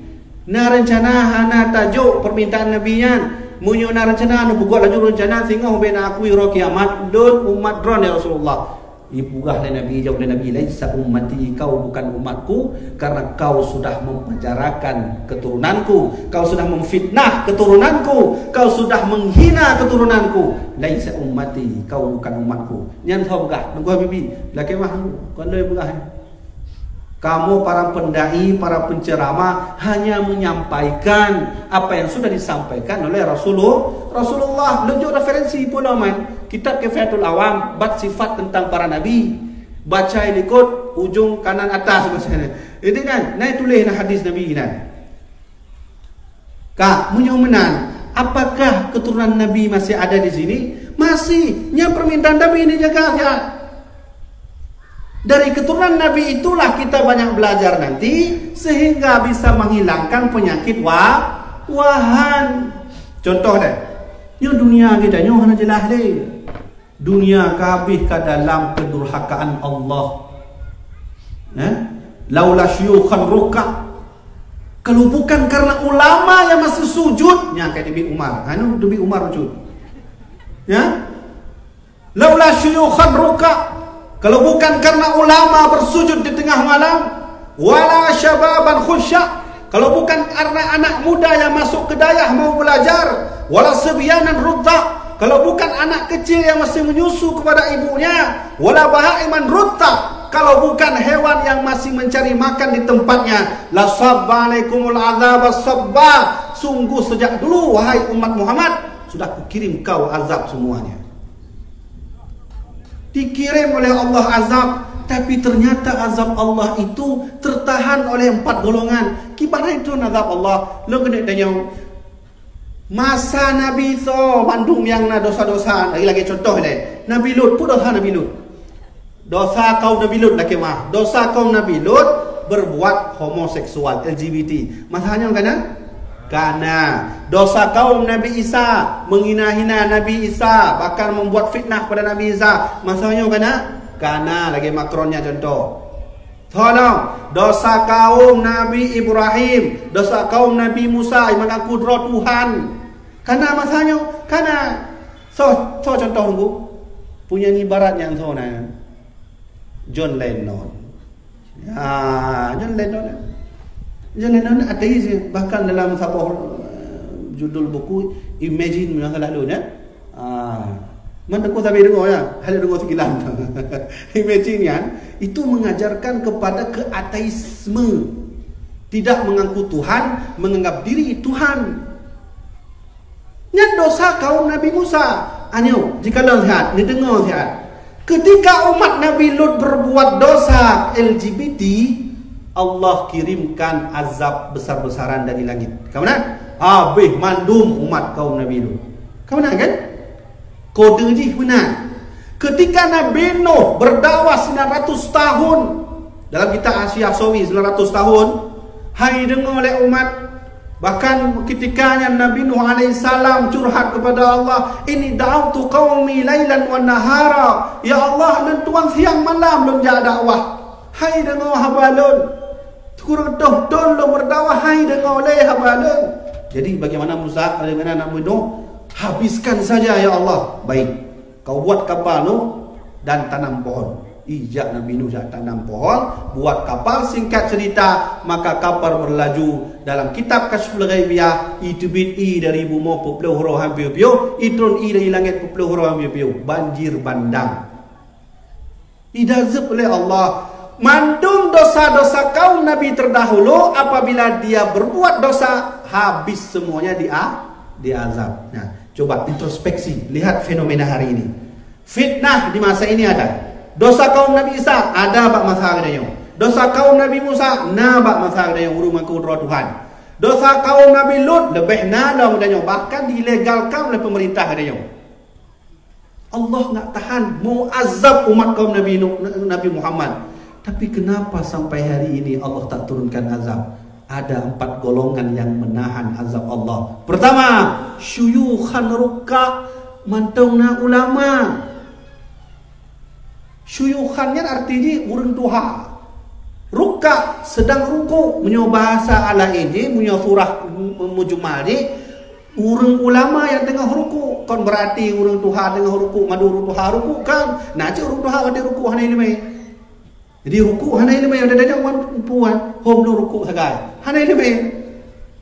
Na rencana hana tajuk permintaan Nabi nyan. Munyo na rencana anu buat laju rencana sehingga bena aku iro kiamat lun umat dron ya Rasulullah. Ibugah dan Nabi jawab dan Nabi, laisa ummati, kau bukan umatku karena kau sudah mempenjarakan keturunanku, kau sudah memfitnah keturunanku, kau sudah menghina keturunanku. Laisa ummati, kau bukan umatku. Nyan thau begah nunggu habibi laki mah kon le begah. Kamu para pendai, para penceramah hanya menyampaikan apa yang sudah disampaikan oleh Rasulullah. Lunjuk referensi pula man. Kitab Kifayatul Awam bab sifat tentang para nabi. Baca ikut ujung kanan atas macam ini kan. Naik tulis hadis Nabi kan. Kak, menan. Apakah keturunan Nabi masih ada di sini? Masih. Yang permintaan Nabi ini jaga ya. Dari keturunan Nabi itulah kita banyak belajar nanti sehingga bisa menghilangkan penyakit wahan. Contoh deh, nyo dunia kita nyo hana jelas deh. Dunia kabih ke dalam kedurhakaan Allah. Laula syuyukhan ruka. Kalau bukan karena ulama yang masih sujud, nya kayak Nabi Umar. Anu Nabi Umar sujud. Ya? Laula syuyukhan ruka. Kalau bukan karena ulama bersujud di tengah malam, wala syababan khusya', kalau bukan karena anak muda yang masuk ke dayah mau belajar, wala sebyanan rutta, kalau bukan anak kecil yang masih menyusu kepada ibunya, wala bahaiman rutta, kalau bukan hewan yang masih mencari makan di tempatnya, la sabbalaikumul azab sabba, sungguh sejak dulu wahai umat Muhammad sudah kukirim kau azab semuanya. Dikirim oleh Allah azab, tapi ternyata azab Allah itu tertahan oleh 4 golongan. Gimana itu azab Allah? Lo kena tanya masa Nabi so mandung yang na dosa-dosa. Lagi contoh deh. Nabi Lut pun dosa Nabi Lut. Dosa kaum Nabi Lut lagi mah. Dosa kaum Nabi Lut berbuat homoseksual LGBT. Masanya kan? Karena dosa kaum Nabi Isa menghina-hina Nabi Isa, bahkan membuat fitnah pada Nabi Isa. Masalahnya karena lagi makronnya contoh. Tolong, dosa kaum Nabi Ibrahim, dosa kaum Nabi Musa yang mengaku roh Tuhan. Karena masalahnya karena so contoh tunggu. Punya ibarat yang so na John Lennon. Ya, John Lennon. Jangan ateis bahkan dalam satu judul buku Imagine yang lalu ya. Mana kau sampai dengar ya? Hal dengar sekilan. Imagine ya, itu mengajarkan kepada keateisme. Tidak mengaku Tuhan, menganggap diri Tuhan. Yang dosa kaum Nabi Musa. Anyo, jika lo lihat, ni dengar lihat. Ketika umat Nabi Lut berbuat dosa LGBT, Allah kirimkan azab besar-besaran dari langit. Kemana? Habis mandum umat kaum Nabi Lut. Kemana kan? Kode ni mana? Ketika Nabi Nuh berdakwah 900 tahun, dalam kitab Asy'ar Sawi 900 tahun, hai dengar oleh umat. Bahkan ketikanya Nabi Nuh alaihissalam curhat kepada Allah, ini da'autu qaumi lailan wa nahara. Ya Allah, nentuan siang malam belum jadi dakwah. Hai dengar habalun. Kurang don lo berdakwah hai dengan oleh habalun. Jadi bagaimana Musa dengan Nabi Nuh? Habiskan saja ya Allah. Baik. Kau buat kapal Nuh dan tanam pohon. Ijak Nabi Nuh tanam pohon, buat kapal. Singkat cerita, maka kapal berlaju. Dalam kitab Kasyful Ghaibiyah, itubit i dari bumo puplau huruf hampir piu, itron i dari langit puplau huruf hampir piu. Banjir bandang. Didazab oleh Allah. Mandum dosa-dosa kaum Nabi terdahulu, apabila dia berbuat dosa, habis semuanya diazab. Nah, coba introspeksi, lihat fenomena hari ini. Fitnah di masa ini ada. Dosa kaum Nabi Isa ada bak masa adanya. Dosa kaum Nabi Musa na bak masa adanya urung mengaku roh Tuhan. Dosa kaum Nabi Lut lebih nada adanya, bahkan dilegalkan oleh pemerintah adanya. Allah nak tahan mau azab umat kaum Nabi Muhammad. Tapi kenapa sampai hari ini Allah tak turunkan azab? Ada 4 golongan yang menahan azab Allah. Pertama, syuyukhan rukka, mantungna ulama. Syuyukhannya artinya urang tuha. Rukka sedang ruku. Menyo bahasa ala ini, menyo surah mujmali, urang ulama yang tengah ruku. Kon berarti urang tuha tengah ruku, madu urang tuha ruku kan. Nah, cik urang tuha ada ruku hanai ni mai. Jadi ruku hanai ni mai ada wan puan, hom do ruku sagai. Hanai ni mai.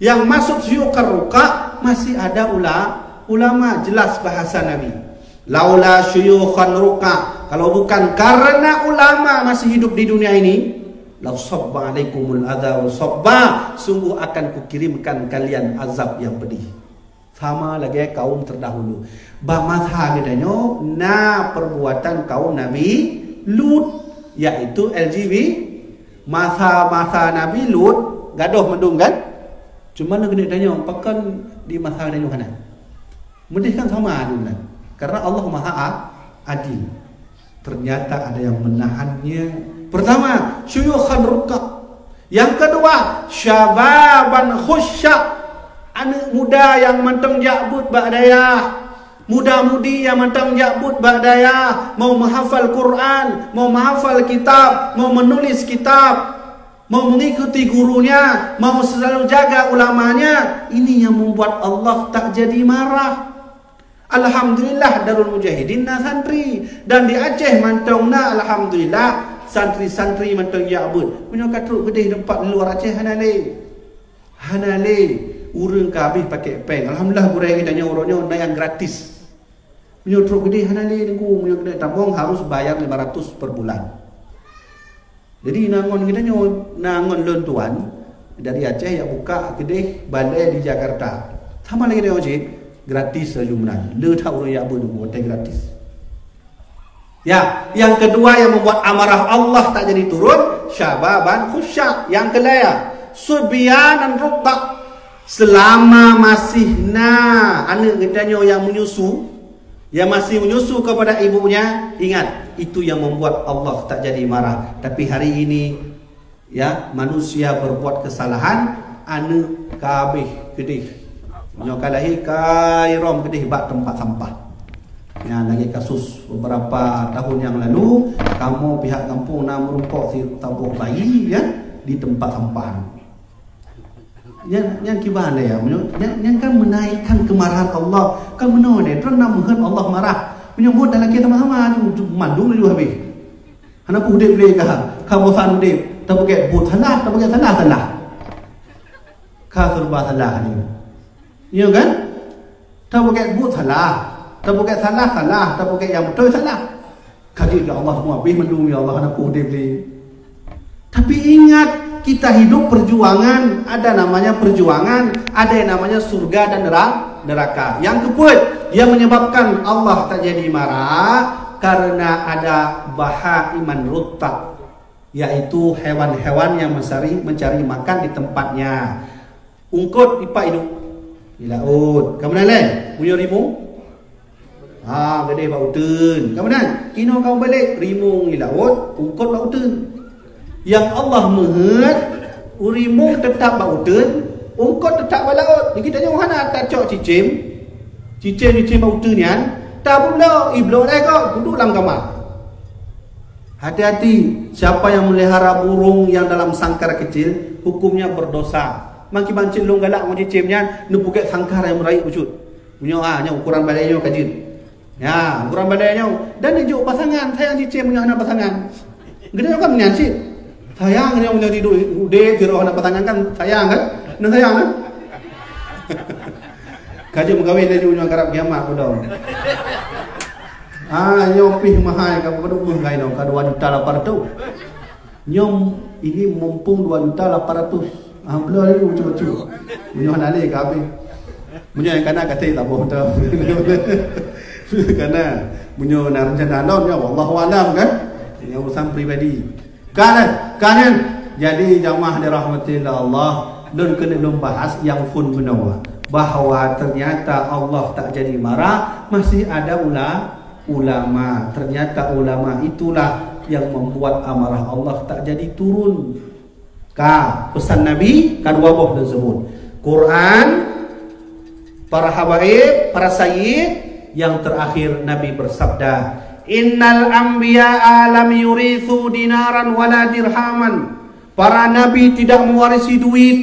Yang masuk syuyukhan rukka masih ada ulama, jelas bahasa Nabi. Laula syuyukhan rukka, kalau bukan karena ulama masih hidup di dunia ini, law sabba alaikumul adza wa sabba, sungguh akan kukirimkan kalian azab yang pedih. Sama lagi kaum terdahulu. Bamatha gedanyo na perbuatan kaum Nabi Lut, yaitu LGB. Masa Nabi Lut gadoh mendung kan? Cuma nak gedanyo pakan di masa gedanyo kana. Mendih kan sama dulu kan? Karena Allah Maha Adil. Ternyata ada yang menahannya. Pertama, syuyukhan rukka. Yang kedua, syababan khusya, anak muda yang manteng jabut ba'dayah. Muda-mudi yang manteng jabut ba'dayah, mau menghafal Quran, mau menghafal kitab, mau menulis kitab, mau mengikuti gurunya, mau selalu jaga ulamanya. Ini yang membuat Allah tak jadi marah. Alhamdulillah Darul Mujahidin na santri, dan di Aceh mantongna alhamdulillah santri-santri mantong ya'bud. Punya katruk gede tempat luar Aceh hanale urang kabeh pakai peng. Alhamdulillah gurai kita orangnya yang gratis. Punya truk gede hanale nunggu punya gede tambong harus bayar 500 per bulan. Jadi nangon kita nangon lontuan dari Aceh yang buka gede balai di Jakarta. Sama lagi dengan Aceh. Gratis saja sebenarnya. Le tahu ya abu tu gratis. Ya, yang kedua yang membuat amarah Allah tak jadi turun, syababan khusya. Yang kedua, subyanan rukka. Selama masih anak gedanya yang menyusu, yang masih menyusu kepada ibunya, ingat itu yang membuat Allah tak jadi marah. Tapi hari ini ya manusia berbuat kesalahan, anak kabeh gede. Menyokalahi kairom kedih bak tempat sampah. Ya, lagi kasus beberapa tahun yang lalu, kamu pihak kampung nak merumpok si tabung bayi ya di tempat sampah. Yang gimana ya? Yang kan menaikkan kemarahan Allah. Kan benar ni, terus nak menghen Allah marah. Menyebut dalam kita sama-sama mandung dulu habis. Anak udip boleh kah? Kamu san udip, tak pakai but salah, tak pakai salah. Kah serba salah ni. Ya kan? Tak pakai but salah, tak pakai salah, tak pakai yang betul salah. Kaji ya Allah semua, bih mendung ya Allah anakku dia beli. Tapi ingat, kita hidup perjuangan, ada namanya perjuangan, ada yang namanya surga dan neraka. Yang keempat, yang menyebabkan Allah tak jadi marah karena ada bahaiman rutab, yaitu hewan-hewan yang mencari makan di tempatnya. Ungkut ipak hidup di laut. Kemudian punya rimung. Gede bau tun. Kemudian kino kau balik rimung di laut, ungkut bau tun. Yang Allah menghet rimung tetap bau tun, ungkut tetap bau laut. Jadi kita jangan nak tak cicim bau tun nian. Tak pula iblo dah kau duduk dalam kamar. Hati-hati, siapa yang melihara burung yang dalam sangkar kecil, hukumnya berdosa. Maki bancin long galak mau cicimnya, nu puket sangkar yang meraih ucut. Punya nya ukuran badannya kajin. Ya, ukuran badannya dan dijuk pasangan, sayang cicim punya anak pasangan. Gede kan menyansip. Sayang dia punya tidur udah kira anak pasangan kan sayang kan? Nak sayang kan? Kajin mengawin dia punya garap kiamat bodoh. Nyom pih mahal kamu berdua kain dong, ka 2.800.000. Nyom ini mumpung 2.800.000. Belum lagi lucu-lucu. Punya nali ke habis. Punya yang kana kata tak boh dah. Karena punya rencana non ya wallahu alam kan. Ini urusan pribadi. Kanan. Jadi jamaah dirahmatillah Allah, dan kena bahas yang fun menawa bahawa ternyata Allah tak jadi marah, masih ada ulama. Ternyata ulama itulah yang membuat amarah Allah tak jadi turun. Pesan Nabi kedua boh tersebut. Quran, para habaib, para sayyid, yang terakhir Nabi bersabda, innal anbiya'a lam yurithu dinaran wala dirhaman. Para nabi tidak mewarisi duit.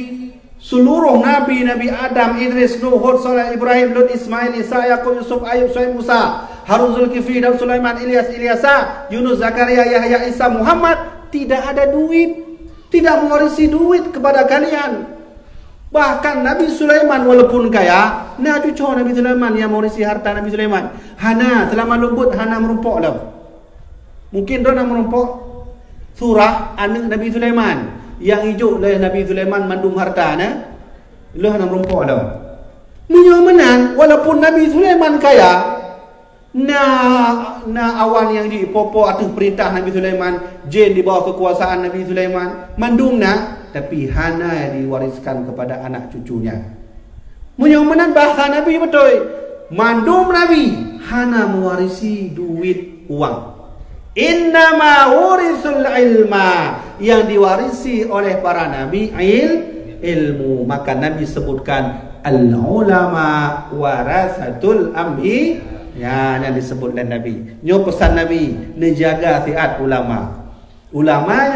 Seluruh nabi, Nabi Adam, Idris, Nuh, Hud, Saleh, Ibrahim, Lut, Ismail, Isa, Yaqub, Yusuf, Ayub, Shuaib, Musa, Harun, Zulkifli, dan Sulaiman, Ilyas, Ilyasa, Yunus, Zakaria, Yahya, Isa, Muhammad, tidak ada duit, tidak mewarisi duit kepada kalian. Bahkan Nabi Sulaiman walaupun kaya, cucu Nabi Sulaiman yang mewarisi harta Nabi Sulaiman. Hana selama lembut, hana merumpok lah. Mungkin dia nak merumpok surah anak Nabi Sulaiman. Yang hijau lah Nabi Sulaiman mandung harta lah nak merumpok lah. Menyomenan walaupun Nabi Sulaiman kaya, awan yang dipopo atas perintah Nabi Sulaiman, jin di bawah kekuasaan Nabi Sulaiman, mandung tapi hana diwariskan kepada anak cucunya. Menyomenan bahasa Nabi betul. Mandum Nabi hana mewarisi duit uang. Innama warisul ilma, yang diwarisi oleh para nabi ilmu. Maka Nabi sebutkan al ulama warasatul ambi, ya, yang disebut oleh Nabi. Nyo pesan Nabi menjaga siat ulama. Ulama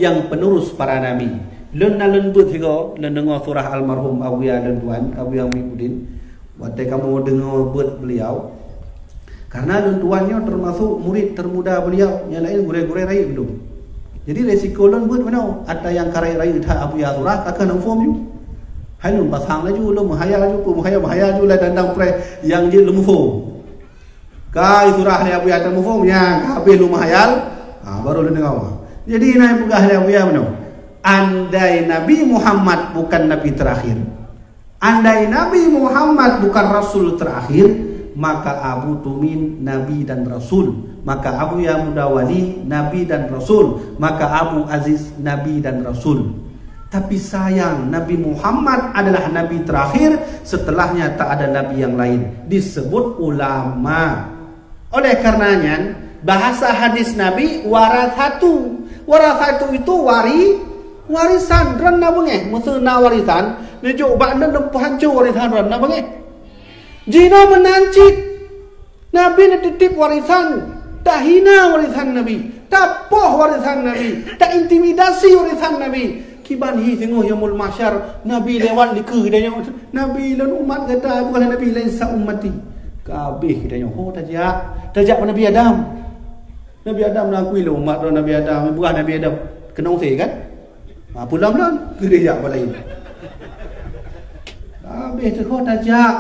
yang penerus para nabi. Lun but sigo lun dengar surah almarhum Abuya dan Tuan Abuya Muhyiddin. Waktu kamu dengar but beliau, karena lun tuannya termasuk murid termuda beliau, yang lain gure-gure rai belum. Jadi resiko lun but mana? Ada yang karai rai dah Abuya surah kakak nang form you. Hai lun pasang laju lun mahaya laju mahaya lah dandang pre yang je lun form. Kai surah ni Abuya dan form yang habis lun mahayal. Baru lu dengar. Jadi naik pegah dia buaya mana? Andai Nabi Muhammad bukan Nabi terakhir, andai Nabi Muhammad bukan Rasul terakhir, maka Abu Tumin Nabi dan Rasul, maka Abu Ya Mudawali Nabi dan Rasul, maka Abu Aziz Nabi dan Rasul. Tapi sayang, Nabi Muhammad adalah Nabi terakhir, setelahnya tak ada Nabi yang lain, disebut ulama. Oleh karenanya bahasa hadis Nabi warathatu. Warathatu itu warisan. Rana bengeh. Masa na warisan. Nejuk bakna hancur warisan rana bengeh. Jina menancit. Nabi nak titip warisan. Tak hina warisan Nabi. Tak poh warisan Nabi. Tak intimidasi warisan Nabi. Kiban hi tengok yaumul mahsyar. Nabi lewat liku dia nyo. Nabi lan umat kata bukan Nabi lain sa ummati. Kabeh kita nyo. Oh tajak Nabi Adam. Nabi Adam mengakui lah umat Nabi Adam, bukan Nabi Adam kena usir kan? Pulang kerja apa lain. Habis tu kau tajak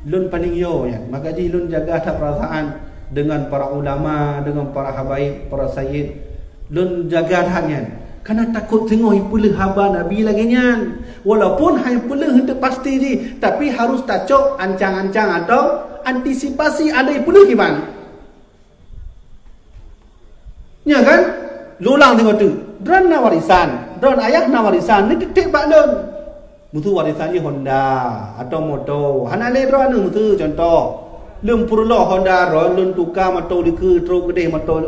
lun paling yo ya. Maka ji lun jaga tak perasaan dengan para ulama, dengan para habaib, para sayyid. Lun jaga hanya karena takut tengok hipulih haba Nabi lagi nyan. Walaupun hipulih hendak pasti ji, tapi harus tacok ancang-ancang atau antisipasi ada hipulih gimana? Ya kan? Lulang tengok tu. Dran na warisan, dran ayah na warisan, ni titik bak lun. Mutu warisan ni Honda atau motor. Hana le dran nu mutu contoh. Lum purlo Honda ron lun tukar motor liku terus gede motor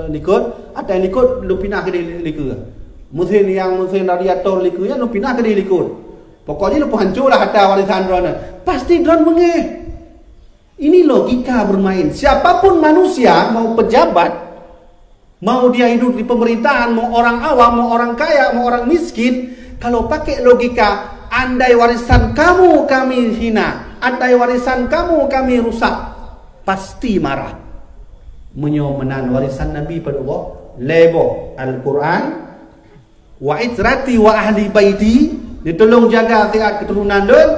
likut, ada likut lu pindah ke liku. Musin yang musin radiator liku ya lu pindah ke likut. Pokoknya lu hancurlah harta warisan dran. Pasti dran mengeh. Ini logika bermain. Siapapun manusia, mau pejabat, mau dia hidup di pemerintahan, mau orang awam, mau orang kaya, mau orang miskin, kalau pakai logika, andai warisan kamu kami hina, andai warisan kamu kami rusak, pasti marah. Menyomenan warisan Nabi pada Allah, lebo Al-Quran, wa itrati wa ahli baiti, ditolong jaga tiap keturunan dan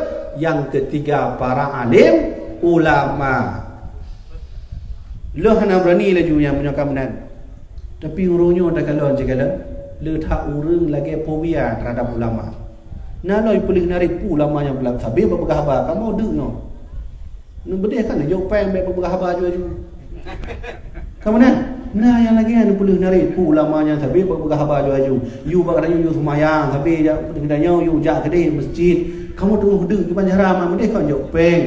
yang ketiga para alim, ulama. Loh hana berani laju yang menyokamenan. Tapi urungnya tak kalau letak urung lagi fobia terhadap ulama. Naloi pulih narik ulama yang belak sabi berbegah haba kamu dengar. Nu bedeh kan jauh pen baik berbegah haba juga. Kamu nah yang lagi anu pulih narik ulama yang sabi berbegah haba juga. You bak you semayang sabi kedanya you jak kedai masjid. Kamu tengok deng di Banjarama bedeh kan jauh pen.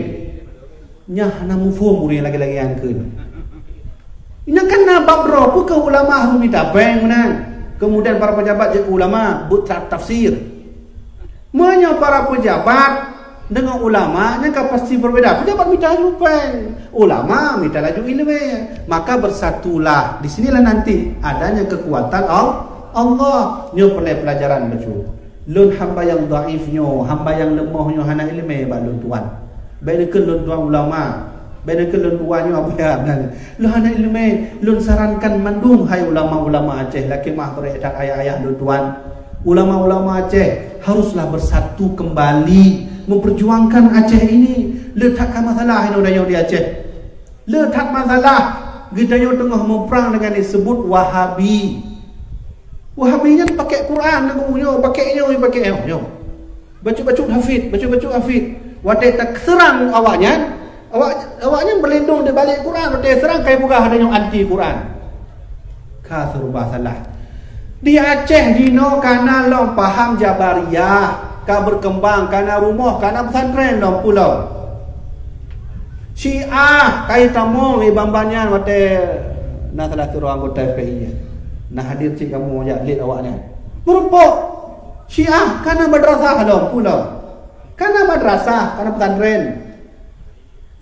Nyah namu form uri lagi-lagi yang keun. Ini kan nabab berapa ke ulama humi tapeng menang. Kemudian para pejabat je ulama buat tafsir. Menyo para pejabat dengan ulama nya pasti berbeda. Pejabat minta jupeng, ulama minta laju ilmu. Maka bersatulah. Di sinilah nanti adanya kekuatan Allah. Nyo pelajaran betul. Lun hamba yang dhaif nyo, hamba yang lemah nyo hana ilmu ba lun tuan. Baik ke lun tuan ulama. Baik ke lun tuan nyo apa ya benar. Lun hana ilmu, lun sarankan mandung hai ulama-ulama Aceh laki mah beredak ayah-ayah lun tuan. Ulama-ulama Aceh haruslah bersatu kembali memperjuangkan Aceh ini. Letak masalah yang ada di Aceh. Letak masalah kita tengah memperang dengan disebut Wahabi. Wahabinya pakai Quran dengannya, pakainya. Baca-baca hafid, Wadah tak serang awaknya berlindung di balik Quran, wadah serang kayak bukan ada yang anti Quran. Ka serba salah. Di Aceh dino kana long paham Jabariyah, ka berkembang kana rumah, kana pesantren long pulau. Syiah kai tamu ni bambanyan wate na salah tu anggota FPI. Nah hadir cik kamu ya lihat awaknya. Merupok Syiah kana madrasah long pulau. Kana madrasah, kana pesantren.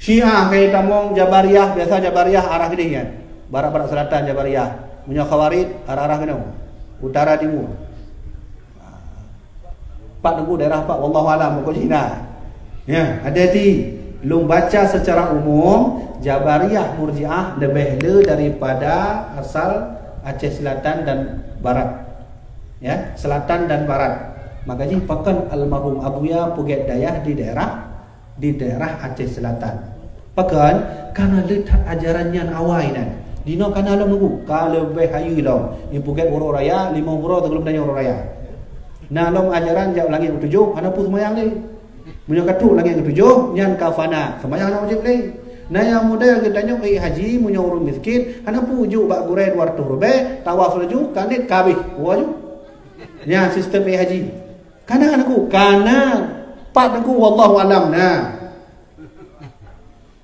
Syiah kai tamu Jabariyah, biasa Jabariyah arah gini kan. Barat-barat selatan Jabariyah. Punya Khawarij arah-arah gini. Utara timur. Pak nunggu daerah Pak wallahu alam pokok Cina. Ya, hati-hati. Lu baca secara umum Jabariyah Murji'ah lebih le daripada asal Aceh Selatan dan Barat. Ya, Selatan dan Barat. Makanya pakan almarhum Abuya Puget Dayah di daerah Aceh Selatan. Pakan karena letak ajarannya awai dan dino kana lo nunggu kalau lebih hayu lo ni Puget Uro Raya 5 uro tegelum tanya Uro Raya. Nah lo ajaran jauh langit ketujuh ana pu semayang ni. Punya katu langit ketujuh nyan kafana semayang ana wajib ni. Nah yang muda kita tanya pergi haji punya urun miskin ana pu ujuk bak gurai 200 rupiah tawaf laju kanit kabih waju. Ya sistem pergi haji. Kana aku kana pak aku wallahu alam nah.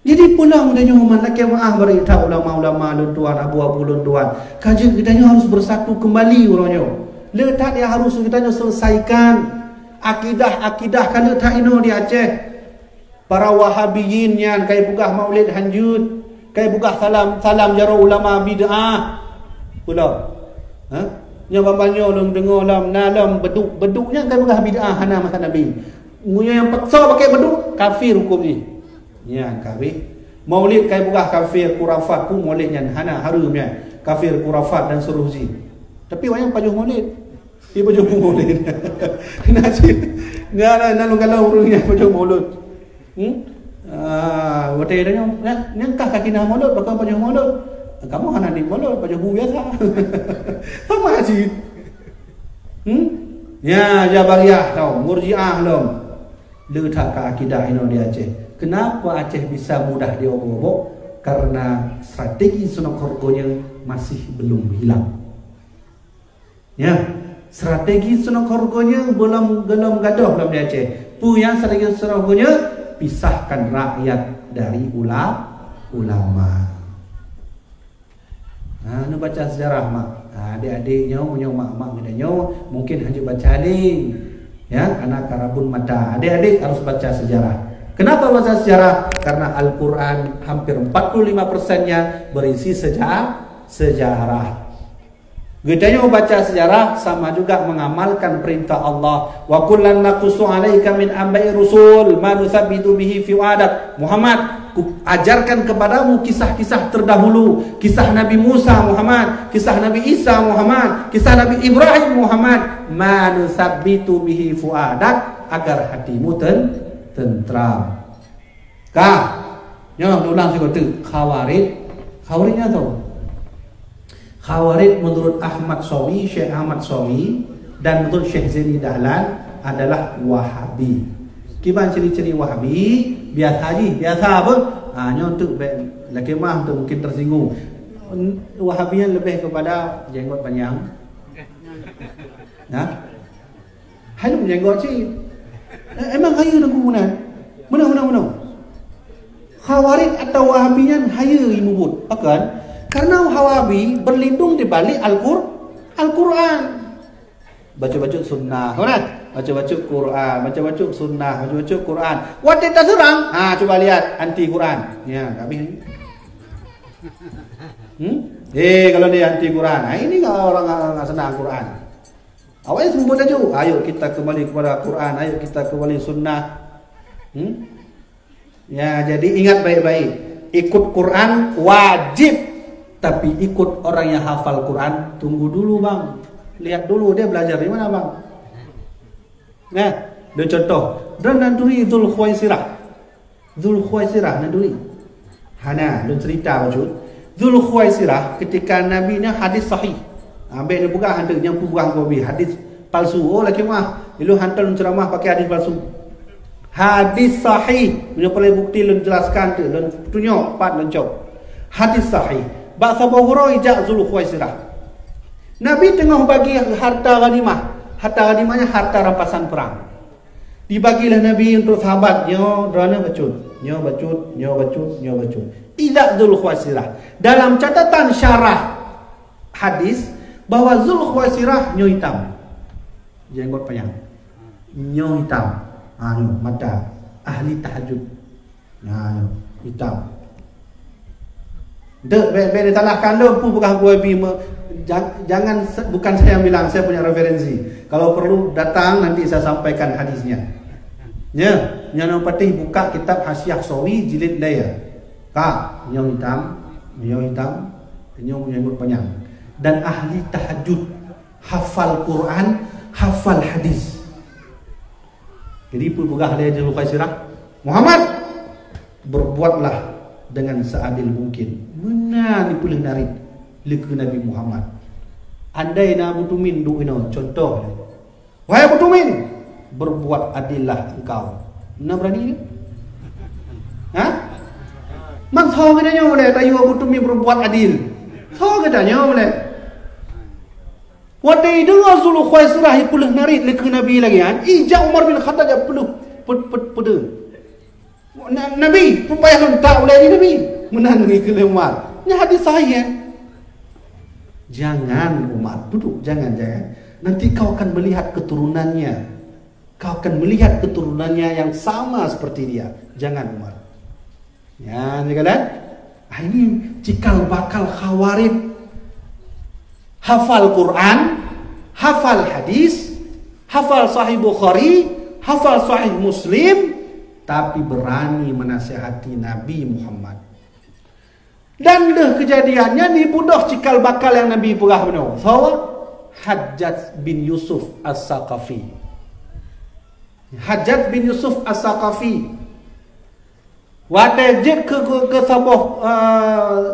Jadi pulang mudanya umat nak maah berita ulama-ulama luntuan abu-abu luntuan. Kajian kitanya harus bersatu kembali orangnya. Letak dia harus kitanya selesaikan akidah kan letak ino di Aceh. Para Wahabiyin yang kai bugah maulid hanjut, kai bugah salam jaro ulama bid'ah. Pulau. Ha? Nya bambanyo lum dengar lam nalam beduknya kai bugah bid'ah hana masa Nabi. Munya yang paksa pakai beduk kafir hukum ni. Ya kafir. Maulid kai bugah kafir kurafat ku maulidnya hana harumnya kafir kurafat dan seruzi. Tapi wayang pajuh maulid. Dia pajuh maulid. Nasi. Ngara nalu galau urungnya pajuh maulid. Wate nya nyangkah kaki na maulid bakal pajuh maulid. Kamu hana di maulid pajuh biasa. Sama haji. Ya Jabariyah tau, Murji'ah tau. Letak ke akidah ino di Aceh. Kenapa Aceh bisa mudah diobok-obok? Karena strategi sunok horgonya masih belum hilang. Ya, strategi sunok horgonya belum gaduh dalam di Aceh. Punya strategi sunok horgonya pisahkan rakyat dari ulama. Nah, nu baca sejarah mak. Adik-adiknya punya mak-mak gedanya mungkin hanya baca ling. Ya, anak karabun mata. Adik-adik harus baca sejarah. Kenapa baca sejarah? Karena Al-Quran hampir 45%-nya berisi sejarah. Gedanya baca sejarah sama juga mengamalkan perintah Allah. Wa kullan naqussu 'alaika min amba'i rusul ma nusabbitu bihi fu'adak. Muhammad, ku ajarkan kepadamu kisah-kisah terdahulu, kisah Nabi Musa Muhammad, kisah Nabi Isa Muhammad, kisah Nabi Ibrahim Muhammad, ma nusabbitu bihi fu'adak agar hatimu tentram. Kah? Nyo ulang saya kata Khawaridnya tahu. Khawarid menurut Ahmad Sawi, Syekh Ahmad Sawi dan menurut Syekh Zaini Dahlan adalah Wahabi. Kiban ciri-ciri Wahabi, biasa apa? Nyo untuk laki mah untuk mungkin tersinggung. Wahabinya lebih kepada jenggot panjang. Nah. Hayu jenggot sih. Emang hayu nak guna? Mana? Khawarij atau Wahabinya hayu imubut. Akan Karena Wahabi berlindung di balik Al-Quran. Baca-baca sunnah, baca-baca Quran, baca-baca sunnah, baca-baca Quran. Waktu tak serang, coba lihat anti Quran. Ya, tak habis. Kalau dia anti Quran, ini orang senang Quran. Awalnya semua dah jauh. Ayo kita kembali kepada Quran, ayo kita kembali sunnah. Ya, jadi ingat baik-baik. Ikut Quran wajib, tapi ikut orang yang hafal Quran tunggu dulu bang. Lihat dulu dia belajar di mana bang. Nah, dia contoh. Dan Nanduri Dzul Khuwaisirah Nanduri. Hana, dia cerita wujud. Dzul Khuwaisirah ketika Nabi ni hadis sahih. Ambil dia buka hantar yang buang Nabi hadis palsu. Oh laki mah, lu hantar ceramah pakai hadis palsu. Hadis sahih, punya paling bukti lu jelaskan tu, lu tunjuk pat lencok. Hadis sahih. Ba sabahura ijak Dzul Khuwaisirah. Nabi tengah bagi harta ghanimah. Harta ghanimahnya harta rampasan perang. Dibagilah Nabi untuk sahabat. Nyo drana bacut. Nyo bacut. Idak Dzul Khuwaisirah. Dalam catatan syarah hadis bahwa Dzul Khuwaisirah nyo hitam. Jenggot panjang. Nyo hitam. Nyo mata. Ahli tahajud. Nyo hitam. Dek be talahkan lu bukan Wahabi. Jangan, bukan saya yang bilang, saya punya referensi. Kalau perlu datang nanti saya sampaikan hadisnya. Ya, yang penting buka kitab Hasyiah Sawi jilid daya. Kak, yang hitam, yang menyebut panjang. Dan ahli tahajud, hafal Quran, hafal hadis. Jadi pulbugah dia Dzul Khuwaisirah. Muhammad, berbuatlah dengan seadil mungkin. Mana ni pulih narik ke Nabi Muhammad. Andai na Abu Tumin du ino contoh. Wahai Abu Tumin, berbuat adillah engkau. Nak berani ke? Man tahu katanya boleh tayu Abu Tumin berbuat adil. Tahu katanya boleh. Waktu itu Dzul Khuwaisirah puluh narik ke Nabi lagi kan. Ija Umar bin Khattab dia puluh pada. Nabi supaya tak boleh Nabi menangi ke Umar. Ini hadis sahih kan? Jangan Umar, duduk, jangan. Nanti kau akan melihat keturunannya. Kau akan melihat keturunannya yang sama seperti dia. Jangan Umar. Ya, sekalian. Ini cikal bakal Khawarij. Hafal Quran, hafal hadis, hafal Sahih Bukhari, hafal Sahih Muslim, tapi berani menasihati Nabi Muhammad. Dan kejadiannya ni budak cikal bakal yang Nabi perah benar. So, Hajjaj bin Yusuf As-Saqafi. Hajjaj bin Yusuf As-Saqafi. Waktu jet ke Sabah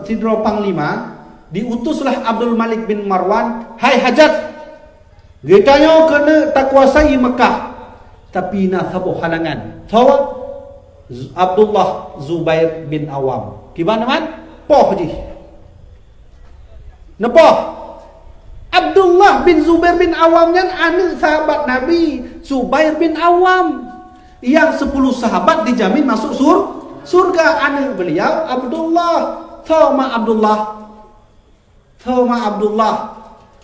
Sidro Panglima, diutuslah Abdul Malik bin Marwan. Hai Hajjaj, kitanya kena tak kuasai Mekah, tapi nak Sabah halangan. So, Abdullah Zubair bin Awam. Gimana man? Poh je. Napa? Abdullah bin Zubair bin Awam kan anak sahabat Nabi Zubair bin Awam. Yang 10 sahabat dijamin masuk surga. Anak beliau Abdullah. Thoma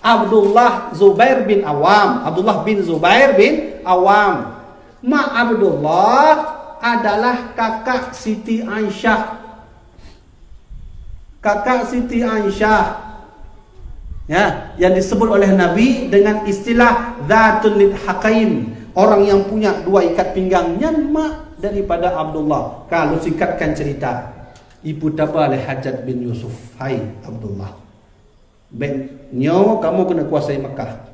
Abdullah Zubair bin Awam. Abdullah bin Zubair bin Awam. Ma Abdullah adalah kakak Siti Aisyah. Kakak Siti Aisyah, ya, yang disebut oleh Nabi dengan istilah Dzatul Lidhaqain, orang yang punya dua ikat pinggang. Yang mak daripada Abdullah. Kalau singkatkan cerita, ibu tapa oleh Hajjaj bin Yusuf. Hai Abdullah, nyo kamu kena kuasai Mekah.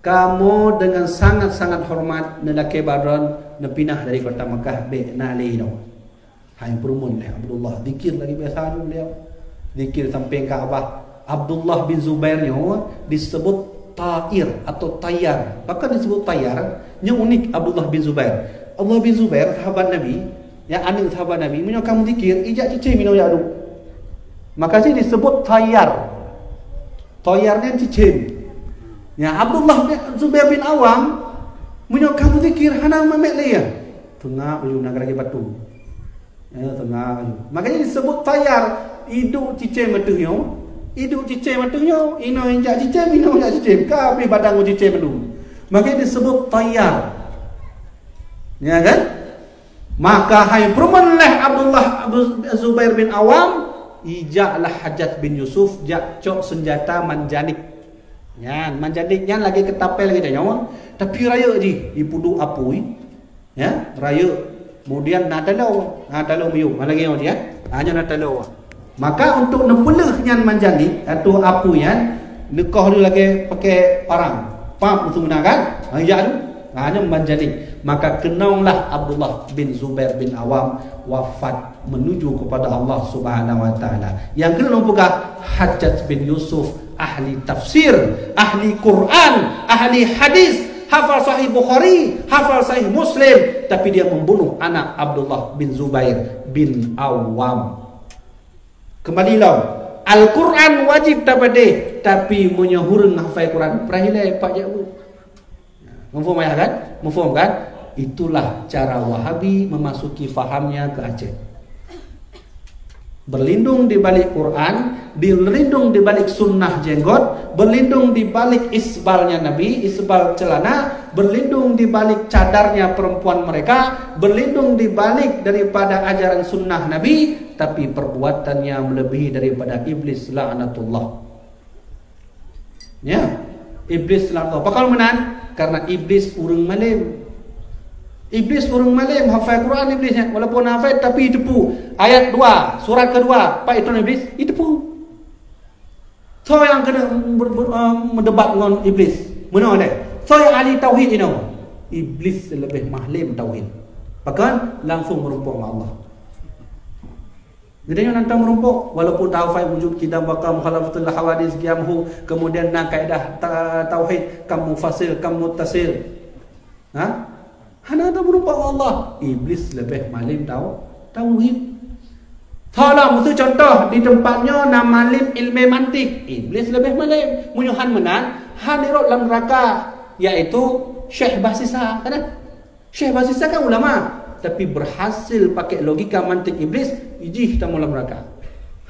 Kamu dengan sangat-sangat hormat nelaki baron nepinah dari kota Mekah be nalino. Hai perumun leh Abdullah, zikir lagi biasa beliau. Zikir sampai Kaabah. Abdullah bin Zubair disebut Tair atau Tayar. Bahkan disebut Tayar. Yang unik Abdullah bin Zubair. Abdullah bin Zubair sahabat Nabi, yang anak sahabat Nabi, minum kamu zikir, ijak cicing minum ya aduk. Maka sih disebut Tayar. Tayarnya cicing. Ya Abdullah bin Zubair bin Awam, minum kamu zikir, hana mamek le ya. Tengah uyu nak lagi batu. Ya tengah uyu. Makanya disebut Tayar. Hidup cicing metuhnya Hidup cicim matunya, ino injak cicim, ino injak cicim. Kabeh badan cicim madu. Maka disebut tayyar. Ya kan? Maka hai permenleh Abdullah Zubair bin Awam, ijaklah Hajjaj bin Yusuf jak cok senjata manjanik. Yan, manjanik yan lagi ketapel lagi dah nyawa. Tapi raya je dipudu apui. Ya, raya. Kemudian nadalau miyum. Mana lagi dia? Hanya nadalau. Maka untuk nebeleh nyan manjanik atau apu yan, nekah dia lagi pakai parang. Pam untuk gunakan. Ya tu. Hanya manjanik. Maka kenaulah Abdullah bin Zubair bin Awam wafat menuju kepada Allah Subhanahu wa taala. Yang kena pula Hajjaj bin Yusuf, ahli tafsir, ahli Quran, ahli hadis, hafal sahih Bukhari, hafal sahih Muslim, tapi dia membunuh anak Abdullah bin Zubair bin Awam. Kembalilah, Al-Quran wajib tabadeh, tapi menyahurun hafal Quran perahilai pak jauh. Mufaham ya kan? Mufaham kan? Itulah cara Wahabi memasuki fahamnya ke Aceh. Berlindung di balik Quran, berlindung di balik sunnah jenggot, berlindung di balik isbalnya Nabi, isbal celana, berlindung di balik cadarnya perempuan mereka, berlindung di balik daripada ajaran sunnah Nabi, tapi perbuatannya melebihi daripada iblis la'natullah. Ya, iblis la'natullah. Pakal menan karena iblis urang malim. Iblis urang malim, hafal Quran iblisnya walaupun hafal tapi tepu. Ayat 2, surat kedua, Pak itu iblis, itu tepu. So yang kena mendebat dengan iblis. Mana dia? So yang ahli tauhid ini. Iblis lebih mahlim tauhid. Bahkan langsung merumpuk dengan Allah. Jadi nantang merumpuk walaupun hafal wujud kidam bakal mukhalafatul hawadis qiyamhu, kemudian nak kaedah tauhid kamu fasil kamu tasil. Ha? Hana ada merumpuk Allah. Iblis lebih malim tauhid. Thalah musuh contoh di tempatnya nama malim ilmu mantik. Iblis lebih malim. Munyuhan menan hadirot dalam neraka, yaitu Syekh Basisa kan? Syekh Basisa kan ulama, tapi berhasil pakai logika mantik iblis, ijih tamu dalam neraka.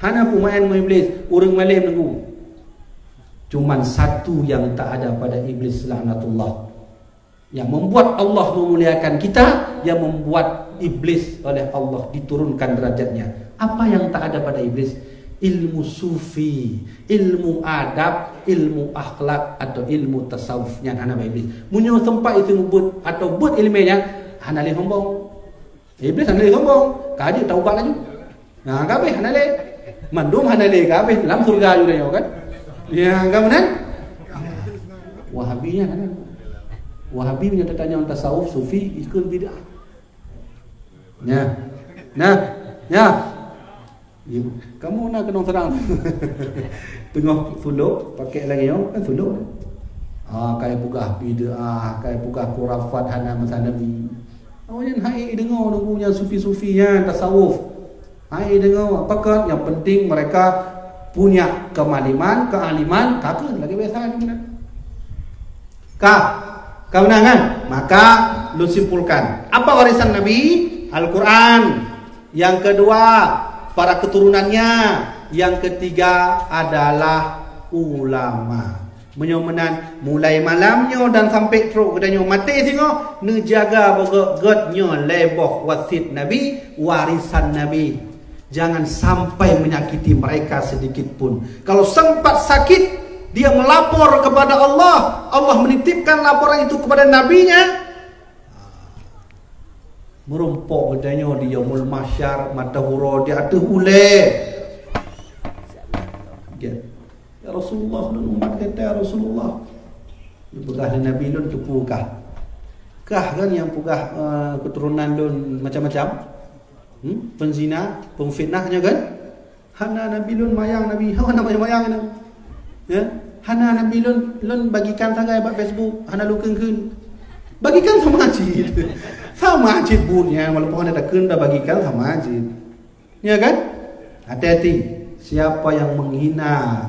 Hana pemain iblis, urang malim nunggu. Cuman satu yang tak ada pada iblis laknatullah, yang membuat Allah memuliakan kita, yang membuat iblis oleh Allah diturunkan derajatnya. Apa yang tak ada pada iblis? Ilmu sufi, ilmu adab, ilmu akhlak atau ilmu tasawuf yang hana iblis. Munyo tempat itu buat atau buat ilmunya hana le sombong. Iblis hana le sombong, kaji taubat lagi. Nah, kabeh hana le mandum hana le kabeh dalam surga juga kan? Ya, kemudian Wahabinya kan? Wahabi menyatakannya tasawuf, sufi ikut bid'ah. Ya. Kamu nak kena terang. Tengah fuluk pakai lagi kan fuluk. Kayak bugah bid'ah, kayak bugah khurafat hana masanabi. Awaknya hai dengar nunggunya sufi-sufinya tasawuf. Hai dengar apakah yang penting mereka punya kealiman, kakak lagi biasa ni benar. Kemenangan, maka lu simpulkan apa warisan Nabi? Al-Quran. Yang kedua, para keturunannya. Yang ketiga adalah ulama. Menyomenan mulai malamnya dan sampai teruk kedanya mati singo nejaga bogot-gotnya leboh wasit Nabi, warisan Nabi. Jangan sampai menyakiti mereka sedikit pun. Kalau sempat sakit, dia melapor kepada Allah, Allah menitipkan laporan itu kepada nabinya. Merumpuk bedanya di yaumul mahsyar, matahura dia ada ule. Ya Rasulullah, umat kata ya Rasulullah, pegah Nabi lun tepukah? Kah kan yang pegah keturunan lun macam-macam? Penzina, pemfitnahnya kan? Hana Nabi lun mayang Nabi, hawa namanya mayang ni. Ya, hana Nabi lun bagikan tanggai buat Facebook, hana lu keun. Bagikan sama masjid. Sama masjid punya, walaupun ada keun dah bagikan sama masjid. Ya kan? Hati-hati. Siapa yang menghina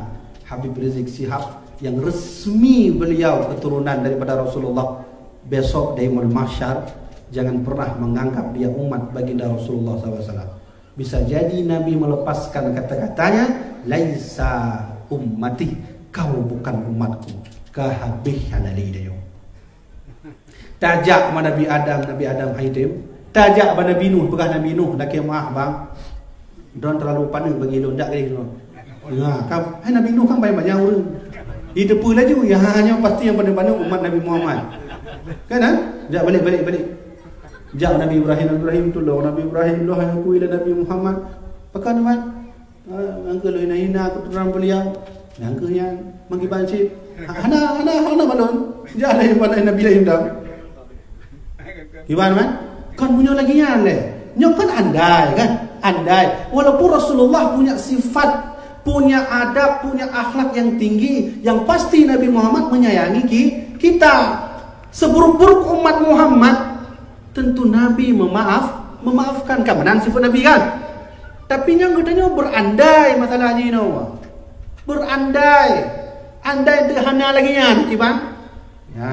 Habib Rizik Shihab yang resmi beliau keturunan daripada Rasulullah, besok di yaumul mahsyar jangan pernah menganggap dia umat baginda Rasulullah SAW. Bisa jadi Nabi melepaskan kata-katanya, laisa ummati, kau bukan umatku. Kehabis halali dia. Tajak mana Nabi Adam Haidim. Tajak mana Nabi Nuh, pegah Nabi Nuh, laki maaf bang. Don terlalu panas bagi lu, ndak kali tu. Kan Nabi Nuh kan banyak orang. Hidup laju ya hanya pasti yang pandai-pandai umat Nabi Muhammad. Kan Jak balik. Jak Nabi Ibrahim tu lah, Nabi Ibrahim lah yang aku ila Nabi Muhammad. Pakai nama angka lu hina aku terang beliau. Angka yang mangki bancit. Hana balon. Jak ada yang pandai Nabi Ibrahim dah. Gimana man? Kan punya lagi yang le. Nyok kan andai. Walaupun Rasulullah punya sifat, punya adab, punya akhlak yang tinggi, yang pasti Nabi Muhammad menyayangi kita. Seburuk-buruk umat Muhammad, tentu Nabi memaafkan. Kemenang sifat Nabi kan. Tapi yang katanya berandai masalahnya ini. Berandai. Andai dehana lagi kan, bang. Ya.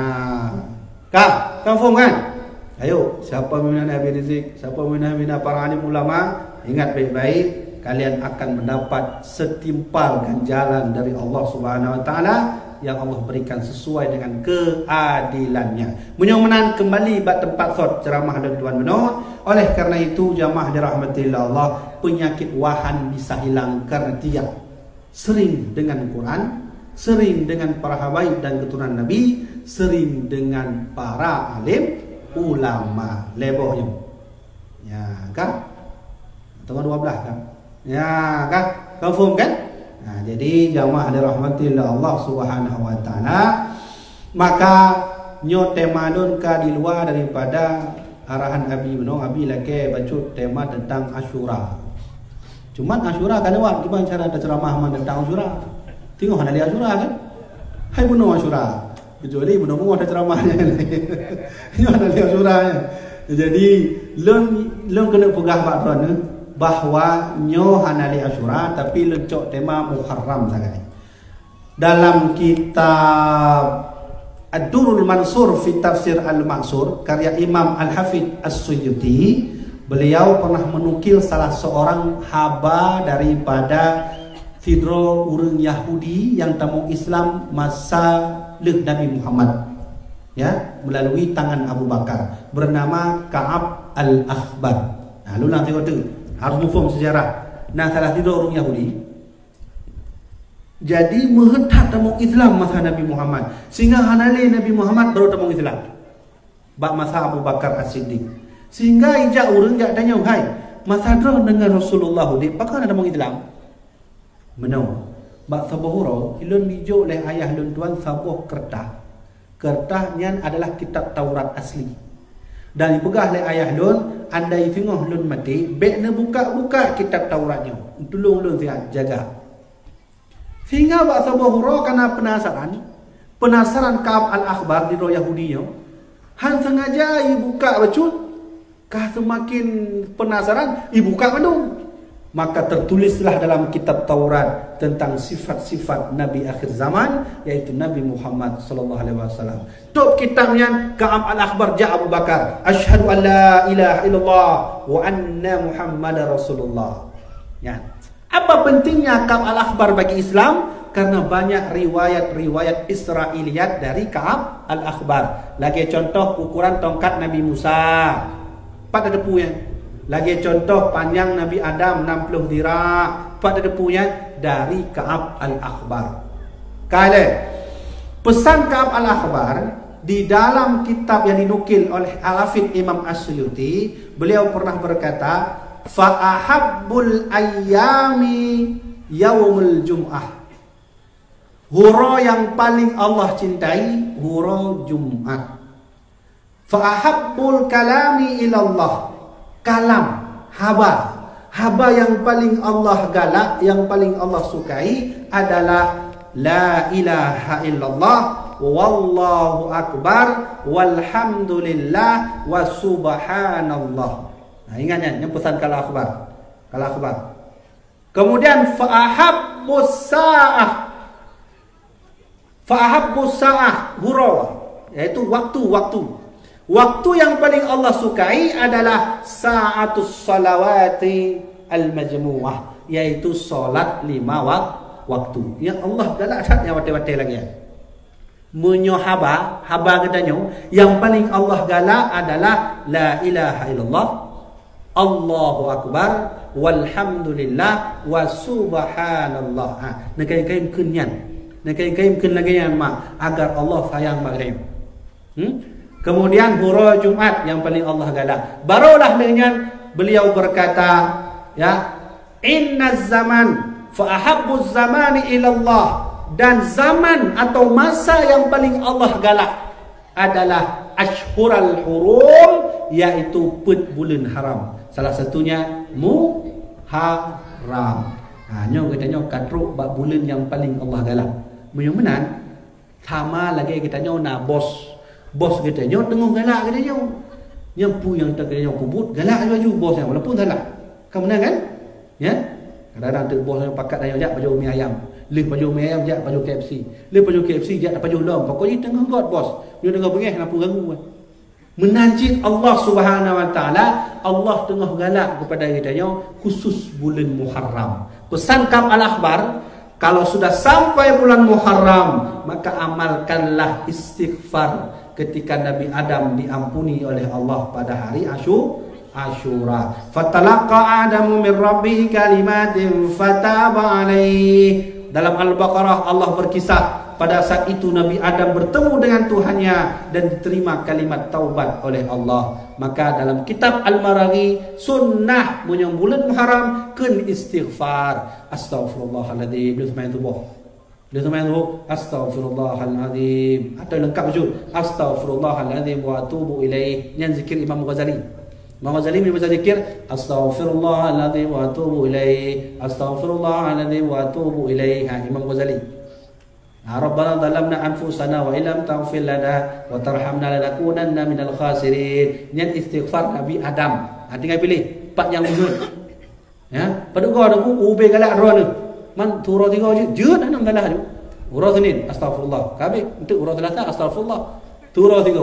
Kak, confirm kan? Ayo, siapa meminta Nabi Rizik, siapa meminta para alim ulama, ingat baik-baik, kalian akan mendapat setimpal ganjaran dari Allah Subhanahu Wa Taala yang Allah berikan sesuai dengan keadilannya. Menyomenan kembali bak tempat sot ceramah dan tuan menor. Oleh karena itu jamaah dirahmatillah Allah, penyakit wahan bisa hilang karena dia sering dengan Quran, sering dengan para habaib dan keturunan Nabi, sering dengan para alim ulama lebohnya. Ya kan? Tengah 12 kan? Ya kan? Confirm kan? Nah, jadi jamaah dirahmatillah Allah Subhanahu Wa Taala, maka nyo tema don ka di luar daripada arahan Abi menong Abi lagi baca tema tentang Asyura. Cuman Asyura kan lewat gimana cara ada ceramah tentang Asyura? Tengok hari Asyura kan? Hai bunuh Asyura. Kecuali bunuh ada ceramahnya. Ini ada Asyura. Jadi lon kena pegah patron bahwa nyo hanali Asyura tapi lencok tema Muharram sangat. Dalam kitab Ad-Durrul Mansur fi Tafsir Al-Mansur karya Imam Al-Hafidh As-Suyuti, beliau pernah menukil salah seorang haba daripada Fidro urang Yahudi yang tamu Islam masa Nabi Muhammad, ya, melalui tangan Abu Bakar, bernama Ka'ab Al-Akhbar. Nah, lu nanti kau tu harus mufum sejarah. Nah, salah Fidro urang Yahudi jadi menghentak tamu Islam masa Nabi Muhammad, sehingga hanali Nabi Muhammad baru tamu Islam bak masa Abu Bakar As-Siddiq. Sehingga ijak urang jak tanya, hai masa dro dengan Rasulullah di pakar tamu Islam menau bak sabuhuro ilun dijo oleh ayah lun tuan sabuh kertahnya adalah kitab Taurat asli, dan dipegah oleh ayah lun. Andai tengok lun mati bekna buka kitab Tauratnya, tolong lun jaga. Sehingga bak sabuhuro karena penasaran Ka'ab Al-Akhbar di roh Yahudinya, han sengaja ibuka bacut kah semakin penasaran ibuka mandung. Maka tertulislah dalam kitab Taurat tentang sifat-sifat Nabi akhir zaman, yaitu Nabi Muhammad sallallahu alaihi wasallam. Top kitabnya Ka'ab Al-Akhbar ja Abu Bakar, asyhadu an la ilaha illallah wa anna Muhammadar Rasulullah. Ya. Apa pentingnya Ka'ab Al-Akhbar bagi Islam? Karena banyak riwayat-riwayat Israiliyat dari Ka'ab Al-Akhbar. Lagi contoh ukuran tongkat Nabi Musa, pada depunya. Lagi contoh panjang Nabi Adam 60 dira', pada depunya dari Ka'ab Al-Akhbar. Kale pesan Ka'ab Al-Akhbar di dalam kitab yang dinukil oleh Al-Hafidh Imam As-Suyuti, beliau pernah berkata, fa ahabbul ayyami yaumul jum'ah. Huro yang paling Allah cintai huro Jumat. Fa ahabbul kalami ilallah, kalam, haba yang paling Allah galak, yang paling Allah sukai adalah la ilaha illallah wallahu akbar walhamdulillah wa subhanallah. Nah, ingatnya yang pesan kalau akhbar. Kemudian fa'ahabbus sa'ah hurawa, yaitu waktu. Waktu yang paling Allah sukai adalah sa'atus salawati al-majmu'ah, yaitu solat 5 waktu. Ya Allah galak tak yang watai-watai lagi ya. Menyo haba katanya yang paling Allah galak adalah la ilaha illallah, Allahu akbar, walhamdulillah, wa subhanallah. Nakai-kai kenyan. Nakai-kai ken lagi yang agar Allah sayang maghrib. Kemudian hura Jumat yang paling Allah galak. Barulah dengan beliau berkata, ya, inna zaman fa ahabbuz zamani ila Allah, dan zaman atau masa yang paling Allah galak adalah ashhural hurum, yaitu bulan haram. Salah satunya Muharram. Nyo katanya katruk bab bulan yang paling Allah galak. Menan sama lagi katanya nak bos katanya tengah galak katanya. Nyampu yang tak katanya kubut galak baju bos yang walaupun salah. Kamu menang kan? Ya. Kadang-kadang tu bos yang pakat ayam jak baju mi ayam. Leh baju mi ayam jak baju KFC. Leh baju KFC jak baju dom. Pokoknya tengah god bos. Dia tengah bengih nak ganggu. Menanjid Allah Subhanahu wa taala, Allah tengah galak kepada kitanya khusus bulan Muharram. Pesan kam al-akhbar, kalau sudah sampai bulan Muharram, maka amalkanlah istighfar ketika Nabi Adam diampuni oleh Allah pada hari Asyura. Fatalaqa Adamu min rabbih kalimatin fataba alaihi. Dalam Al-Baqarah Allah berkisah pada saat itu Nabi Adam bertemu dengan Tuhannya dan diterima kalimat taubat oleh Allah. Maka dalam kitab Al-Maraghi sunnah menyang bulan Muharram kun istighfar. Astaghfirullahaladzim. Dia semain tubuh. Astaghfirullahaladzim. Atau lengkap je. Astaghfirullahaladzim wa atubu ilaih. Yang zikir Imam Ghazali. Imam Ghazali membaca zikir astaghfirullahaladzim wa atubu ilaih. Astaghfirullahaladzim wa atubu ilaih. Imam Ghazali. Rabbana dhalamna anfusana wa illam taghfir lana wa tarhamna lanakunanna minal khasirin. Yang istighfar Nabi Adam. Tinggal pilih part yang mulut. Ya, pada kau ada ube galak ro ni. Man turah tiga je, jeut enam galah tu. Urah Senin astagfirullah. Kabeh untuk urah Selasa astagfirullah. Turah tiga.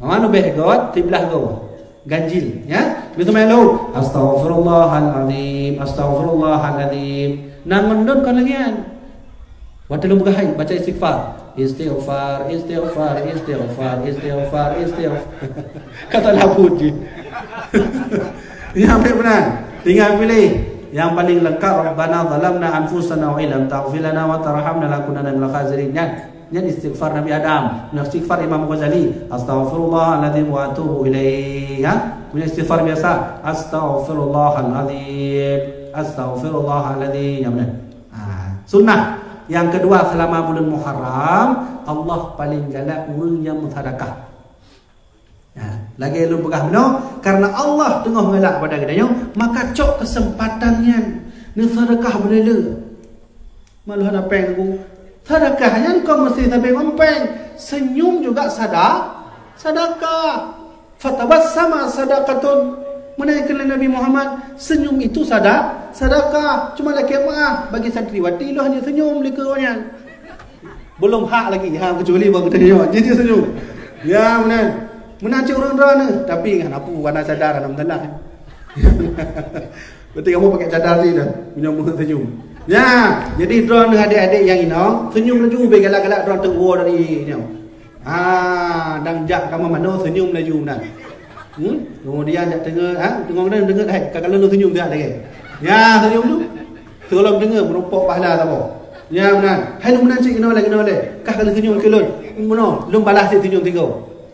Mana beh gawat tiblah gawat. Ganjil, ya. Betul melu. Astaghfirullahalazim, astaghfirullahalazim. Nan mendon kan lagi kan. Waktu lu berhai baca istighfar. Istighfar. Kata lagu je. Yang benar. Tinggal pilih yang paling lengkap. Rabbana zalamna anfusana wa illam taghfir lana wa tarhamna lanakunanna minal khasirin. Yang istighfar Nabi Adam, istighfar Imam Ghazali, astaghfirullahaladzim wa atubu ilaih. Punya istighfar biasa, astaghfirullahaladzim, astaghfirullahaladzim. Yang benar. Sunnah yang kedua selama bulan Muharram, Allah paling galak urang yang bersedekah. Lagi lu pegah benar, karena Allah tengah galak pada katanya, maka cok kesempatannya ni sedekah belela. Malu ada pengku. Sedekahnya kau mesti sampai ngempeng. Senyum juga sedekah. Fatabassama sadaqatun. Menaikkan Nabi Muhammad, senyum itu sedekah. Cuma lagi maaf bagi santriwati lu hanya senyum lekanya. Belum hak lagi, kecuali bagi tanya. Jadi senyum. Ya benar. Menancik orang-orang ni, tapi kan apa warna cadar alhamdulillah. Berarti kamu pakai cadar ni dah. Minum senyum. Ya, jadi drone adik-adik yang ini senyum laju be galak-galak drone tengwa dari ni. Dan jak kamu mana senyum laju benar. Kemudian jak tengah dengar kalau lu senyum dia lagi. Ya, senyum tu. Tolong dengar merupak pahala apa. Ya benar. Hai lu menancik kena lagi. Kah kalau senyum kelon. Mana? Lu balas dia senyum tiga.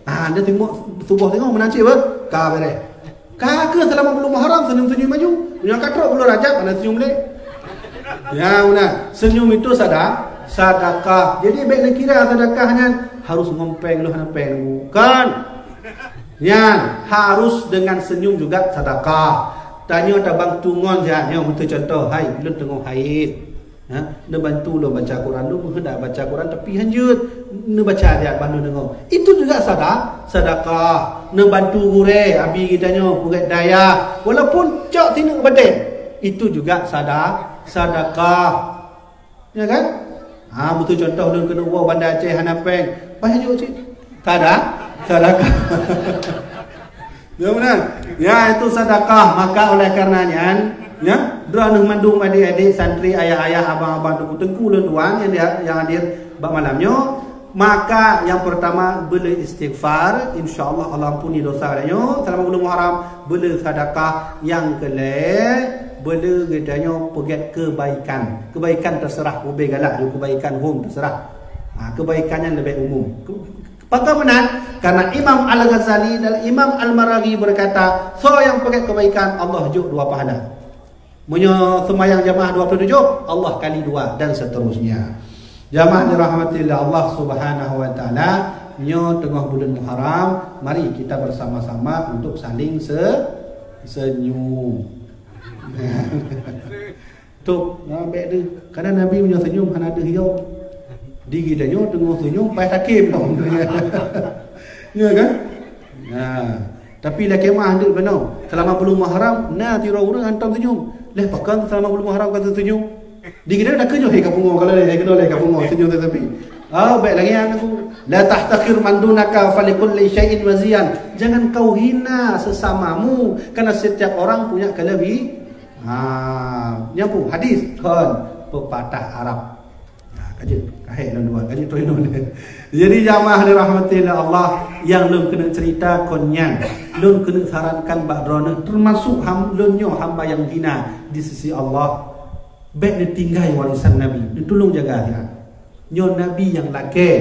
Dia tengok tubuh tengok menancik apa? Kah beres. Kah ke selama belum Muharram senyum-senyum maju. Yang katrok belum Rajab mana senyum boleh. Ya benar. Senyum itu sedekah. Jadi baik nak kira sedekahnya harus ngompeng lu hanampeng bukan. Ya, harus dengan senyum juga sedekah. Tanya ada bantu ngon ya, yang betul contoh, hai lu tengok haid. Dia bantu lu baca Quran, lu hendak baca Quran tapi hanjut lu baca ayat bantu dengar. Itu juga sedekah. Lu bantu gure abi kitanya buat daya walaupun cok tinuk badan. Itu juga sedekah. Ya kan? Betul contoh lu kena buat Bandar Aceh Hanapeng. Banyak juga cik. Tak ada sedekah. Ya benar. Ya itu sedekah. Maka oleh karenanya Ya, drone mandung adik-adik santri, ayah-ayah, abang-abang, tengku-tengku dan tuan yang hadir bab malamnya. Maka yang pertama bela istighfar, insya-Allah Allah ampuni dosa katanya selama bulan Muharram. Bela sedekah, yang kelak bela katanya pegat kebaikan. Kebaikan terserah, lebih galak juga kebaikan home terserah. Kebaikannya lebih umum. Bagaimana? Karena Imam Al-Ghazali dan Imam Al-Maraghi berkata, so yang pegat kebaikan Allah juk 2 pahala. Punya sembahyang jamaah 27 Allah kali 2 dan seterusnya. Jamaah dirahmatillah Allah Subhanahu wa taala, nyo tengah bulan Muharram, mari kita bersama-sama untuk saling senyum. Tuh, baik tu. Kadang Nabi punya senyum kan ada hiau. Diri dia nyo tengah senyum pai takim tau. Ya kan? Tapi lah kemah ada benar. Selama bulan Muharram, na tira-ura hantam senyum. Leh pakan selama bulan Muharram kata senyum. Dikira dah kerja hei kapungo kalau leh kena leh kapungo senyum tetapi. Baik lagi yang aku. La tahtakir man dunaka falikulli syai'in wazian. Jangan kau hina sesamamu karena setiap orang punya kelebihan. Nyampu hadis kan pepatah Arab. Kaji kahek dan dua kaji toino ni. Jadi jamaah dirahmatillah Allah yang lun kena cerita konyan, lun kena sarankan bakdrona termasuk lunyo hamba yang hina di sisi Allah. Baik dia tinggal warisan Nabi, dia tolong jaga dia. Nyo Nabi yang laki.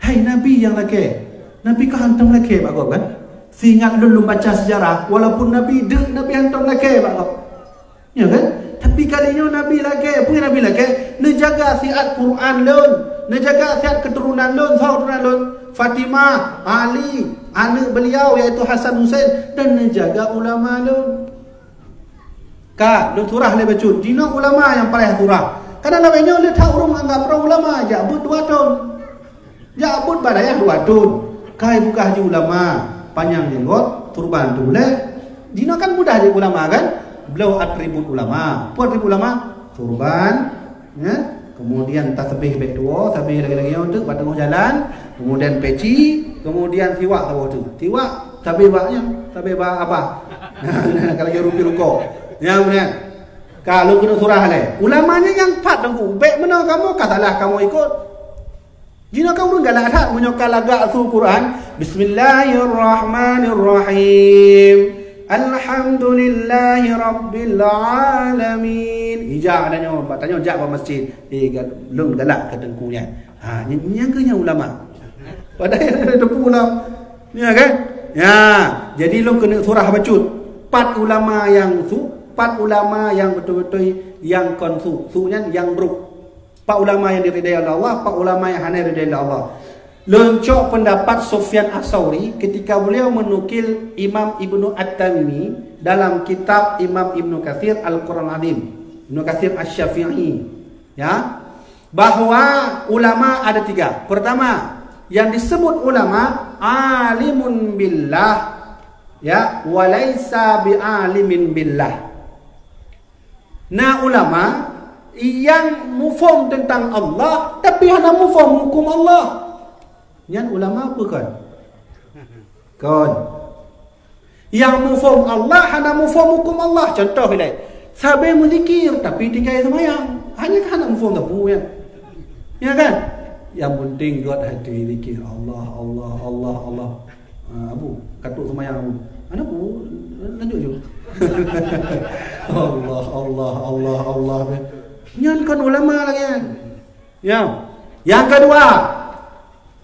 Hai Nabi yang laki. Nabi kau hantam laki bagok kan? Seingat lun baca sejarah, walaupun Nabi Nabi hantam laki bagok. Ya kan? Tapi kalinya Nabi lagi, punya Nabi lagi, menjaga siat Quran lun, menjaga siat keturunan lun, saudara lun, Fatimah, Ali, anak beliau iaitu Hasan Husain, dan menjaga ulama lun. Kak, lun surah le bacut, dina ulama yang paling surah. Karena namanya le tak urung anggap pro ulama, jabut 2 tahun. Jabut badaya 2 tahun. Kai buka haji ulama, panjang jenggot, turban tu boleh. Dina kan mudah je ulama kan? Beliau atribut ulama. Apa atribut ulama? Turban, ya? Kemudian tasbih baik tua, tasbih lagi-lagi untuk pada tengah jalan, kemudian peci, kemudian tiwak tahu tu. Tiwak tasbih baknya, tasbih bak apa? Kalau dia rupi rukuk. Ya kemudian kalau kena surah le. Ulamanya yang pat tengku. Baik mana kamu katalah kamu ikut. Jina kamu galak tak menyokal lagak tu Quran. Bismillahirrahmanirrahim. Alhamdulillahi Rabbil Alamin. Ijak adanya, tanya ijak ke masjid. Belum galak ke tengkunya. Yang kenyang ulama. Padahal ada tengku ulama. Ya kan? Ya, jadi lu kena surah bacut. 4 ulama yang 4 ulama yang betul-betul yang konsu. Sunya yang bruk. 4 ulama yang diridai oleh Allah, 4 ulama yang hanya diridai oleh Allah. Loncok pendapat Sufyan As-Sauri ketika beliau menukil Imam Ibnu At-Tamimi dalam kitab Imam Ibnu Katsir Al-Quran Azim, Ibnu Katsir Asy-Syafi'i, ya, bahwa ulama ada 3. Pertama, yang disebut ulama alimun billah, ya, walaisa bi'alimin billah. Nah, ulama yang mufham tentang Allah tapi hanya mufham hukum Allah. Yang ulama apa kan? Kan. Yang mufham Allah hanya mufham hukum Allah. Contoh ni, sabar berzikir tapi tinggal sembahyang. Hanya hanya mufham tapu ya. Ya kan? Yang penting buat hati zikir Allah, Allah, Allah, Allah. Abu, katuk sembahyang Abu. Mana Abu? Lanjut je. Allah, Allah, Allah, Allah. Yang kan ulama lagi kan? Ya. Yang kedua,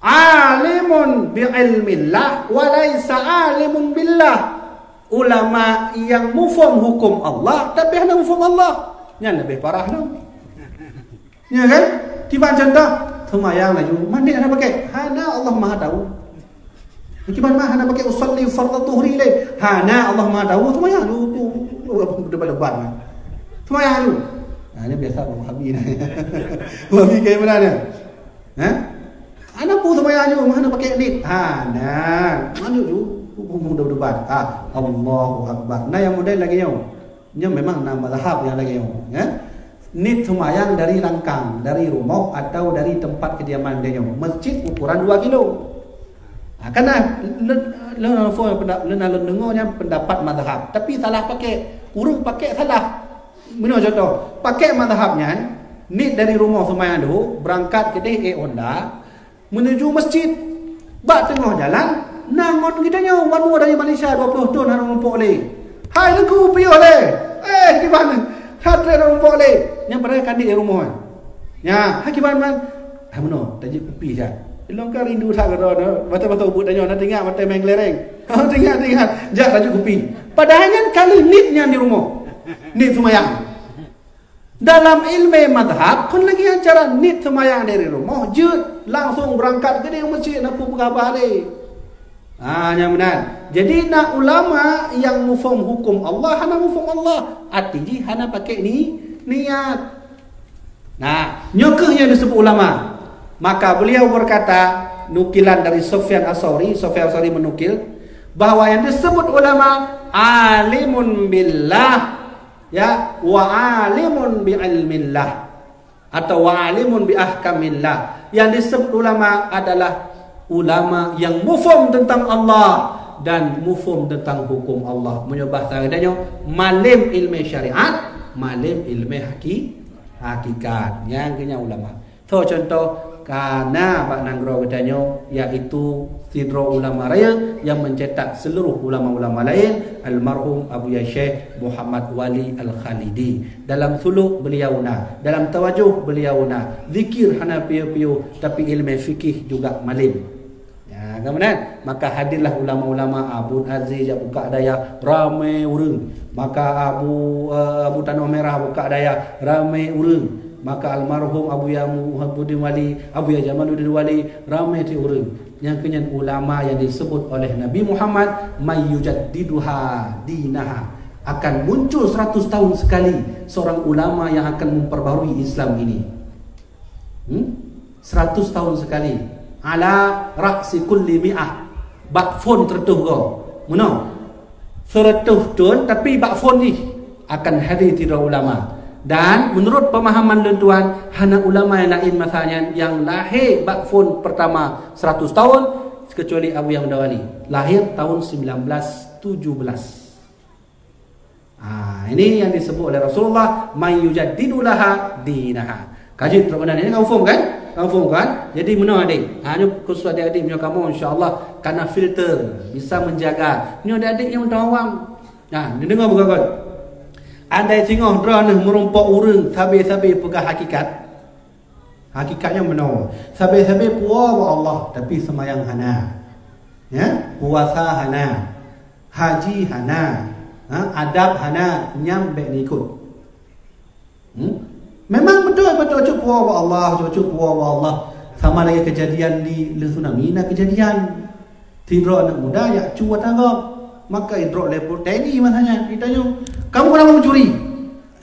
alimun bi'ilmillah walaysa alimun billah. Ulama yang mufham hukum Allah tapi hanya mufham Allah. Yang lebih parah tu. Ya kan? Tiba contoh sembahyang laju. Mandi ada pakai? Hana Allah Maha tahu. Kiban mah hana pakai usolli fardhu dhuhri le. Hana Allah Maha tahu sembahyang tu debat-debat kan. Sembahyang tu. Ini biasa Wahabi ni. Wahabi kayak mana ni? Ana pun sembahyang je, mana pakai nit? Mana tu? Mudah debat. Allahu Akbar. Nah yang model lagi yo. Nya memang nama mazhab yang lagi yo, ya. Nit sembahyang dari Langkang, dari rumah atau dari tempat kediaman dia yo. Masjid ukuran 2 kilo. Karena lu dengarnya pendapat mazhab, tapi salah pakai urung pakai salah. Mana contoh? Pakai mazhabnya ni dari rumah sembahyang dulu berangkat ke DE Honda menuju masjid. Bak tengah jalan nangon kitanya wanwa dari Malaysia 20 tahun harus rumpuk le. Hai aku piyo le. Gimana? Hatre rumpuk le. Yang padahal kan di rumah. Ya, gimana man? Mana? Tadi kopi je. Ilong ka rindu tak kena betul-betul buat tanya nak tengok mata main kelereng. Tengok. Jak tajuk kopi. Padahalnya kali nitnya di rumah. Nit semayang. Dalam ilmu madhab kan lagi acara nit semayang dari rumah, jut langsung berangkat ke dia masjid nak buka balik. Yang benar. Jadi nak ulama yang mufhum hukum Allah, hana mufhum Allah. Artinya hana pakai niat. Nah, nyokeh yang disebut ulama. Maka beliau berkata, nukilan dari Sufyan Ats-Tsauri, menukil bahwa yang disebut ulama alimun billah, ya, wa alimun bi ilmillah atau wa alimun bi ahkamillah. Yang disebut ulama adalah ulama yang mufhum tentang Allah dan mufhum tentang hukum Allah. Menyebah tandanya malim ilmu syariat, malim ilmu hakikat. Yang kena ulama. So contoh karena Pak Nanggro katanya yaitu sidro ulama raya yang mencetak seluruh ulama-ulama lain, almarhum Abu Syekh Muhammad Wali Al-Khalidi. Dalam suluk beliau dalam tawajuh beliau zikir hana piu-piu tapi ilmu fikih juga malim. Ya, kemudian maka hadirlah ulama-ulama Abu Aziz buka daya ramai urang. Maka Abu Tanah Merah buka daya ramai urang. Maka almarhum Abu Ya Muhammadin Wali, Abu Ya Jamaluddin Wali ramai ti urang. Yang kenyan ulama yang disebut oleh Nabi Muhammad mayyujaddiduha dinaha, akan muncul 100 tahun sekali seorang ulama yang akan memperbarui Islam ini. 100 tahun sekali. Ala ra'si kulli mi'ah. Bakfon tertuh go. Mana? 100 tahun tapi bakfon ni akan hadir tidak ulama. Dan menurut pemahaman tuan, hana ulama yang lain misalnya yang lahir bakfun pertama 100 tahun kecuali Abu Yang Dawali lahir tahun 1917. Ini yang disebut oleh Rasulullah mayyujaddidu laha dinaha. Kaji terbenar ini kau faham kan? Jadi mana adik? Hanya khusus adik-adik punya kamu insya-Allah karena filter bisa menjaga. Ni adik-adik yang tawam. Ni dengar bukan? Andai tengok drone merompak urang sabi-sabi pegah hakikat. Hakikatnya mana? Sabi-sabi puas Allah tapi semayang hana. Ya, puasa hana. Haji hana. Adab hana, nyampe ikut. Memang betul-betul cukup puas Allah, cukup puas Allah. Sama lagi kejadian di tsunami, kejadian tidro anak muda ya cuba tanggap. Maka idrok lepot tadi masanya ditanya, kamu kenapa mencuri?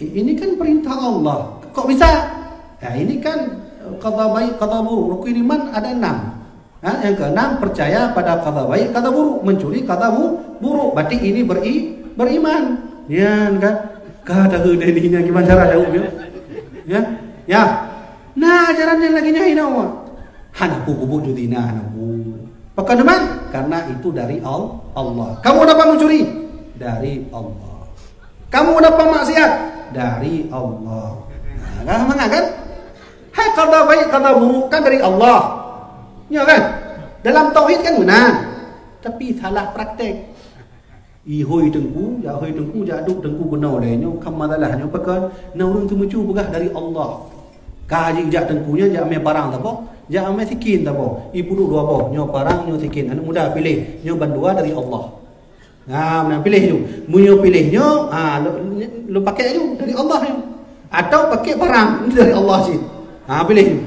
Ini kan perintah Allah. Kok bisa? Ya ini kan qada baik qada buruk. Rukun iman ada 6. Yang ke-6 percaya pada qada baik qada buruk, mencuri qada buruk. Berarti ini beriman. Ya kan? Kata gedenya gimana cara jawab ya? Ya. Nah, ajarannya lagi nyai nawa. Hanaku kubuk judina hanaku. Pakai deman? Karena itu dari Allah. Kamu dapat mencuri? Dari Allah. Kamu dapat maksiat? Dari Allah. Nah, mana kan? Hai qada baik qada buruk kan dari Allah. Ya kan? Dalam tauhid kan benar. Tapi salah praktek. Ihoi dengku, ya hoi dengku, ya aduk dengku benar dehnya. Kamadalahnya pakai naurun tu muncul begah dari Allah. Kaji jak dengkunya jak ambil barang tak apa? Jak ambil sikin tak apa? Ibu duduk dua apa? Nyo barang, nyo sikin. Anak muda pilih. Nyo bandua dari Allah. Mana pilih tu? Munyo pilih nyo, lu pakai tu dari Allah tu. Atau pakai barang dari Allah sih. Pilih tu.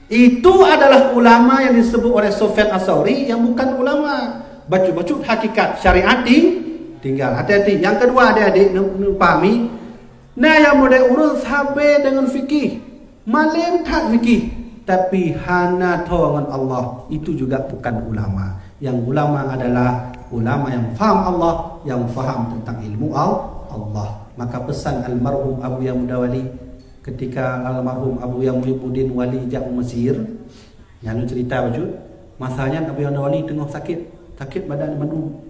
Itu adalah ulama yang disebut oleh Sufyan Ats-Tsauri yang bukan ulama. Baca-baca hakikat syariat tinggal. Hati-hati. Yang kedua adik-adik pahami. Nah yang model urus sampai dengan fikih. Malam tak fikih. Tapi hana tawangan Allah. Itu juga bukan ulama. Yang ulama adalah ulama yang faham Allah. Yang faham tentang ilmu Allah. Maka pesan almarhum Abu Ya Mudawali ketika almarhum Abu Ya Muhyiddin Wali jak Mesir. Yang cerita wajud. Masanya Abu Ya Mudawali tengah sakit badan madu.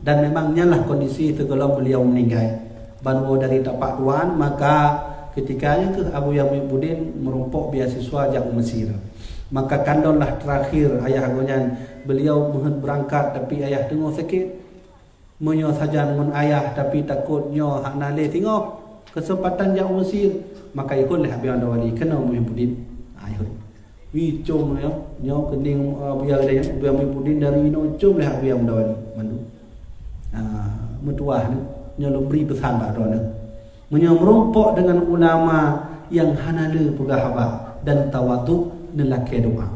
Dan memangnya lah kondisi itu kalau beliau meninggal banwa dari tapak tuan, maka ketikanya ke Abu Muhyiddin merompok beasiswa jak Mesir. Maka kandonlah terakhir ayah agonya beliau mohon berangkat tapi ayah tengok sakit. Menyo saja dengan ayah tapi takutnya hak nale tengok kesempatan jak Mesir, maka ikutlah Abu Wali kena Muhyiddin. Ikut. Wicom ya, nyo kening Abu Muhyiddin dari no comlah Abu Wali mandu. Metuah nyo beri pesan Pak Dona. Menyo merompok dengan ulama yang hanale pegahaba dan tawaduk nelake doa.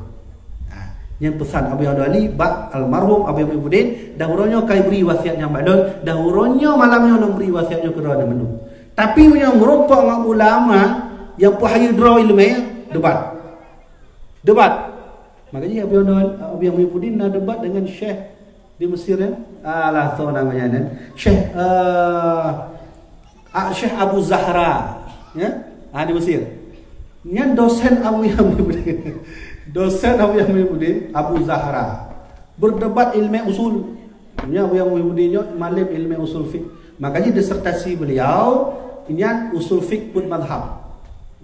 Yang pesan Abu Wali bak almarhum Abu Muhyiddin dahuronyo kai beri wasiatnya Mbak dahuronyo malamnya lo beri wasiatnya ke Dona mendu. Tapi menyo merompok dengan ulama yang pahayu draw ilmu debat. Makanya Abu Muhyiddin nak debat dengan Syekh di Mesir kan? Alah tahu namanya kan? Syekh Abu Zahra ya? Di Mesir. Yang dosen Abu Muhyiddin. Dosen Abu Muhyiddin Abu Zahra berdebat ilmu usul. Ini Abu Muhyiddin malim ilmu usul fiqh. Makanya disertasi beliau ini usul fiqh pun madhab.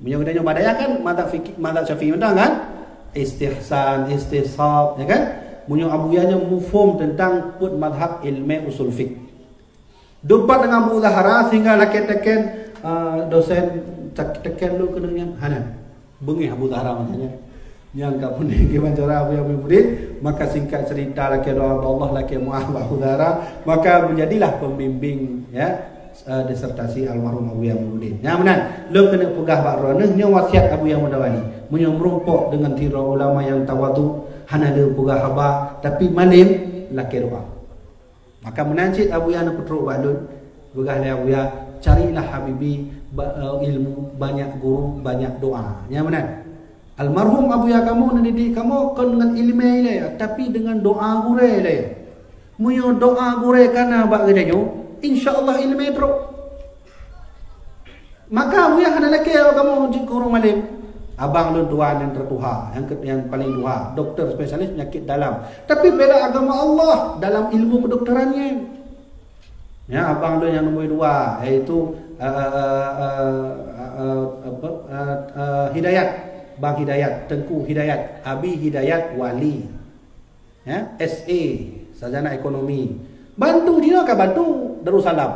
Menyebutnya badaya kan madhab fiqh, madhab Syafi'i betul kan? Istihsan, istisab, ya kan? Munyo abuyanya mufhum tentang put madhab ilmu usul fiqh. Debat dengan Abu Zahra sehingga laki teken dosen teken lu kenanya hana. Bengi Abu Zahra matanya. Yang kau pun gimana cara Abu Muhyiddin, maka singkat cerita laki Allah laki muah Abu Zahra, maka menjadilah pembimbing ya disertasi almarhum Abu Muhyiddin. Yang benar, lu kena pegah Pak Rona nya wasiat Abu Wali. Munyo merompok dengan tira ulama yang tawaduk hanada pegah haba tapi malim laki doa. Maka menajid Abu Yana Putruk Balun begah Abu Ya carilah habibi ilmu banyak guru banyak doa. Yang benar. Almarhum Abu Ya kamu mendidik kamu kan dengan ilmu ile tapi dengan doa gure ile. Munyo doa gure kana bak gedanyo insyaallah ilmu teruk. Maka Abu Ya hana laki kamu guru malim. Abang lu tuan yang tertuha, yang paling dua, dokter spesialis penyakit dalam. Tapi bela agama Allah dalam ilmu kedokterannya. Ya, abang lu yang nombor dua, yaitu Hidayat, Bang Hidayat, Tengku Hidayat, Abi Hidayat Wali. Ya, SA, sarjana ekonomi. Bantu dino ka bantu Darussalam.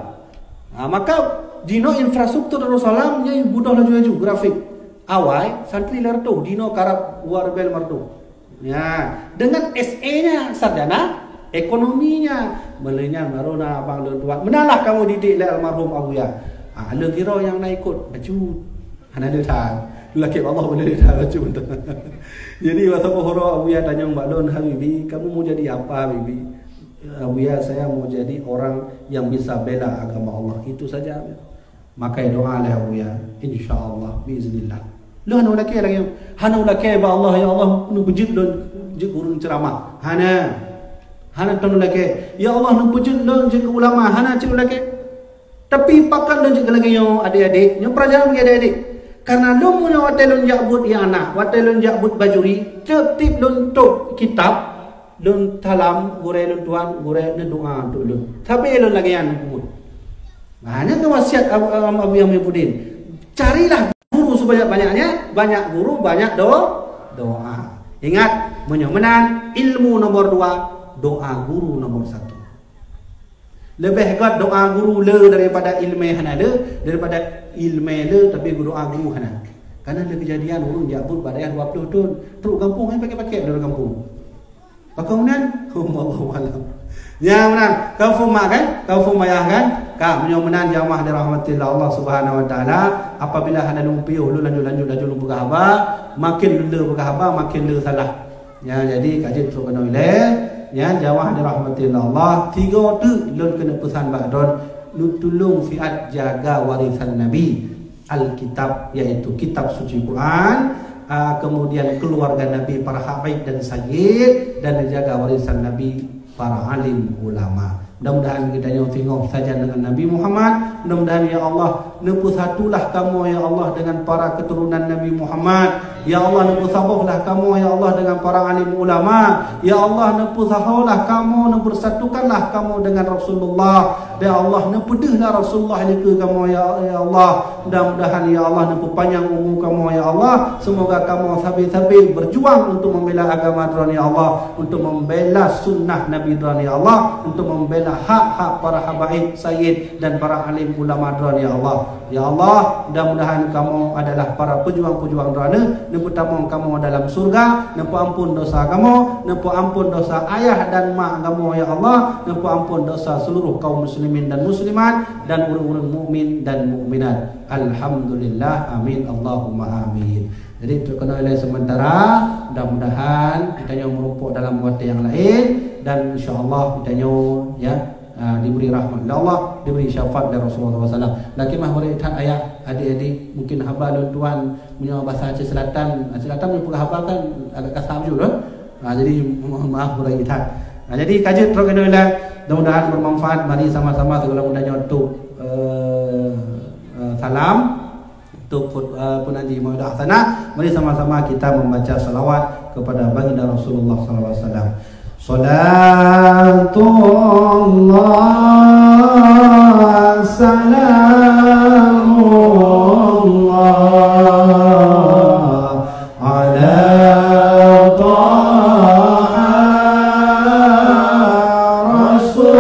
Maka dino infrastruktur Darussalam nya budah laju-laju grafik. Awai santri lertu dino karab warbel merdu. Ya, dengan SE-nya sarjana ekonominya melenya marona abang lu tuan. Menalah kamu didik le almarhum Abu Ya. Lu kira yang nak ikut baju hana le tang. Laki Allah boleh dah baju. Jadi waktu horo Abu Ya tanya Mbak Lon Habibi, kamu mau jadi apa Bibi? Abu Ya, saya mau jadi orang yang bisa bela agama Allah. Itu saja. Maka doa le Abu Ya, insyaallah biiznillah. Lu hana ulake lagi. Hana ulake ba Allah ya Allah nu bujud lu je guru ceramah. Hana ton ulake. Ya Allah nu bujud lu je ulama. Hana cik ulake. Tapi pakan lu je lagi yo adik-adik, yo pelajaran bagi adik-adik. Karena lu punya watelun jakbut ya anak, watelun jakbut bajuri, tertib lu tok kitab, lu talam gure lu tuan, gure lu doa untuk lu. Tapi lu lagi yang pun. Hanya ke wasiat Abu Muhyiddin. Carilah guru sebanyak-banyaknya, banyak guru, banyak doa. Ingat, menyomenan ilmu nomor 2, doa guru nomor 1. Lebih kuat doa guru le daripada ilmu hana le, daripada ilmu le tapi doa guru hana. Karena ada kejadian urun jakbut badai 20 tahun, teruk kampung ai pakai-pakai dari kampung. Pakaunan, Allah alam. Ya benar, kau faham kan? Kau faham kan? Kak menyomenan jamaah dirahmatillah Allah Subhanahu wa taala, apabila hana lumpiuh lu lanjut lumpu kahaba, makin lu kahaba makin lu salah. Ya jadi kaji tu kena ile, ya jamaah dirahmatillah Allah, 3 tu lun kena pesan Ba'don, lu tolong fiat jaga warisan Nabi, Alkitab iaitu kitab suci Quran, kemudian keluarga Nabi para habaib dan sayyid, dan jaga warisan Nabi para alim ulama. Mudah-mudahan kita yang tengok saja dengan Nabi Muhammad. Mudah-mudahan ya Allah, nepu satulah kamu ya Allah dengan para keturunan Nabi Muhammad Ya Allah nepusahlah kamu ya Allah dengan para alim ulama. Ya Allah nepusahlah kamu, nepersatukanlah kamu dengan Rasulullah. Ya Allah nepedihlah Rasulullah ke kamu ya Allah. Mudah-mudahan ya Allah neperpanjang umur kamu ya Allah. Semoga kamu sabit-sabit berjuang untuk membela agama Tuhan ya Allah, untuk membela sunnah Nabi Tuhan ya Allah, untuk membela hak-hak para habaib sayyid dan para alim ulama Tuhan ya Allah. Ya Allah, mudah-mudahan kamu adalah para pejuang-pejuang Tuhan. Neputamu kamu dalam surga, nepu ampun dosa kamu, nepu ampun dosa ayah dan mak kamu ya Allah, nepu ampun dosa seluruh kaum muslimin dan muslimat dan orang-orang mukmin dan mukminat. Alhamdulillah, amin, Allahumma amin. Jadi terkena oleh sementara, mudah-mudahan kita yang merumpuk dalam waktu yang lain dan insya-Allah kita ya diberi rahmat dari Allah, diberi syafaat dari Rasulullah SAW. Lagi mah boleh tak ayat adik-adik mungkin hafal tuan punya bahasa Aceh Selatan. Aceh Selatan punya hafal kan agak kasar juga. Jadi mohon maaf boleh tak. Jadi kaji terkena oleh mudah-mudahan bermanfaat. Mari sama-sama segala mudahnya untuk salam untuk penanti Mau'idah Hasanah. Mari sama-sama kita membaca salawat kepada baginda Rasulullah SAW. Salatullah salamullah ala taha rasulillah.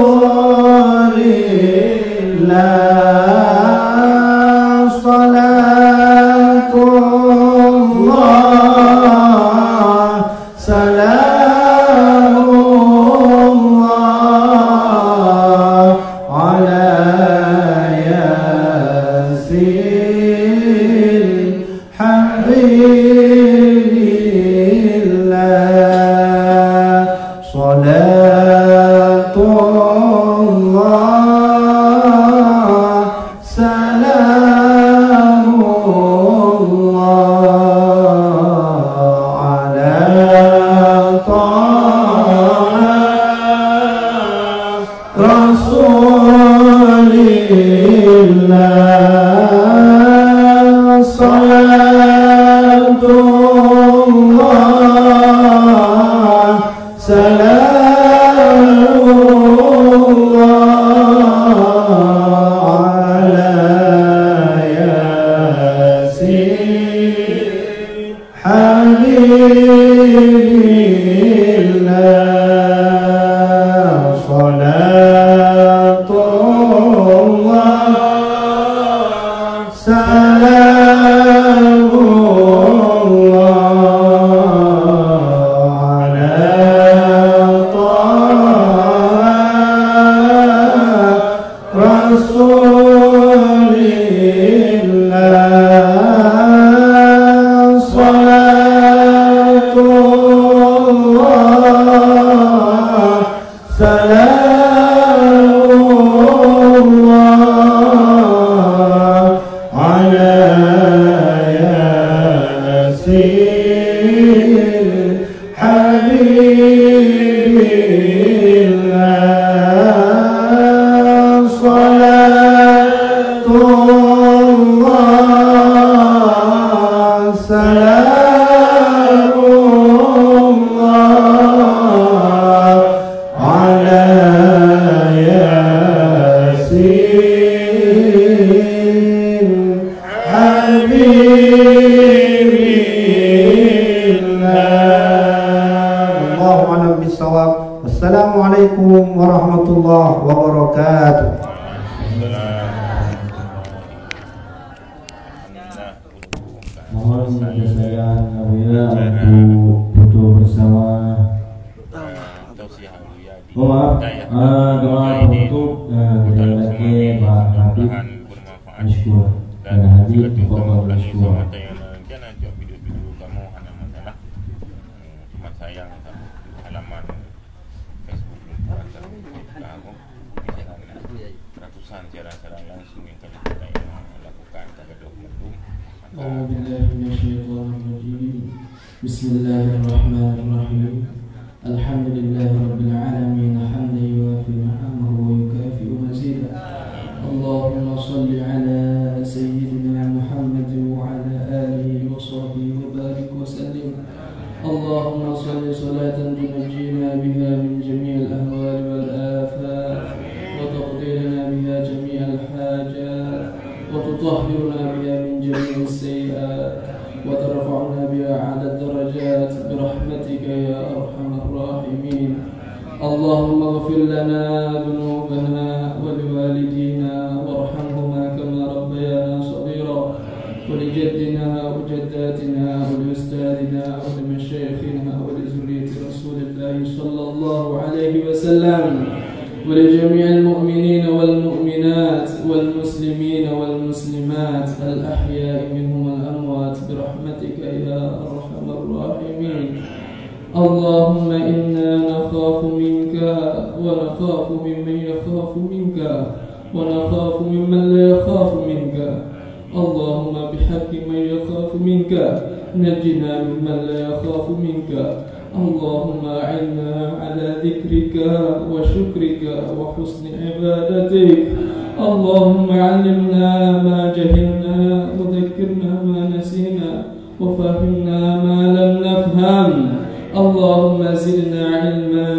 Assalamualaikum warahmatullahi wabarakatuh. Mohon kesayangan Nawira untuk foto bersama. Maaf, doa untuk lagi Pak Habib Mashkur dan Habib Muhammad Mashkur. Bismillahirrahmanirrahim. Alhamdulillahirabbil alamin hamdan yuwafi ni'amahu wa yukafi'u mazidah. Allahumma shalli ala sayyidina Muhammad wa ala alihi wa sahbihi wa barik wa اللهم صل صلاة تنجينا بها من جميع الأهوال والآفات وتقضي لنا بها جميع الحاجات وتطهرنا بها من جميع السيئات وترفعنا بها أعلى الدرجات برحمتك يا أرحم الراحمين. اللهم اغفر لنا ذنوبنا ولوالدينا وارحمهما كما ربيانا صغيرا ولجدنا وجداتنا ولأستاذنا ولمشايخنا ولذرية رسول الله صلى الله عليه وسلم ولجميع المؤمنين والمؤمنات والمسلمين والمسلمات الأحياء منهم والأموات برحمتك يا أرحم الراحمين. اللهم إنا نخاف منك ونخاف ممن يخاف منك ونخاف ممن لا يخاف منك. اللهم بحق من يخاف منك نجنا ممن لا يخاف منك. اللهم أعنا على ذكرك وشكرك وحسن عبادتك. اللهم علمنا ما جهلنا وذكرنا ما نسينا وفهمنا ما لم نفهم. اللهم زدنا علما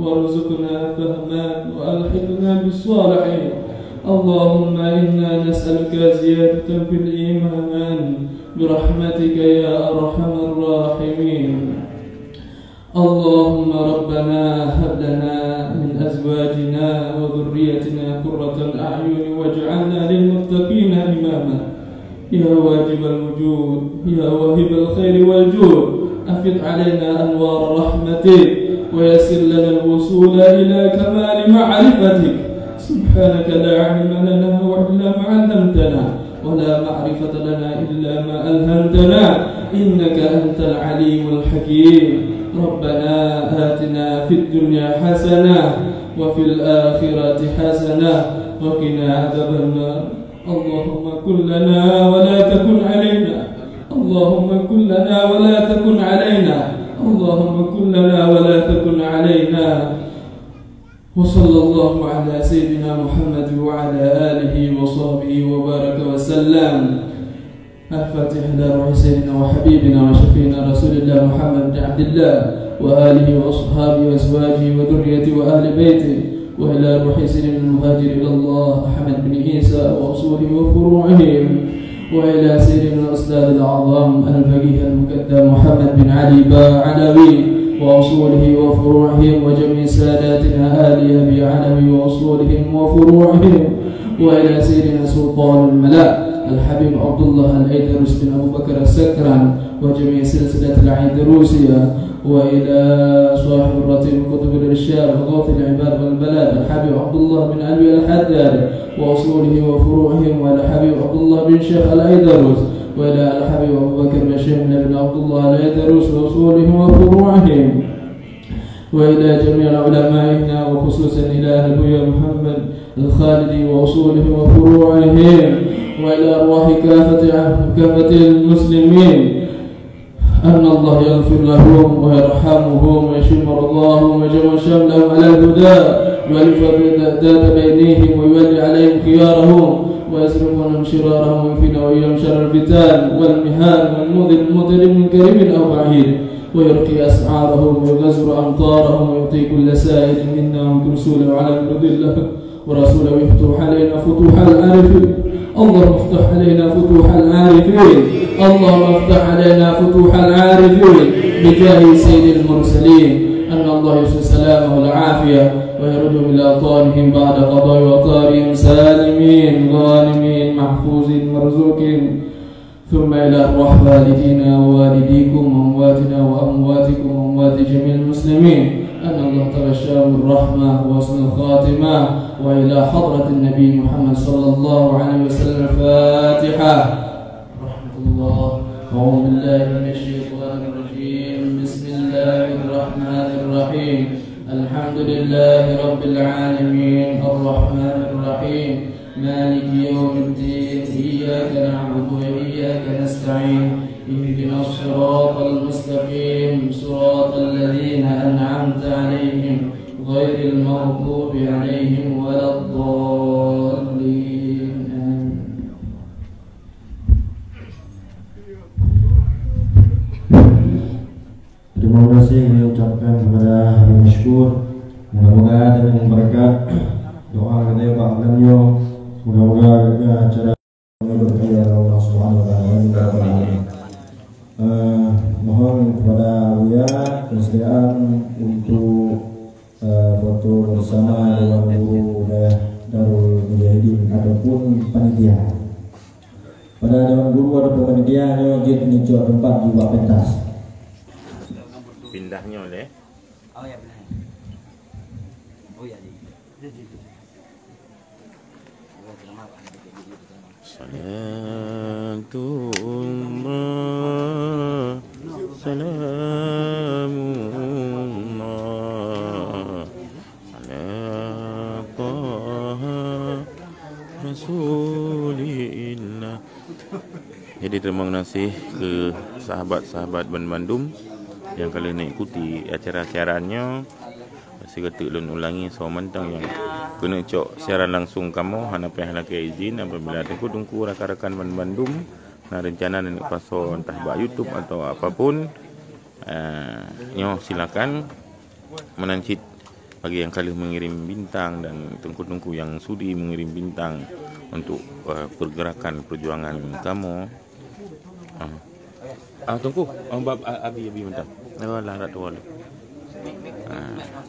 وارزقنا فهما وألحقنا بالصالحين. اللهم إنا نسألك زيادة في الإيمان برحمتك يا أرحم الراحمين. اللهم ربنا هب لنا من أزواجنا وذريتنا قرة أعين واجعلنا للمتقين إماما. يا واجب الوجود يا واهب الخير والجود أفض علينا أنوار رحمتك ويسر لنا الوصول إلى كمال معرفتك. سبحانك لا علم لنا إلا ما علمتنا ولا معرفة لنا إلا ما ألهمتنا إنك أنت العليم الحكيم. ربنا آتنا في الدنيا حسنة وفي الآخرة حسنة وقنا عذاب النار. اللهم كن لنا ولا تكن علينا. اللهم كن لنا ولا تكن علينا. اللهم كن لنا ولا تكن علينا. وصلى الله على سيدنا محمد وعلى آله وصحبه وبارك وسلم. الفاتحة إلى روح سيدنا وحبيبنا وشفينا رسول الله محمد بن عبد الله وآله وأصحابه وأزواجه وذريته وأهل بيته وإلى روح سيدنا المهاجر إلى الله أحمد بن عيسى وأصوله وفروعهم وإلى سيدنا الأستاذ الأعظم الفقيه المقدم محمد بن علي علوي وأصوله وفروعهم وجميع ساداتنا آل أبي علوي وأصولهم وفروعهم وإلى سيدنا سلطان الملاء الحبيب عبد الله الأيدروس بن أبو بكر السكران وجميع سلسلة الأيدروسية وإلى صاحب الرتيب كتب الإرشاد وغوث العباد والبلاد الحبيب عبد الله بن علي الحداد وأصوله وفروعهم وإلى الحبيب عبد الله بن شيخ الأيدروس وإلى الحبيب أبو بكر بن شيخنا بن عبد الله الأيدروس وأصولهم وفروعهم وإلى جميع علمائنا وخصوصا إلى نبي محمد الخالدي وأصوله وفروعهم وإلى أرواح كافة المسلمين أن الله يغفر لهم ويرحمهم ويشفي مرضاهم ويجمع شملهم على الهدى ويفرد ذات بينهم ويولي عليهم خيارهم ويصرف عنهم شرارهم ويكفينا وإياهم شر الفتان والمهان والمضر من قريب أو بعيد ويرقي أسعارهم ويغزر أمطارهم ويعطي كل سائل منا ومن رسوله وعلى مرض الله ورسوله يفتح علينا فتوح العارفين. اللهم افتح علينا فتوح العارفين. اللهم افتح علينا فتوح العارفين بجاه سيد المرسلين أن الله يسر سلامه والعافية ويردهم إلى أوطانهم بعد قضاء وطارهم سالمين غانمين محفوظين مرزوقين ثم إلى أرواح والدينا ووالديكم وأمواتنا وأمواتكم وأموات جميع المسلمين أن الله تغشاهم بالرحمة وحسن الخاتمة وإلى حضرة النبي محمد صلى الله عليه وسلم. الفاتحة. رحمة الله. أعوذ بالله من الشيطان الرجيم. بسم الله الرحمن الرحيم. الحمد لله رب العالمين الرحمن الرحيم مالك يوم الدين إياك نعبد وإياك نستعين اهدنا الصراط المستقيم صراط الذين أنعمت عليهم غير المغضوب عليهم ولا الضالين. آمين. terima kasih mengucapkan kepada Habib Mashkur. Moga-moga dengan berkat doa kita Pak Alamnya, moga-moga acara berkah dari Allah Subhanahu wa taala. Mohon kepada Buya kesediaan untuk foto bersama Dewan Guru Darul Mujahidin ataupun panitia. Pada Dewan Guru ada panitia nyojit nyocok tempat juga pentas. Pindahnya oleh. Oh ya benar. Oh ya. Salatullah salamullah ala taha rasulillah. Jadi terima kasih ke sahabat-sahabat Bandung yang kali nak ikuti acara siarannya. Masih kata ulun ulangi so mentang yang kena cok siaran langsung kamu hana payah nak izin apabila tungku rakan-rakan Bandung nah rencana nak paso entah buat YouTube atau apapun nyo silakan menancit bagi yang kali mengirim bintang dan tungku-tungku yang sudi mengirim bintang untuk pergerakan perjuangan kamu. Tunggu bab abi mentang. Walah rat wal.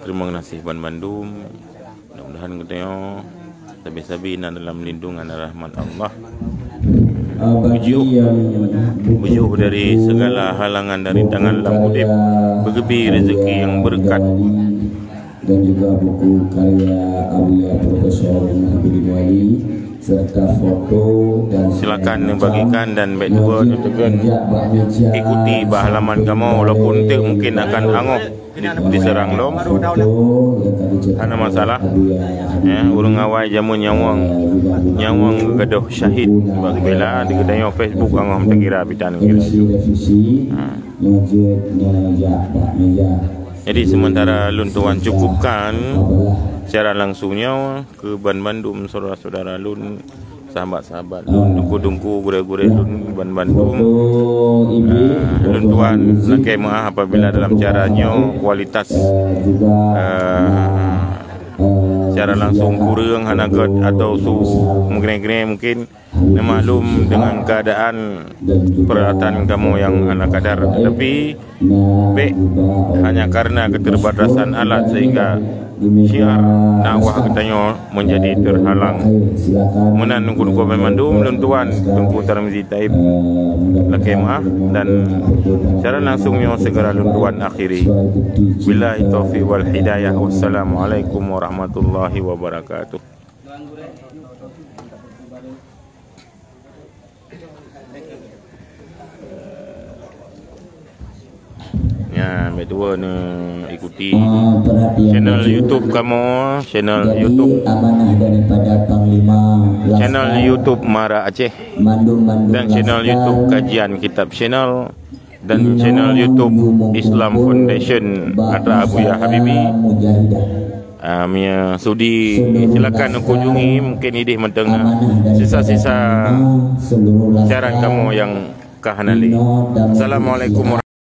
Terima kasih Bandung. Mudah-mudahan kita sabi-sabi dalam lindungan rahmat Allah. Bujuh dari segala halangan dari tangan Lamudip, bergebi rezeki yang berkat. Dan juga buku karya Abuya Profesor Habib Wali serta foto dan silakan bagikan dan baik dua ikuti halaman kamu walaupun tu mungkin akan angoh diserang lom ada masalah urung awal jamu nyawang gaduh syahid bagi bela di kedai Facebook angoh mengira bidan jadi sementara lun tuan cukupkan secara langsungnya ke Bandung saudara-saudara lun, sahabat-sahabat lun, dungku-dungku gure-gure lun Bandung. Lun tuan nakai maaf apabila dalam caranya kualitas secara langsung kurang hanagat atau mungkin maklum dengan keadaan peralatan kamu yang anak kadar, tapi hanya karena keterbatasan alat sehingga syiar dakwah katanya menjadi terhalang. Menan nunggu Bandung lun tuan tunggu Tarmizi Taib lakai maaf dan secara langsungnya segera lun tuan akhiri. Billahi taufiq wal hidayah. Wassalamualaikum warahmatullahi wabarakatuh. Ya, berdua ni ikuti channel YouTube kamu, channel YouTube amanah daripada Panglima channel YouTube Mara Aceh dan channel YouTube Kajian Kitab Channel dan channel YouTube Islam Foundation Atra Abuya Habibi. Mia sudi silakan kunjungi mungkin idih mentengah sisa-sisa siaran kamu yang kahanali. Assalamualaikum warahmatullahi